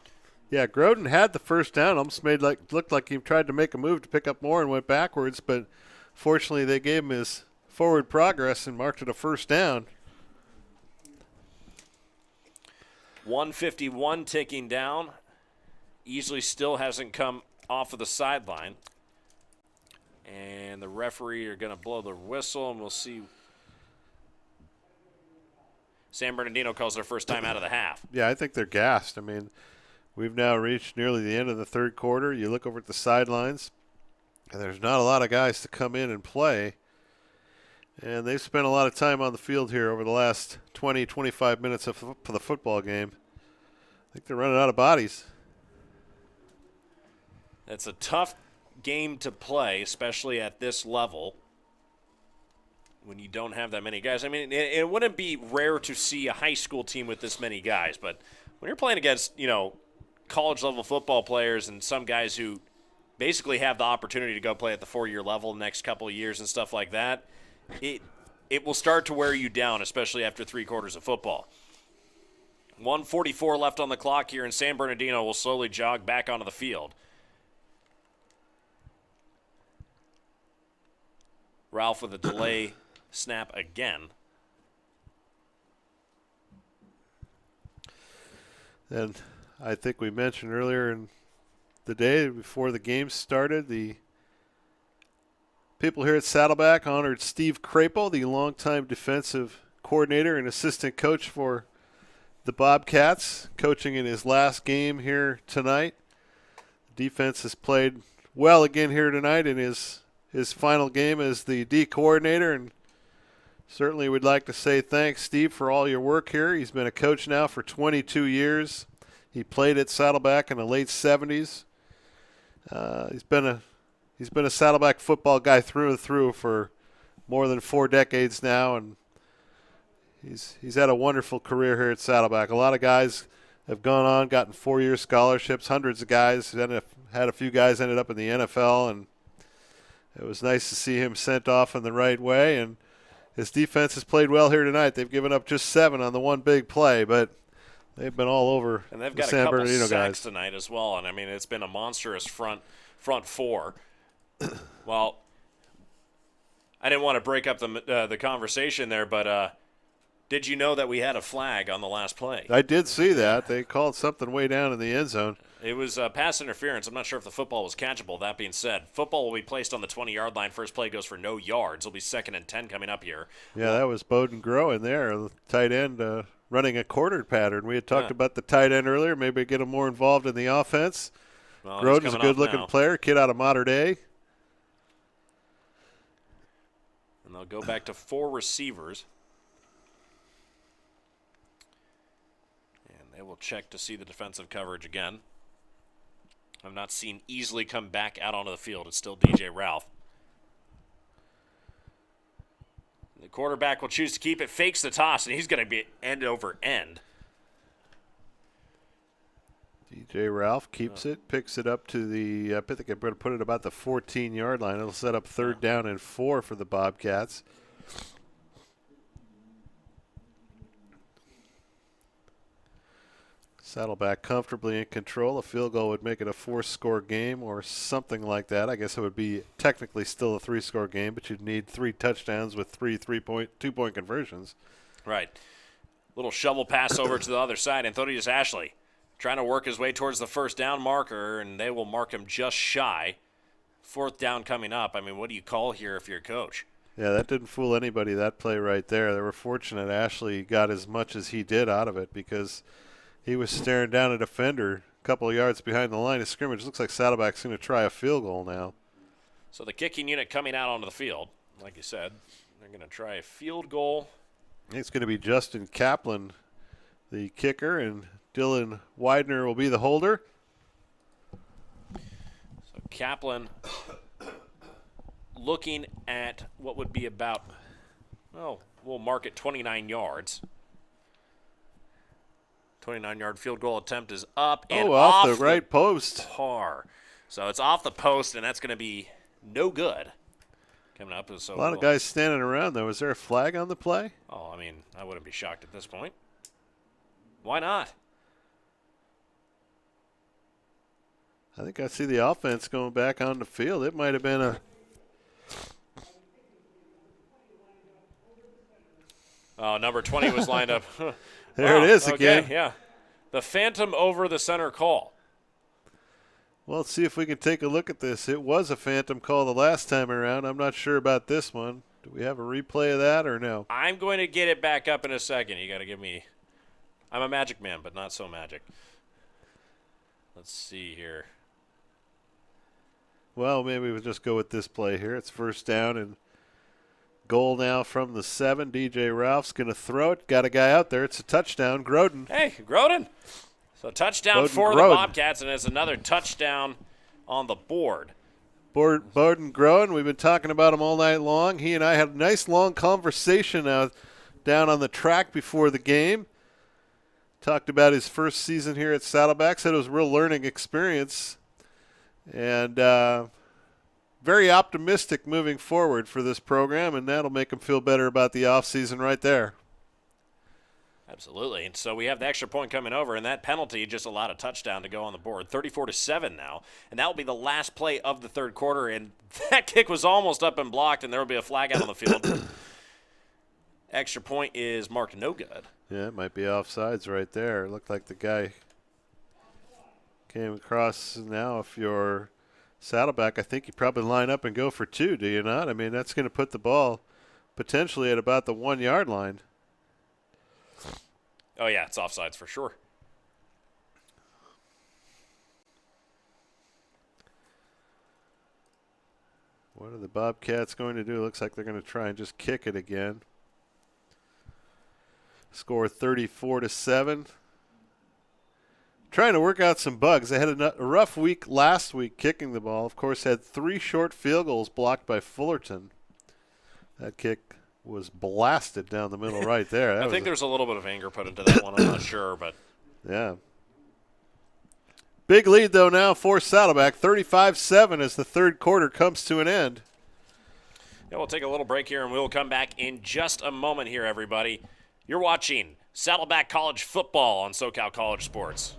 Yeah, Groden had the first down, almost looked like he tried to make a move to pick up more and went backwards, but fortunately they gave him his forward progress and marked it a first down. 151 ticking down. Easley still hasn't come off of the sideline. And the referee are going to blow the whistle, and we'll see. San Bernardino calls their first time out of the half. Yeah, I think they're gassed. I mean, we've now reached nearly the end of the third quarter. You look over at the sidelines, and there's not a lot of guys to come in and play. And they've spent a lot of time on the field here over the last 20, 25 minutes of the football game. I think they're running out of bodies. It's a tough game to play, especially at this level, when you don't have that many guys. I mean, it wouldn't be rare to see a high school team with this many guys, but when you're playing against, college-level football players and some guys who basically have the opportunity to go play at the 4-year level the next couple of years and stuff like that, it will start to wear you down, especially after 3 quarters of football. 1:44 left on the clock here, and San Bernardino will slowly jog back onto the field. Ralph with a delay snap again. And I think we mentioned earlier in the day before the game started, the people here at Saddleback honored Steve Crapo, the longtime defensive coordinator and assistant coach for the Bobcats, coaching in his last game here tonight. The defense has played well again here tonight in his final game as the D coordinator, and certainly would like to say thanks, Steve, for all your work here. He's been a coach now for 22 years. He played at Saddleback in the late 70s. He's been a Saddleback football guy through and through for more than 4 decades now, and he's had a wonderful career here at Saddleback. A lot of guys have gone on, gotten 4-year scholarships. Hundreds of guys had a few guys ended up in the NFL, and it was nice to see him sent off in the right way. And his defense has played well here tonight. They've given up just 7 on the one big play, but they've been all over. And they've got a couple sacks tonight as well. And I mean, it's been a monstrous front 4. Well, I didn't want to break up the conversation there, but did you know that we had a flag on the last play? I did see that. They called something way down in the end zone. It was pass interference. I'm not sure if the football was catchable. That being said, football will be placed on the 20-yard line. First play goes for no yards. It'll be 2nd and 10 coming up here. Yeah, that was Bowden Groen there, the tight end running a quarter pattern. We had talked about the tight end earlier. Maybe get him more involved in the offense. Well, Groden's a good-looking player, kid out of Mater Dei. And they'll go back to 4 receivers. And they will check to see the defensive coverage again. I've not seen easily come back out onto the field. It's still DJ Ralph. The quarterback will choose to keep it, fakes the toss, and he's going to be end over end. DJ Ralph keeps it, picks it up to the, I think I'm going to put it about the 14-yard line. It'll set up 3rd down and 4 for the Bobcats. Saddleback comfortably in control. A field goal would make it a 4-score game or something like that. I guess it would be technically still a 3-score game, but you'd need 3 touchdowns with 3 2-point conversions. Right. Little shovel pass over to the other side. Anthonius Ashley trying to work his way towards the 1st down marker, and they will mark him just shy. 4th down coming up. I mean, what do you call here if you're a coach? Yeah, that didn't fool anybody, that play right there. They were fortunate Ashley got as much as he did out of it because he was staring down a defender a couple of yards behind the line of scrimmage. Looks like Saddleback's going to try a field goal now. So the kicking unit coming out onto the field, like you said, they're going to try a field goal. It's going to be Justin Kaplan, the kicker, and Dylan Widener will be the holder. So Kaplan looking at what would be about, well, we'll mark it 29 yards. 29-yard field goal attempt is up and off the right post. Par. So it's off the post, and that's going to be no good. Coming up. So a lot of guys standing around, though. Is there a flag on the play? Oh, I mean, I wouldn't be shocked at this point. Why not? I think I see the offense going back on the field. It might have been a... Oh, number 20 was lined up. There it is again. Yeah. The phantom over the center call. Well, let's see if we can take a look at this. It was a phantom call the last time around. I'm not sure about this one. Do we have a replay of that or no? I'm going to get it back up in a second. You got to give me – I'm a magic man, but not so magic. Let's see here. Well, maybe we'll just go with this play here. It's 1st down and goal now from the 7. DJ Ralph's going to throw it. Got a guy out there. It's a touchdown. Groden. Hey, Groden. So touchdown for the Bobcats, and it's another touchdown on the board. Bowden Groen, we've been talking about him all night long. He and I had a nice long conversation down on the track before the game. Talked about his first season here at Saddleback. Said it was a real learning experience. And very optimistic moving forward for this program, and that'll make him feel better about the offseason right there. Absolutely. And so we have the extra point coming over, and that penalty just allowed a touchdown to go on the board. 34-7 now. And that will be the last play of the 3rd quarter, and that kick was almost up and blocked, and there will be a flag out on the field. Extra point is marked no good. Yeah, it might be offsides right there. It looked like the guy came across. Now if you're Saddleback, I think you probably line up and go for 2, do you not? I mean, that's going to put the ball potentially at about the 1-yard line. Oh, yeah, it's offsides for sure. What are the Bobcats going to do? Looks like they're going to try and just kick it again. Score 34-7. Trying to work out some bugs. They had a rough week last week kicking the ball. Of course, had 3 short field goals blocked by Fullerton. That kick was blasted down the middle right there. I think there's a little bit of anger put into that one. I'm not sure, but yeah. Big lead, though, now for Saddleback. 35-7 as the 3rd quarter comes to an end. Yeah, we'll take a little break here, and we'll come back in just a moment here, everybody. You're watching Saddleback College Football on SoCal College Sports.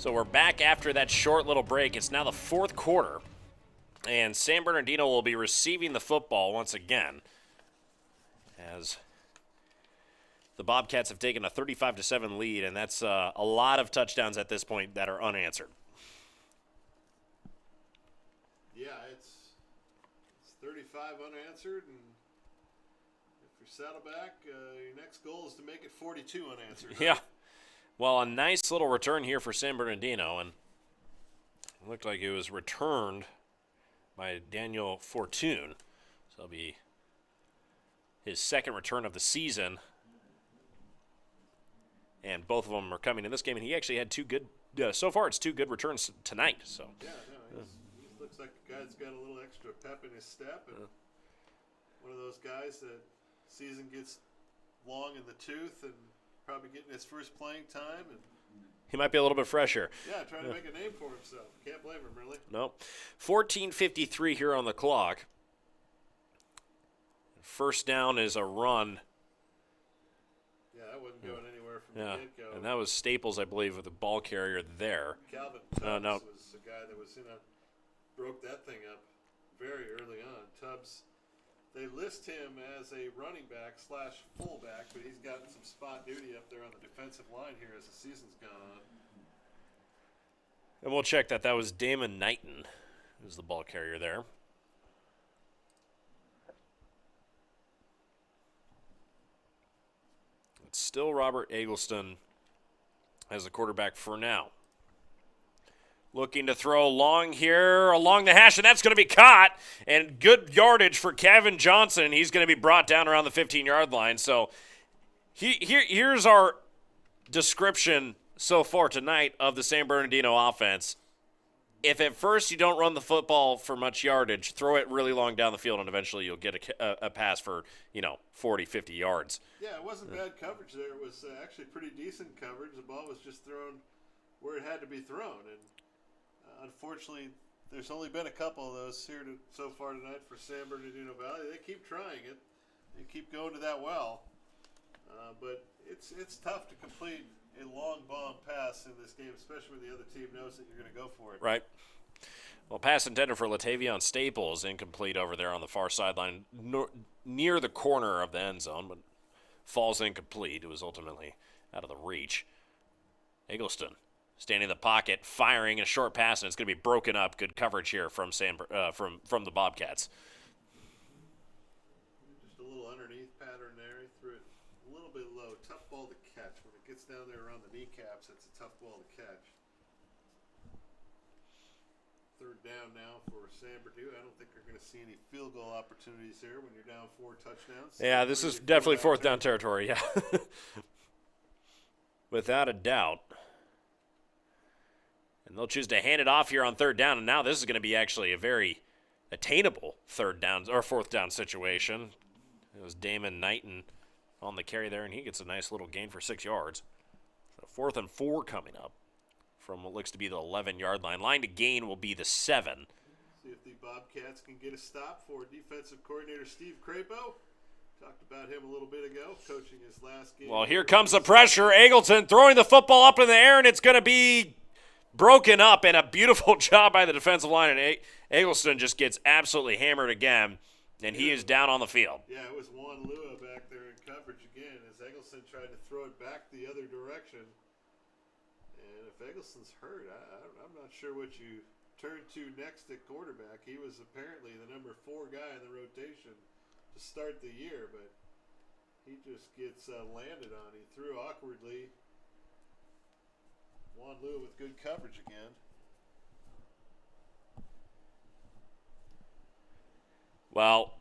So we're back after that short little break. It's now the fourth quarter, and San Bernardino will be receiving the football once again as the Bobcats have taken a 35-7 lead, and that's a lot of touchdowns at this point that are unanswered. Yeah, it's 35 unanswered, and if you're Saddleback, your next goal is to make it 42 unanswered. Right? Yeah. Well, a nice little return here for San Bernardino, and it looked like it was returned by Daniel Fortune. So it'll be his second return of the season, and both of them are coming in this game, and he actually had two good, so far it's two good returns tonight. So yeah, no, he looks like a guy that's got a little extra pep in his step, and one of those guys that season gets long in the tooth and probably getting his first playing time, and he might be a little bit fresher. Yeah, trying to make a name for himself. Can't blame him, really. No. 14:53 here on the clock. First down is a run. Yeah, that wasn't going anywhere from the get-go. And that was Staples, I believe, with the ball carrier there. Calvin Tubbs was a guy that was broke that thing up very early on. Tubbs, they list him as a running back / fullback, but he's gotten some spot duty up there on the defensive line here as the season's gone on. And we'll check that. That was Damon Knighton, who's the ball carrier there. It's still Robert Eggleston as the quarterback for now. Looking to throw long here along the hash, and that's going to be caught. And good yardage for Kevin Johnson. He's going to be brought down around the 15-yard line. So here's our description so far tonight of the San Bernardino offense. If at first you don't run the football for much yardage, throw it really long down the field, and eventually you'll get a pass for, 40, 50 yards. Yeah, it wasn't bad coverage there. It was actually pretty decent coverage. The ball was just thrown where it had to be thrown, and unfortunately, there's only been a couple of those here so far tonight for San Bernardino Valley. They keep trying it. They keep going to that well. But it's tough to complete a long bomb pass in this game, especially when the other team knows that you're going to go for it. Right. Well, pass intended for Latavion Staples, incomplete over there on the far sideline, near the corner of the end zone, but falls incomplete. It was ultimately out of the reach. Eggleston standing in the pocket, firing a short pass, and it's going to be broken up. Good coverage here from from the Bobcats. Just a little underneath pattern there. He threw it a little bit low. Tough ball to catch. When it gets down there around the kneecaps, it's a tough ball to catch. Third down now for San Bernardino. I don't think you're going to see any field goal opportunities here when you're down 4 touchdowns. Yeah, this is definitely fourth down territory, yeah. Without a doubt. And they'll choose to hand it off here on third down, and now this is going to be actually a very attainable third down or fourth down situation. It was Damon Knighton on the carry there, and he gets a nice little gain for 6 yards. So 4th and 4 coming up from what looks to be the 11-yard line. Line to gain will be the 7. See if the Bobcats can get a stop for defensive coordinator Steve Crapo. Talked about him a little bit ago, coaching his last game. Well, here comes the pressure. Eggleston throwing the football up in the air, and it's going to be broken up, and a beautiful job by the defensive line. And Eggleston just gets absolutely hammered again, and he is down on the field. Yeah, it was Juan Lua back there in coverage again as Eggleston tried to throw it back the other direction. And if Eggleston's hurt, I'm not sure what you turn to next at quarterback. He was apparently the number 4 guy in the rotation to start the year, but he just gets landed on. He threw awkwardly. Juan Lua with good coverage again. Well,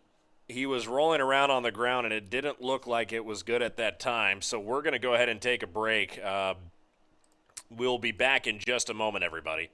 he was rolling around on the ground, and it didn't look like it was good at that time. So we're going to go ahead and take a break. We'll be back in just a moment, everybody.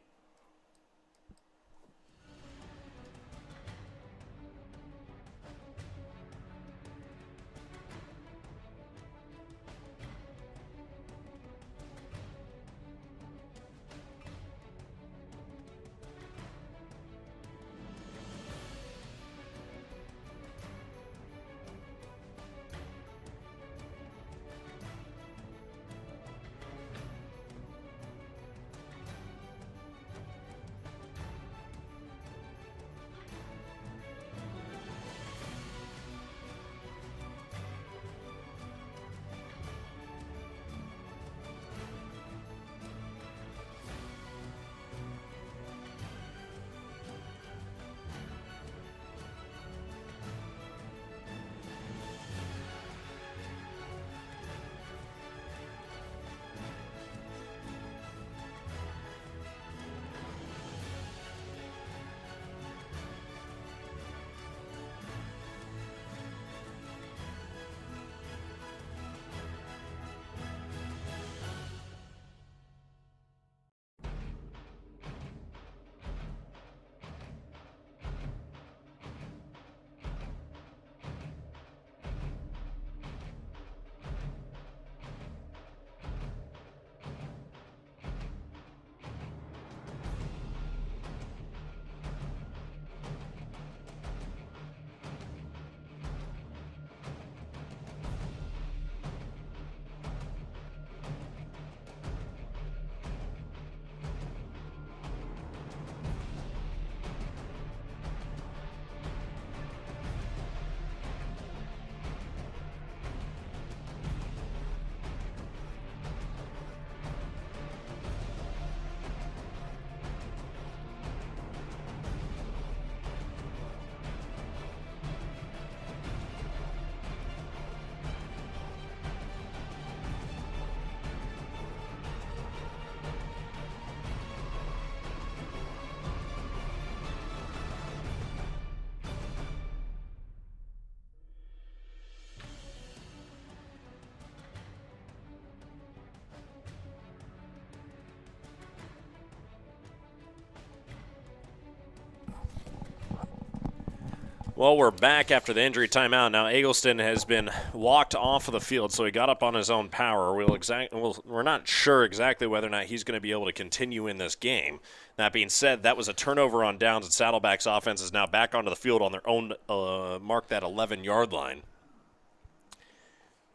Well, we're back after the injury timeout. Now, Eggleston has been walked off of the field, so he got up on his own power. We're not sure exactly whether or not he's going to be able to continue in this game. That being said, that was a turnover on downs, and Saddleback's offense is now back onto the field on their own, mark that 11-yard line.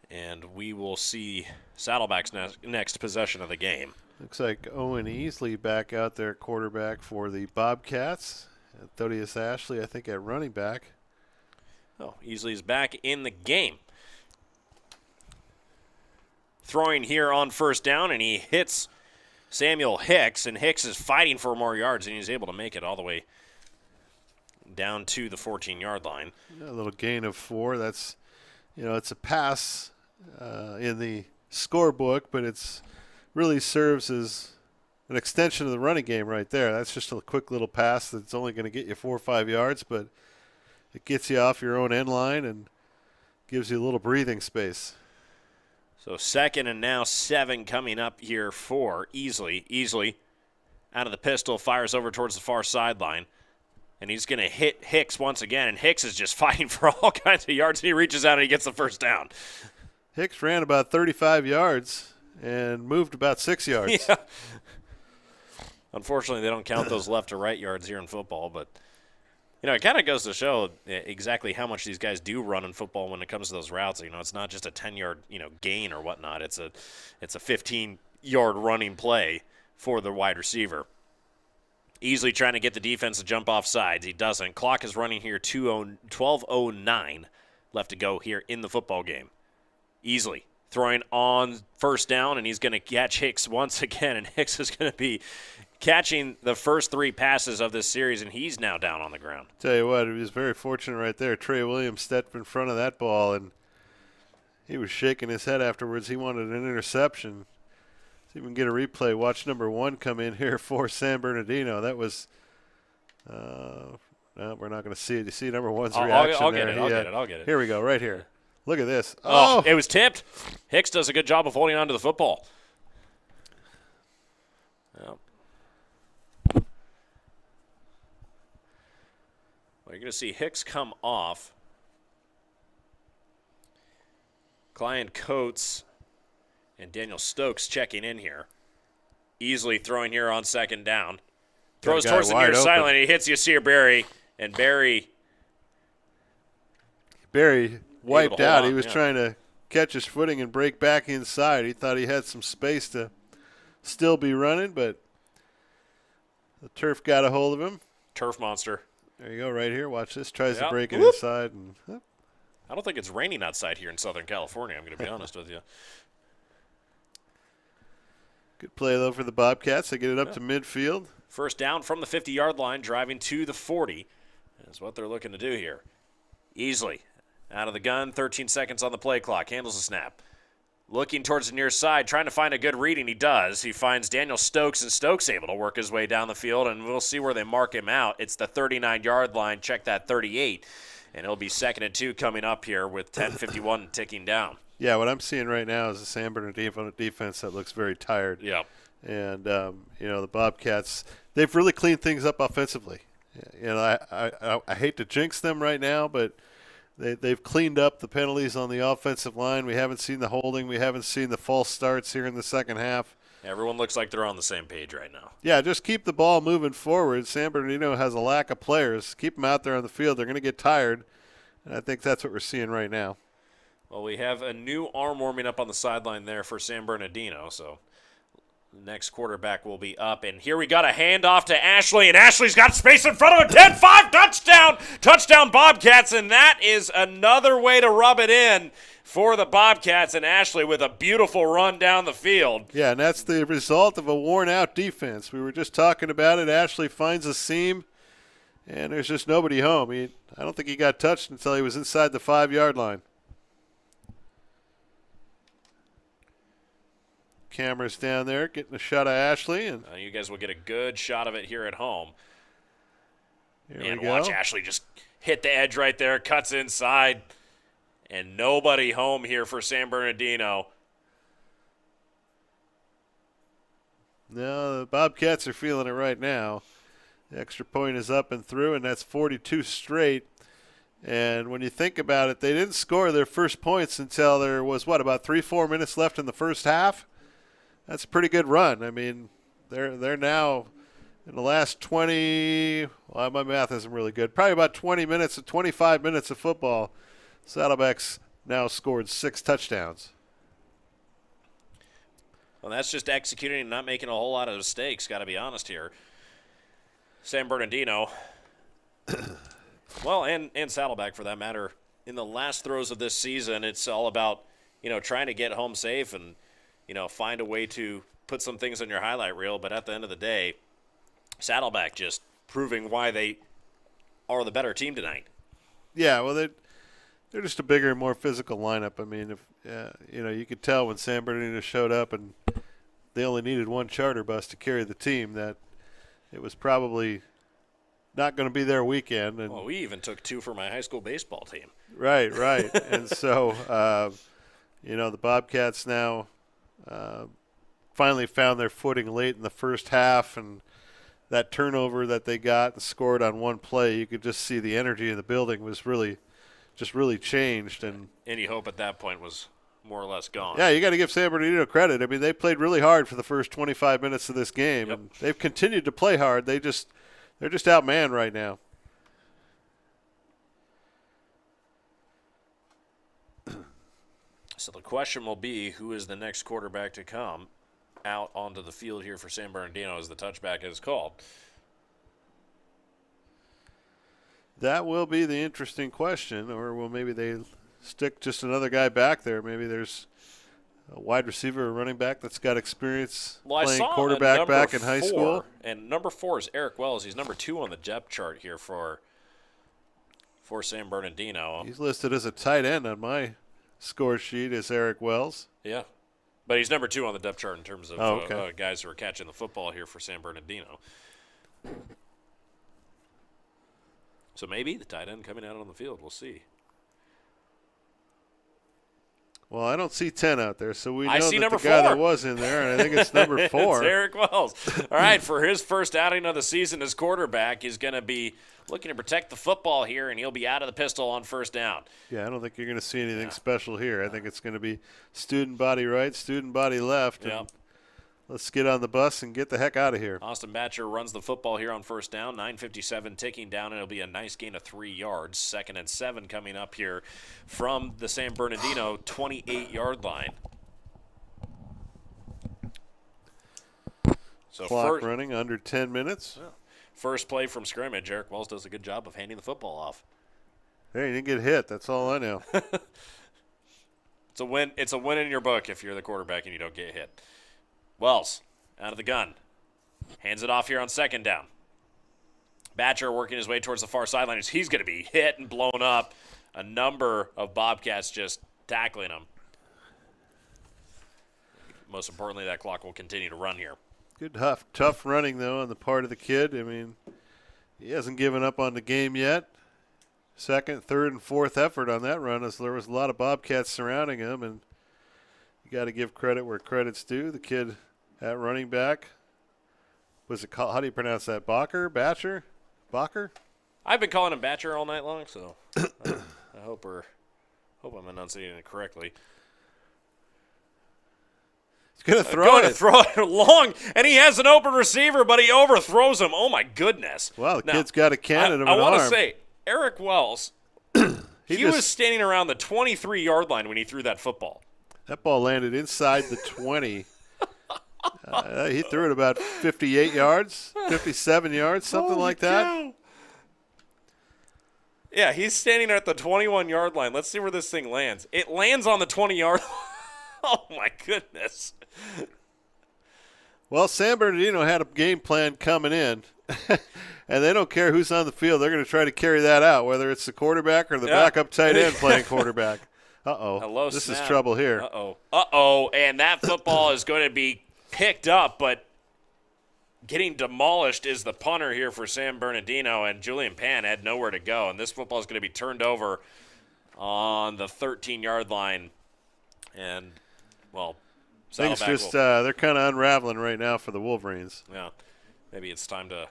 And we will see Saddleback's next possession of the game. Looks like Owen Easley back out there, quarterback for the Bobcats. Thaddeus Ashley, I think, at running back. Oh, Easley's back in the game. Throwing here on first down, and he hits Samuel Hicks, and Hicks is fighting for more yards, and he's able to make it all the way down to the 14-yard line. A little gain of 4. That's, it's a pass in the scorebook, but it's really serves as an extension of the running game right there. That's just a quick little pass that's only going to get you 4 or 5 yards, but it gets you off your own end line and gives you a little breathing space. So 2nd and now 7 coming up here for Easley. Easley out of the pistol, fires over towards the far sideline, and he's going to hit Hicks once again, and Hicks is just fighting for all kinds of yards. He reaches out and he gets the first down. Hicks ran about 35 yards and moved about 6 yards. Yeah. Unfortunately, they don't count those left to right yards here in football, but it kind of goes to show exactly how much these guys do run in football when it comes to those routes. It's not just a 10-yard, gain or whatnot. It's a 15-yard running play for the wide receiver. Easily trying to get the defense to jump off sides. He doesn't. Clock is running here, 12:09 left to go here in the football game. Easily throwing on first down, and he's going to catch Hicks once again, and Hicks is going to be catching the first 3 passes of this series, and he's now down on the ground. Tell you what, he was very fortunate right there. Trey Williams stepped in front of that ball, and he was shaking his head afterwards. He wanted an interception. See if we can get a replay. Watch number 1 come in here for San Bernardino. That was no, we're not going to see it. You see number 1's reaction I'll there. I'll get it. Here we go, right here. Look at this. Oh, it was tipped. Hicks does a good job of holding on to the football. Yep. Well, you're going to see Hicks come off. Client Coates and Daniel Stokes checking in here. Easily throwing here on 2nd down. Throws towards the near sideline. He hits Yasir Berry, and Berry wiped out. He was trying to catch his footing and break back inside. He thought he had some space to still be running, but the turf got a hold of him. Turf monster. There you go, right here. Watch this. Tries to break it inside. And, I don't think it's raining outside here in Southern California, I'm going to be honest with you. Good play, though, for the Bobcats. They get it up to midfield. First down from the 50-yard line, driving to the 40 is what they're looking to do here. Easily out of the gun, 13 seconds on the play clock, handles the snap. Looking towards the near side, trying to find a good reading. He does. He finds Daniel Stokes, and Stokes able to work his way down the field, and we'll see where they mark him out. It's the 39-yard line. Check that 38, and it'll be 2nd and 2 coming up here with 10:51 ticking down. Yeah, what I'm seeing right now is a San Bernardino defense that looks very tired. Yeah. And, the Bobcats, they've really cleaned things up offensively. I hate to jinx them right now, but they've cleaned up the penalties on the offensive line. We haven't seen the holding. We haven't seen the false starts here in the second half. Everyone looks like they're on the same page right now. Yeah, just keep the ball moving forward. San Bernardino has a lack of players. Keep them out there on the field. They're going to get tired, and I think that's what we're seeing right now. Well, we have a new arm warming up on the sideline there for San Bernardino, so the next quarterback will be up. And here we got a handoff to Ashley, and Ashley's got space in front of him. 10-5, touchdown! Touchdown Bobcats, and that is another way to rub it in for the Bobcats, and Ashley with a beautiful run down the field. Yeah, and that's the result of a worn-out defense. We were just talking about it. Ashley finds a seam, and there's just nobody home. I don't think he got touched until he was inside the 5-yard line. Cameras down there getting a shot of Ashley. And you guys will get a good shot of it here at home. Here we watch go. Ashley just hit the edge right there, cuts inside, and nobody home here for San Bernardino. No, the Bobcats are feeling it right now. The extra point is up and through, and that's 42 straight. And when you think about it, they didn't score their first points until there was, about 3-4 minutes left in the first half? That's a pretty good run. I mean, they're now in the last 20 – well, my math isn't really good. Probably about 20 minutes to 25 minutes of football. Saddleback's now scored 6 touchdowns. Well, that's just executing and not making a whole lot of mistakes, got to be honest here. San Bernardino – well, and Saddleback for that matter. In the last throws of this season, it's all about, trying to get home safe and, find a way to put some things on your highlight reel. But at the end of the day, Saddleback just proving why they are the better team tonight. Yeah, well, they're just a bigger and more physical lineup. I mean, you could tell when San Bernardino showed up and they only needed one charter bus to carry the team that it was probably – not going to be their weekend. And we even took 2 for my high school baseball team. Right. And so, the Bobcats now finally found their footing late in the first half, and that turnover that they got and scored on one play, you could just see the energy in the building was really changed. And any hope at that point was more or less gone. Yeah, you got to give San Bernardino credit. I mean, they played really hard for the first 25 minutes of this game, and they've continued to play hard. They're just outmanned right now. So the question will be, who is the next quarterback to come out onto the field here for San Bernardino as the touchback is called? That will be the interesting question, or will maybe they stick just another guy back there? Maybe there's a wide receiver or running back that's got experience playing quarterback back in high school. And number 4 is Eric Wells. He's number 2 on the depth chart here for San Bernardino. He's listed as a tight end on my score sheet as Eric Wells. Yeah. But he's number 2 on the depth chart in terms of guys who are catching the football here for San Bernardino. So maybe the tight end coming out on the field. We'll see. Well, I don't see 10 out there, so we know that the guy that was in there, and I think it's number 4. It's Eric Wells. All right, for his first outing of the season as quarterback, he's going to be looking to protect the football here, and he'll be out of the pistol on first down. Yeah, I don't think you're going to see anything special here. I think it's going to be student body right, student body left. Yep. Let's get on the bus and get the heck out of here. Austin Batcher runs the football here on first down. 9:57 ticking down, and it'll be a nice gain of 3 yards. 2nd and 7 coming up here from the San Bernardino 28-yard line. So clock running under 10 minutes. Yeah. First play from scrimmage. Eric Wells does a good job of handing the football off. Hey, you didn't get hit. That's all I know. It's a win. It's a win in your book if you're the quarterback and you don't get hit. Wells, out of the gun. Hands it off here on 2nd down. Batcher working his way towards the far sideline. He's going to be hit and blown up. A number of Bobcats just tackling him. Most importantly, that clock will continue to run here. Good, tough running, though, on the part of the kid. I mean, he hasn't given up on the game yet. 2nd, 3rd, and 4th effort on that run, as there was a lot of Bobcats surrounding him, and you got to give credit where credit's due. The kid at running back, was it called, how do you pronounce that? Batcher? I've been calling him Batcher all night long, so I hope I'm enunciating it correctly. He's going to throw it long, and he has an open receiver, but he overthrows him. Oh, my goodness. Wow, the kid's got a cannon of an arm. I want to say, Eric Wells, he was standing around the 23-yard line when he threw that football. That ball landed inside the 20. He threw it about 58 yards, 57 yards, something like that. Cow. Yeah, he's standing at the 21-yard line. Let's see where this thing lands. It lands on the 20-yard line. Oh, my goodness. Well, San Bernardino had a game plan coming in, and they don't care who's on the field. They're going to try to carry that out, whether it's the quarterback or the backup tight end playing quarterback. Uh-oh. This is trouble here. Uh-oh. And that football is going to be picked up, but getting demolished is the punter here for San Bernardino, and Julian Pan had nowhere to go. And this football is going to be turned over on the 13-yard line. And, well, things just they're kind of unraveling right now for the Wolverines. Yeah. Maybe it's time to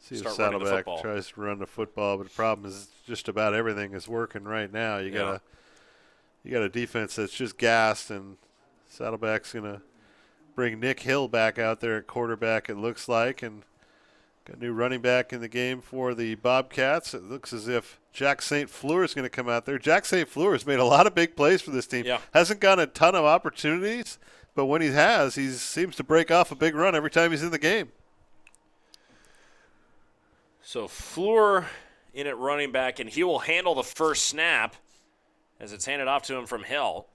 See if start running the Saddleback football. tries to run the football, but the problem is just about everything is working right now. You got a defense that's just gassed, and Saddleback's gonna bring Nick Hill back out there at quarterback. It looks like, and got a new running back in the game for the Bobcats. It looks as if Jack St. Fleur is going to come out there. Jack St. Fleur has made a lot of big plays for this team. Yeah. Hasn't gotten a ton of opportunities, but when he has, he seems to break off a big run every time he's in the game. So Fleur in at running back, and he will handle the first snap as it's handed off to him from Hill.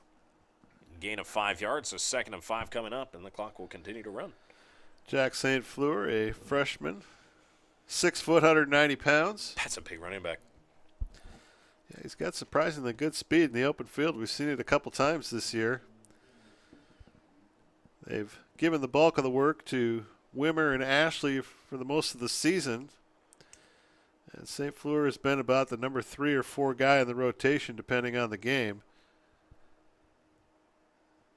Gain of 5 yards, so 2nd and 5 coming up, and the clock will continue to run. Jack St. Fleur, a freshman, 6 foot, 190 pounds. That's a big running back. Yeah, he's got surprisingly good speed in the open field. We've seen it a couple times this year. They've given the bulk of the work to Wimmer and Ashley for the most of the season. And St. Fleur has been about the number 3 or 4 guy in the rotation, depending on the game.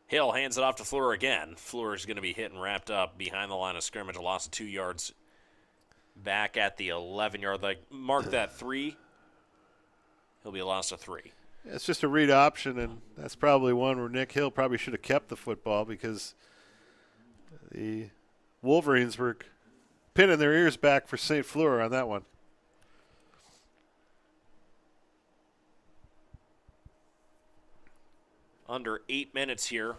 Hill hands it off to Fleur again. Fleur is going to be hit and wrapped up behind the line of scrimmage. A loss of 2 yards back at the 11-yard line. Mark that 3. He'll be a loss of 3. Yeah, it's just a read option, and that's probably one where Nick Hill probably should have kept the football because the Wolverines were pinning their ears back for St. Fleur on that one. Under 8 minutes here.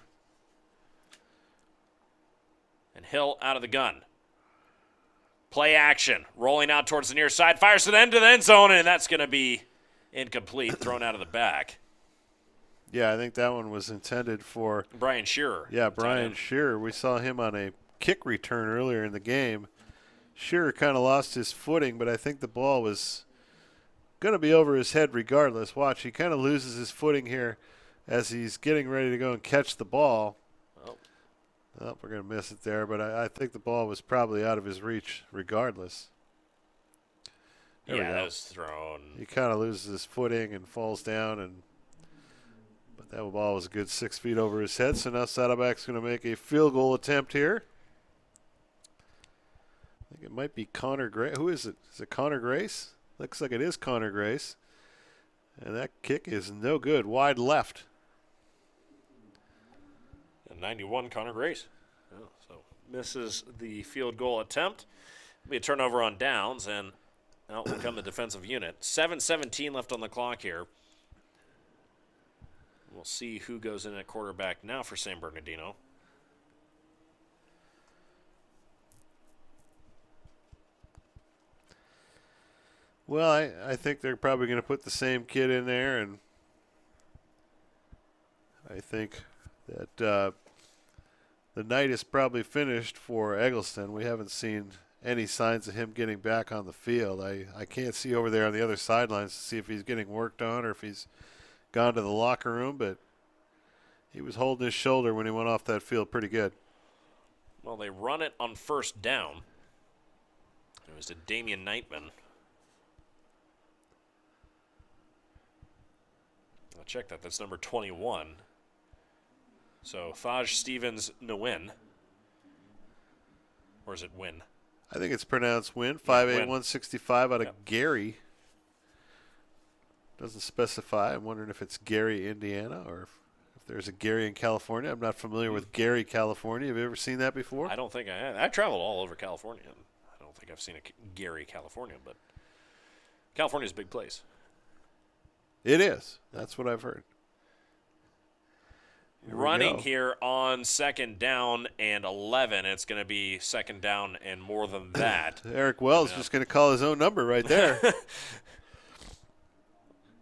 And Hill out of the gun. Play action. Rolling out towards the near side. Fires to the end zone, and that's going to be incomplete. Thrown out of the back. Yeah, I think that one was intended for Brian Shearer. Yeah, Brian Shearer. We saw him on a kick return earlier in the game. Shearer kind of lost his footing, but I think the ball was going to be over his head regardless. Watch, he kind of loses his footing here as he's getting ready to go and catch the ball. Oh, we're going to miss it there, but I think the ball was probably out of his reach regardless. There that was thrown. He kind of loses his footing and falls down, but that ball was a good 6 feet over his head, so now Saddleback's going to make a field goal attempt here. I think it might be Connor Grace. Who is it? Is it Connor Grace? Looks like it is Connor Grace. And that kick is no good. Wide left. 91, Connor Grace. Oh, so misses the field goal attempt. It'll be a turnover on downs, and out will come the defensive unit. 7:17 left on the clock here. We'll see who goes in at quarterback now for San Bernardino. Well, I think they're probably going to put the same kid in there, and I think that the night is probably finished for Eggleston. We haven't seen any signs of him getting back on the field. I can't see over there on the other sidelines to see if he's getting worked on or if he's gone to the locker room, but he was holding his shoulder when he went off that field pretty good. Well, they run it on first down. It was to Damian Knightman. I'll check that. That's number 21. So Thaj Stevens Nguyen. Or is it Win? I think it's pronounced Win. 5'8", 165 out of Gary. Doesn't specify. I'm wondering if it's Gary, Indiana, or if there's a Gary in California. I'm not familiar with Gary, California. Have you ever seen that before? I don't think I have. I traveled all over California. I don't think I've seen a Gary, California, but California's a big place. It is. That's what I've heard. Running here on second down and 11. It's going to be second down and more than that. Eric Wells just going to call his own number right there.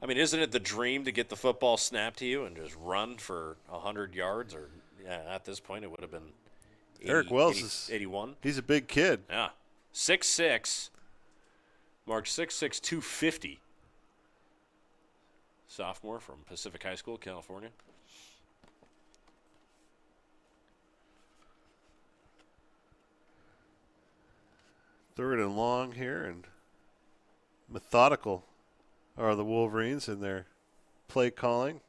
I mean, isn't it the dream to get the football snapped to you and just run for 100 yards? Or at this point, it would have been 80, Eric Wells is 81. He's a big kid. Yeah. 6'6". Marked 6'6", 250. Sophomore from Pacific High School, California. Third and long here, and methodical are the Wolverines in their play calling.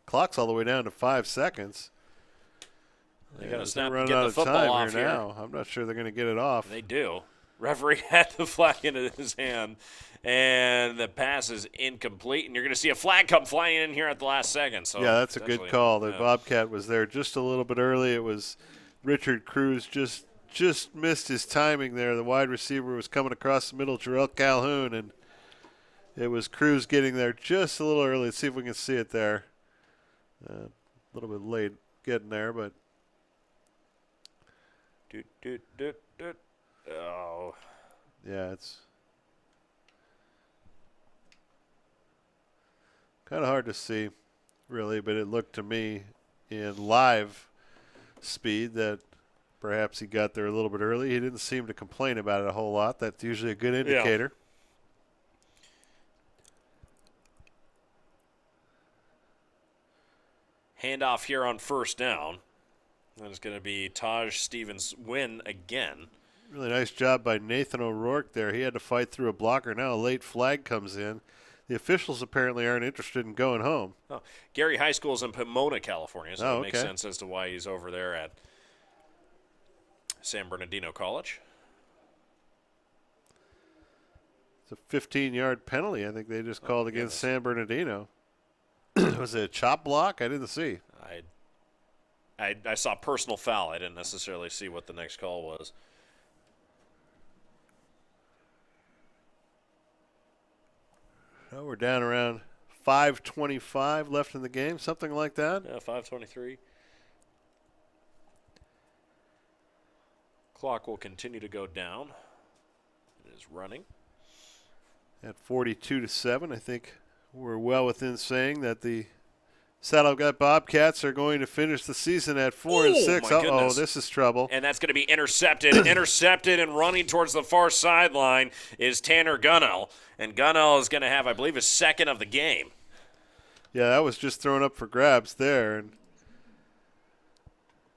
Clock's all the way down to 5 seconds. They got to snap, running get out the of football time off here now. I'm not sure they're going to get it off. They do. Referee had the flag in his hand, and the pass is incomplete, and you're going to see a flag come flying in here at the last second. So yeah, that's a good call. The Bobcat was there just a little bit early. It was Richard Cruz just missed his timing there. The wide receiver was coming across the middle, Jarrell Calhoun, and it was Cruz getting there just a little early. Let's see if we can see it there. A little bit late getting there, but. Oh. Yeah, it's kind of hard to see, really, but it looked to me in live speed that perhaps he got there a little bit early. He didn't seem to complain about it a whole lot. That's usually a good indicator. Yeah. Handoff here on first down. That is going to be Taj Stevens' win again. Really nice job by Nathan O'Rourke there. He had to fight through a blocker. Now a late flag comes in. The officials apparently aren't interested in going home. Oh, Gary High School is in Pomona, California, so it makes okay. sense as to why he's over there at San Bernardino College. It's a 15-yard penalty, I think they just called against San Bernardino. Was it a chop block? I didn't see. I saw personal foul. I didn't necessarily see what the next call was. Well, we're down around 5:25 left in the game, something like that. Yeah, 5:23. Clock will continue to go down. It is running. At 42-7, I think we're well within saying that the Saddleback Bobcats are going to finish the season at 4-6. Uh-oh, this is trouble. And that's going to be intercepted. Intercepted and running towards the far sideline is Tanner Gunnell. And Gunnell is going to have, I believe, his second of the game. Yeah, that was just thrown up for grabs there. And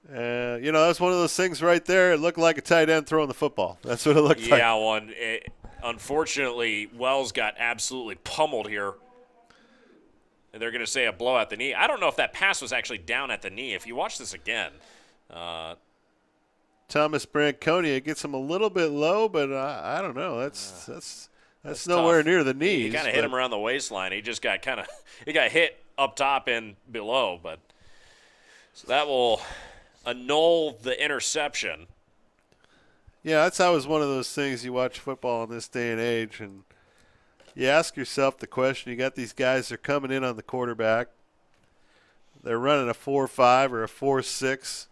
that's one of those things right there. It looked like a tight end throwing the football. That's what it looked like. Yeah, unfortunately, Wells got absolutely pummeled here. And they're going to say a blow at the knee. I don't know if that pass was actually down at the knee. If you watch this again. Thomas Branconia gets him a little bit low, but I don't know. That's nowhere tough. Near the knees. He kind of hit him around the waistline. He just got he got hit up top and below. But so that will annul the interception. Yeah, that's always one of those things you watch football in this day and age, and you ask yourself the question, you got these guys that are coming in on the quarterback. They're running a 4-5 or a 4-6.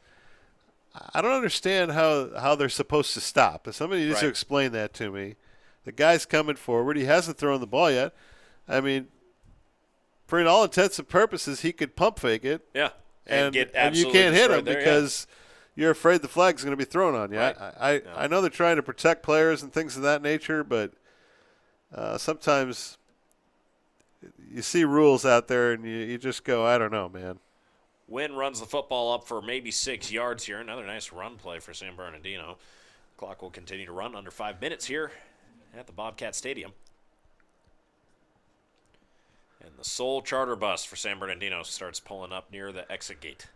I don't understand how they're supposed to stop. If somebody needs to explain that to me. The guy's coming forward. He hasn't thrown the ball yet. I mean, for all intents and purposes, he could pump fake it. Yeah. And you can't hit him because you're afraid the flag's going to be thrown on you. Right. I know they're trying to protect players and things of that nature, but sometimes you see rules out there and you just go, I don't know, man. Wynn runs the football up for maybe 6 yards here. Another nice run play for San Bernardino. Clock will continue to run under 5 minutes here at the Bobcat Stadium. And the sole charter bus for San Bernardino starts pulling up near the exit gate.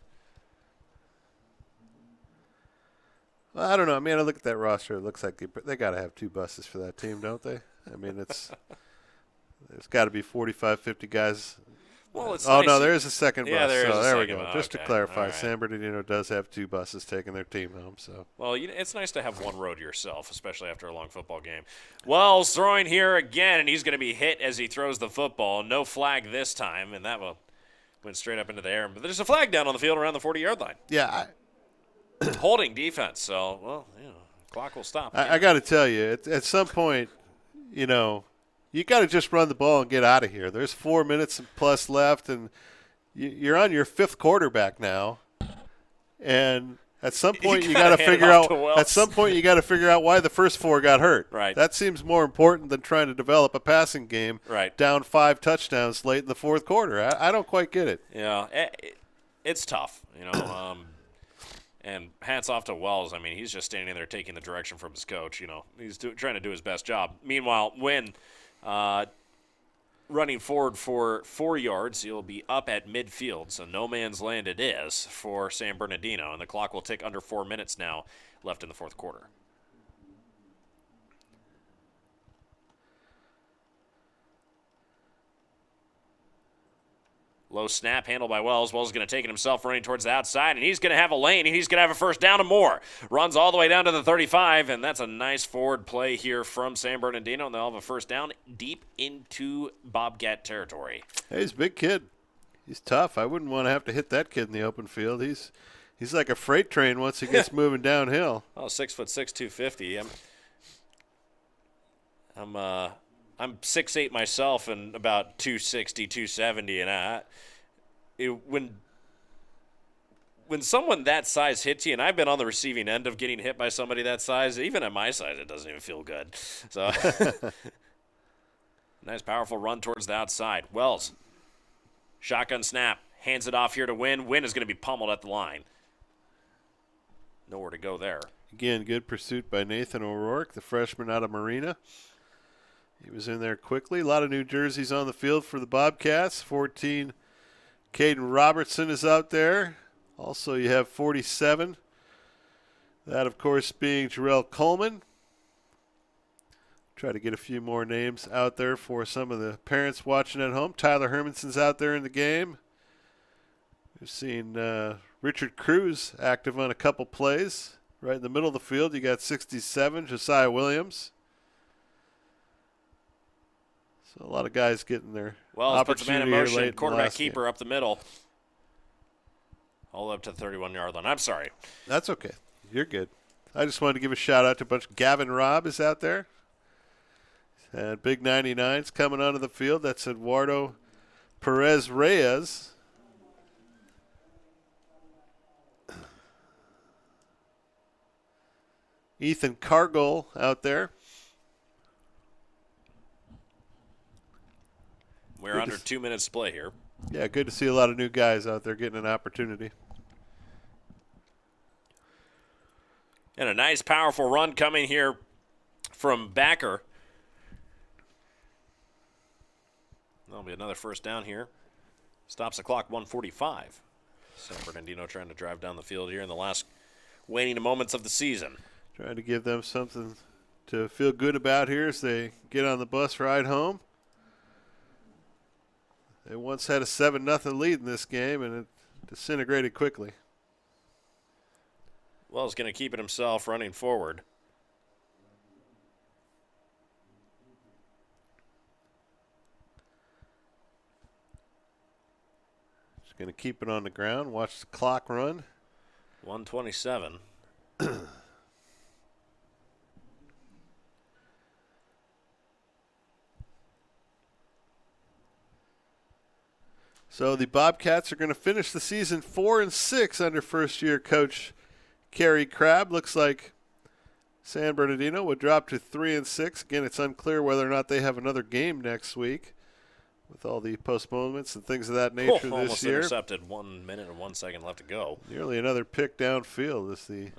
Well, I don't know. I mean, I look at that roster. It looks like they got to have 2 buses for that team, don't they? I mean, there's got to be 45, 50 guys. Well, it's nice. No, there is a second bus. There we go. Just to clarify, right. San Bernardino does have 2 buses taking their team home. So, well, it's nice to have one road to yourself, especially after a long football game. Wells throwing here again, and he's going to be hit as he throws the football. No flag this time, and that went straight up into the air. But there's a flag down on the field around the 40-yard line. Yeah. Holding defense. So, clock will stop. I got to tell you, at some point, you got to just run the ball and get out of here. There's 4 minutes plus left, and you're on your 5th quarterback now. And at some point, you got to figure out. At some point, you got to figure out why the first 4 got hurt. Right. That seems more important than trying to develop a passing game. Right. Down 5 touchdowns late in the 4th quarter. I don't quite get it. Yeah, it's tough. And hats off to Wells. I mean, he's just standing there taking the direction from his coach. He's trying to do his best job. Meanwhile, Wynn running forward for 4 yards. He'll be up at midfield, so no man's land it is for San Bernardino. And the clock will tick under 4 minutes now left in the 4th quarter. Low snap handled by Wells. Wells is going to take it himself, running towards the outside, and he's going to have a lane, and he's going to have a first down and more. Runs all the way down to the 35, and that's a nice forward play here from San Bernardino, and they'll have a first down deep into Bobcat territory. Hey, he's a big kid. He's tough. I wouldn't want to have to hit that kid in the open field. He's like a freight train once he gets moving downhill. Oh, 6'6", 250. I'm 6'8" myself and about 260, 270, and when someone that size hits you, and I've been on the receiving end of getting hit by somebody that size, even at my size, it doesn't even feel good. So, nice, powerful run towards the outside. Wells, shotgun snap, hands it off here to Wynn. Wynn is going to be pummeled at the line. Nowhere to go there. Again, good pursuit by Nathan O'Rourke, the freshman out of Marina. He was in there quickly. A lot of new jerseys on the field for the Bobcats. 14, Caden Robertson is out there. Also, you have 47. That, of course, being Jarrell Coleman. Try to get a few more names out there for some of the parents watching at home. Tyler Hermanson's out there in the game. We've seen Richard Cruz active on a couple plays. Right in the middle of the field, you got 67, Josiah Williams. So a lot of guys getting their puts the man in opportunity motion. Quarterback keeper game. Up the middle. All up to the 31-yard line. I'm sorry. That's okay. You're good. I just wanted to give a shout-out to a bunch. Gavin Robb is out there. And big 99's coming onto the field. That's Eduardo Perez Reyes. Ethan Cargill out there. We're under 2 minutes to play here. Yeah, good to see a lot of new guys out there getting an opportunity. And a nice, powerful run coming here from Backer. That'll be another first down here. Stops the clock, 1:45. San Bernardino trying to drive down the field here in the last waning moments of the season. Trying to give them something to feel good about here as they get on the bus ride home. They once had a 7-0 lead in this game, and it disintegrated quickly. Wells going to keep it himself, running forward. Just going to keep it on the ground, watch the clock run. 1:27. So the Bobcats are going to finish the season 4-6 under first-year coach Kerry Crabb. Looks like San Bernardino would drop to 3-6. Again, it's unclear whether or not they have another game next week with all the postponements and things of that nature this almost year. Intercepted. 1 minute and 1 second left to go. Nearly another pick downfield.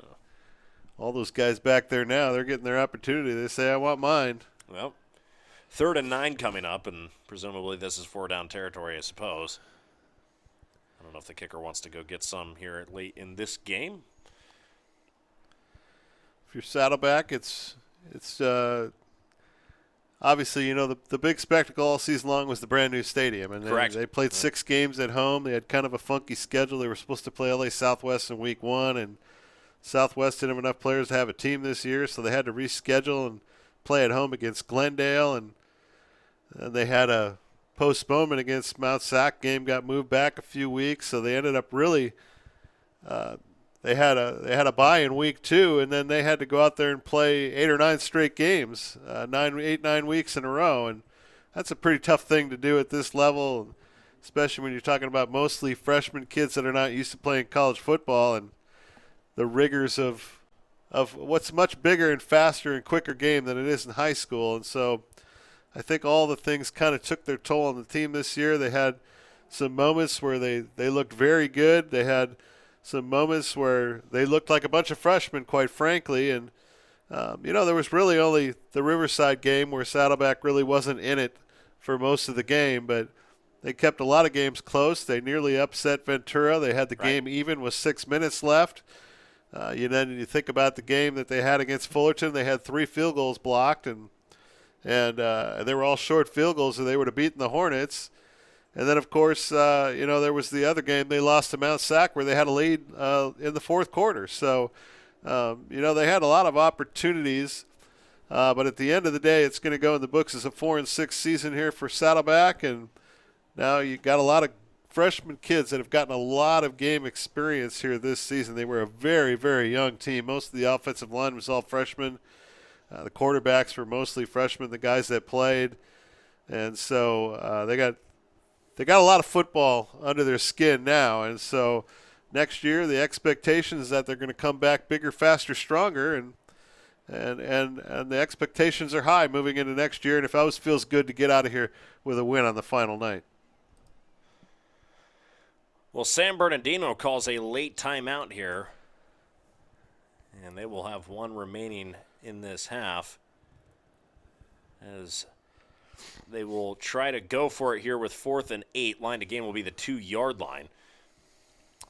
All those guys back there now, they're getting their opportunity. They say, I want mine. Well, 3rd and 9 coming up, and presumably this is 4-down territory, I suppose. I don't know if the kicker wants to go get some here late in this game. If you're Saddleback, it's obviously, the big spectacle all season long was the brand new stadium. And Correct. They played 6 games at home. They had kind of a funky schedule. They were supposed to play LA Southwest in week 1, and Southwest didn't have enough players to have a team this year, so they had to reschedule and play at home against Glendale, and they had a postponement against Mount Sac. Game got moved back a few weeks, so they ended up really they had a bye in week 2, and then they had to go out there and play 8 or 9 straight games, 9 weeks in a row, and that's a pretty tough thing to do at this level, especially when you're talking about mostly freshman kids that are not used to playing college football and the rigors of what's much bigger and faster and quicker game than it is in high school. And so I think all the things kind of took their toll on the team this year. They had some moments where they looked very good. They had some moments where they looked like a bunch of freshmen, quite frankly. And, there was really only the Riverside game where Saddleback really wasn't in it for most of the game. But they kept a lot of games close. They nearly upset Ventura. They had the game even with 6 minutes left. Then you think about the game that they had against Fullerton. They had 3 field goals blocked, and they were all short field goals, so they would have beaten the Hornets. And then, of course, there was the other game they lost to Mount Sac where they had a lead in the fourth quarter. So, they had a lot of opportunities. But at the end of the day, it's going to go in the books as a 4-6 season here for Saddleback. And now you got a lot of freshman kids that have gotten a lot of game experience here this season. They were a very, very young team. Most of the offensive line was all freshmen. The quarterbacks were mostly freshmen, the guys that played. And so they got a lot of football under their skin now. And so next year the expectation is that they're going to come back bigger, faster, stronger, and the expectations are high moving into next year. And it always feels good to get out of here with a win on the final night. Well, San Bernardino calls a late timeout here, and they will have one remaining in this half as they will try to go for it here with 4th and 8. Line to gain will be the 2-yard line.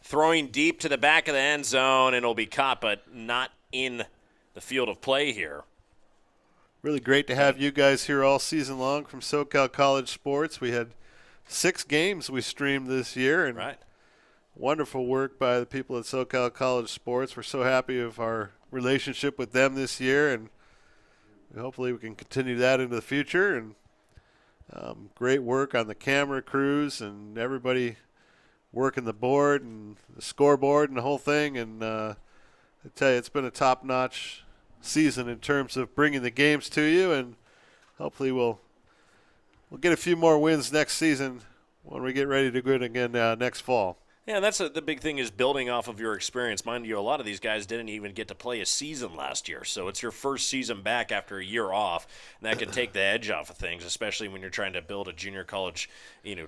Throwing deep to the back of the end zone, and it'll be caught, but not in the field of play here. Really great to have you guys here all season long from SoCal College Sports. We had 6 games we streamed this year, and right. Wonderful work by the people at SoCal College Sports. We're so happy of our relationship with them this year, and hopefully we can continue that into the future. And great work on the camera crews and everybody working the board and the scoreboard and the whole thing. And I tell you, it's been a top-notch season in terms of bringing the games to you, and hopefully we'll get a few more wins next season when we get ready to go again next fall. Yeah, that's the big thing is building off of your experience. Mind you, a lot of these guys didn't even get to play a season last year, so it's your first season back after a year off, and that can take the edge off of things, especially when you're trying to build a junior college,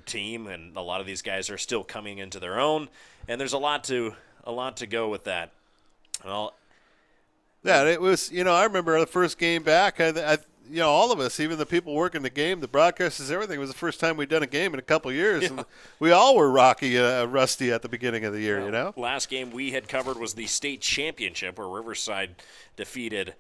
team, and a lot of these guys are still coming into their own, and there's a lot to go with that. Well, yeah, it was. I remember the first game back. All of us, even the people working the game, the broadcasters, everything, it was the first time we'd done a game in a couple of years. Yeah. And we all were rusty at the beginning of the year, Last game we had covered was the state championship where Riverside defeated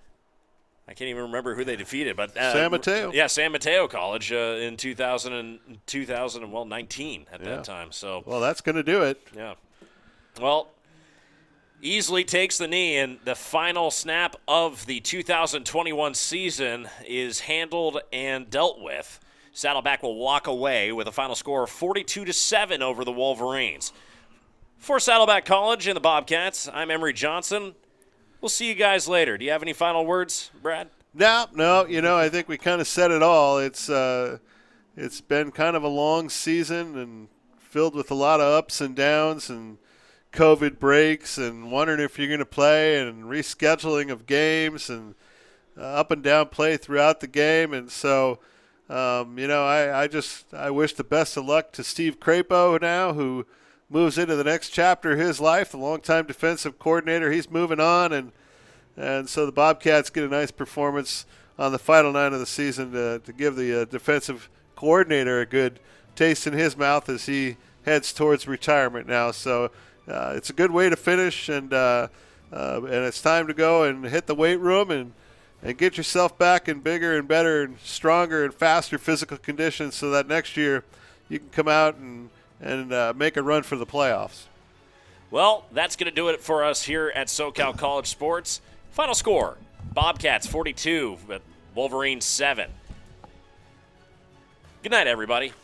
– I can't even remember who they defeated. But San Mateo. Yeah, San Mateo College in 2019 at that time. So well, that's going to do it. Yeah. Well – easily takes the knee, and the final snap of the 2021 season is handled and dealt with. Saddleback will walk away with a final score of 42-7 over the Wolverines. For Saddleback College and the Bobcats, I'm Emory Johnson. We'll see you guys later. Do you have any final words, Brad? No. I think we kind of said it all. It's been kind of a long season and filled with a lot of ups and downs and COVID breaks and wondering if you're going to play and rescheduling of games and up and down play throughout the game. And so, I wish the best of luck to Steve Crapo now, who moves into the next chapter of his life, the longtime defensive coordinator. He's moving on, and so the Bobcats get a nice performance on the final night of the season to give the defensive coordinator a good taste in his mouth as he heads towards retirement now. So it's a good way to finish, and it's time to go and hit the weight room and get yourself back in bigger and better and stronger and faster physical conditions so that next year you can come out and make a run for the playoffs. Well, that's going to do it for us here at SoCal College Sports. Final score, Bobcats 42, but Wolverines 7. Good night, everybody.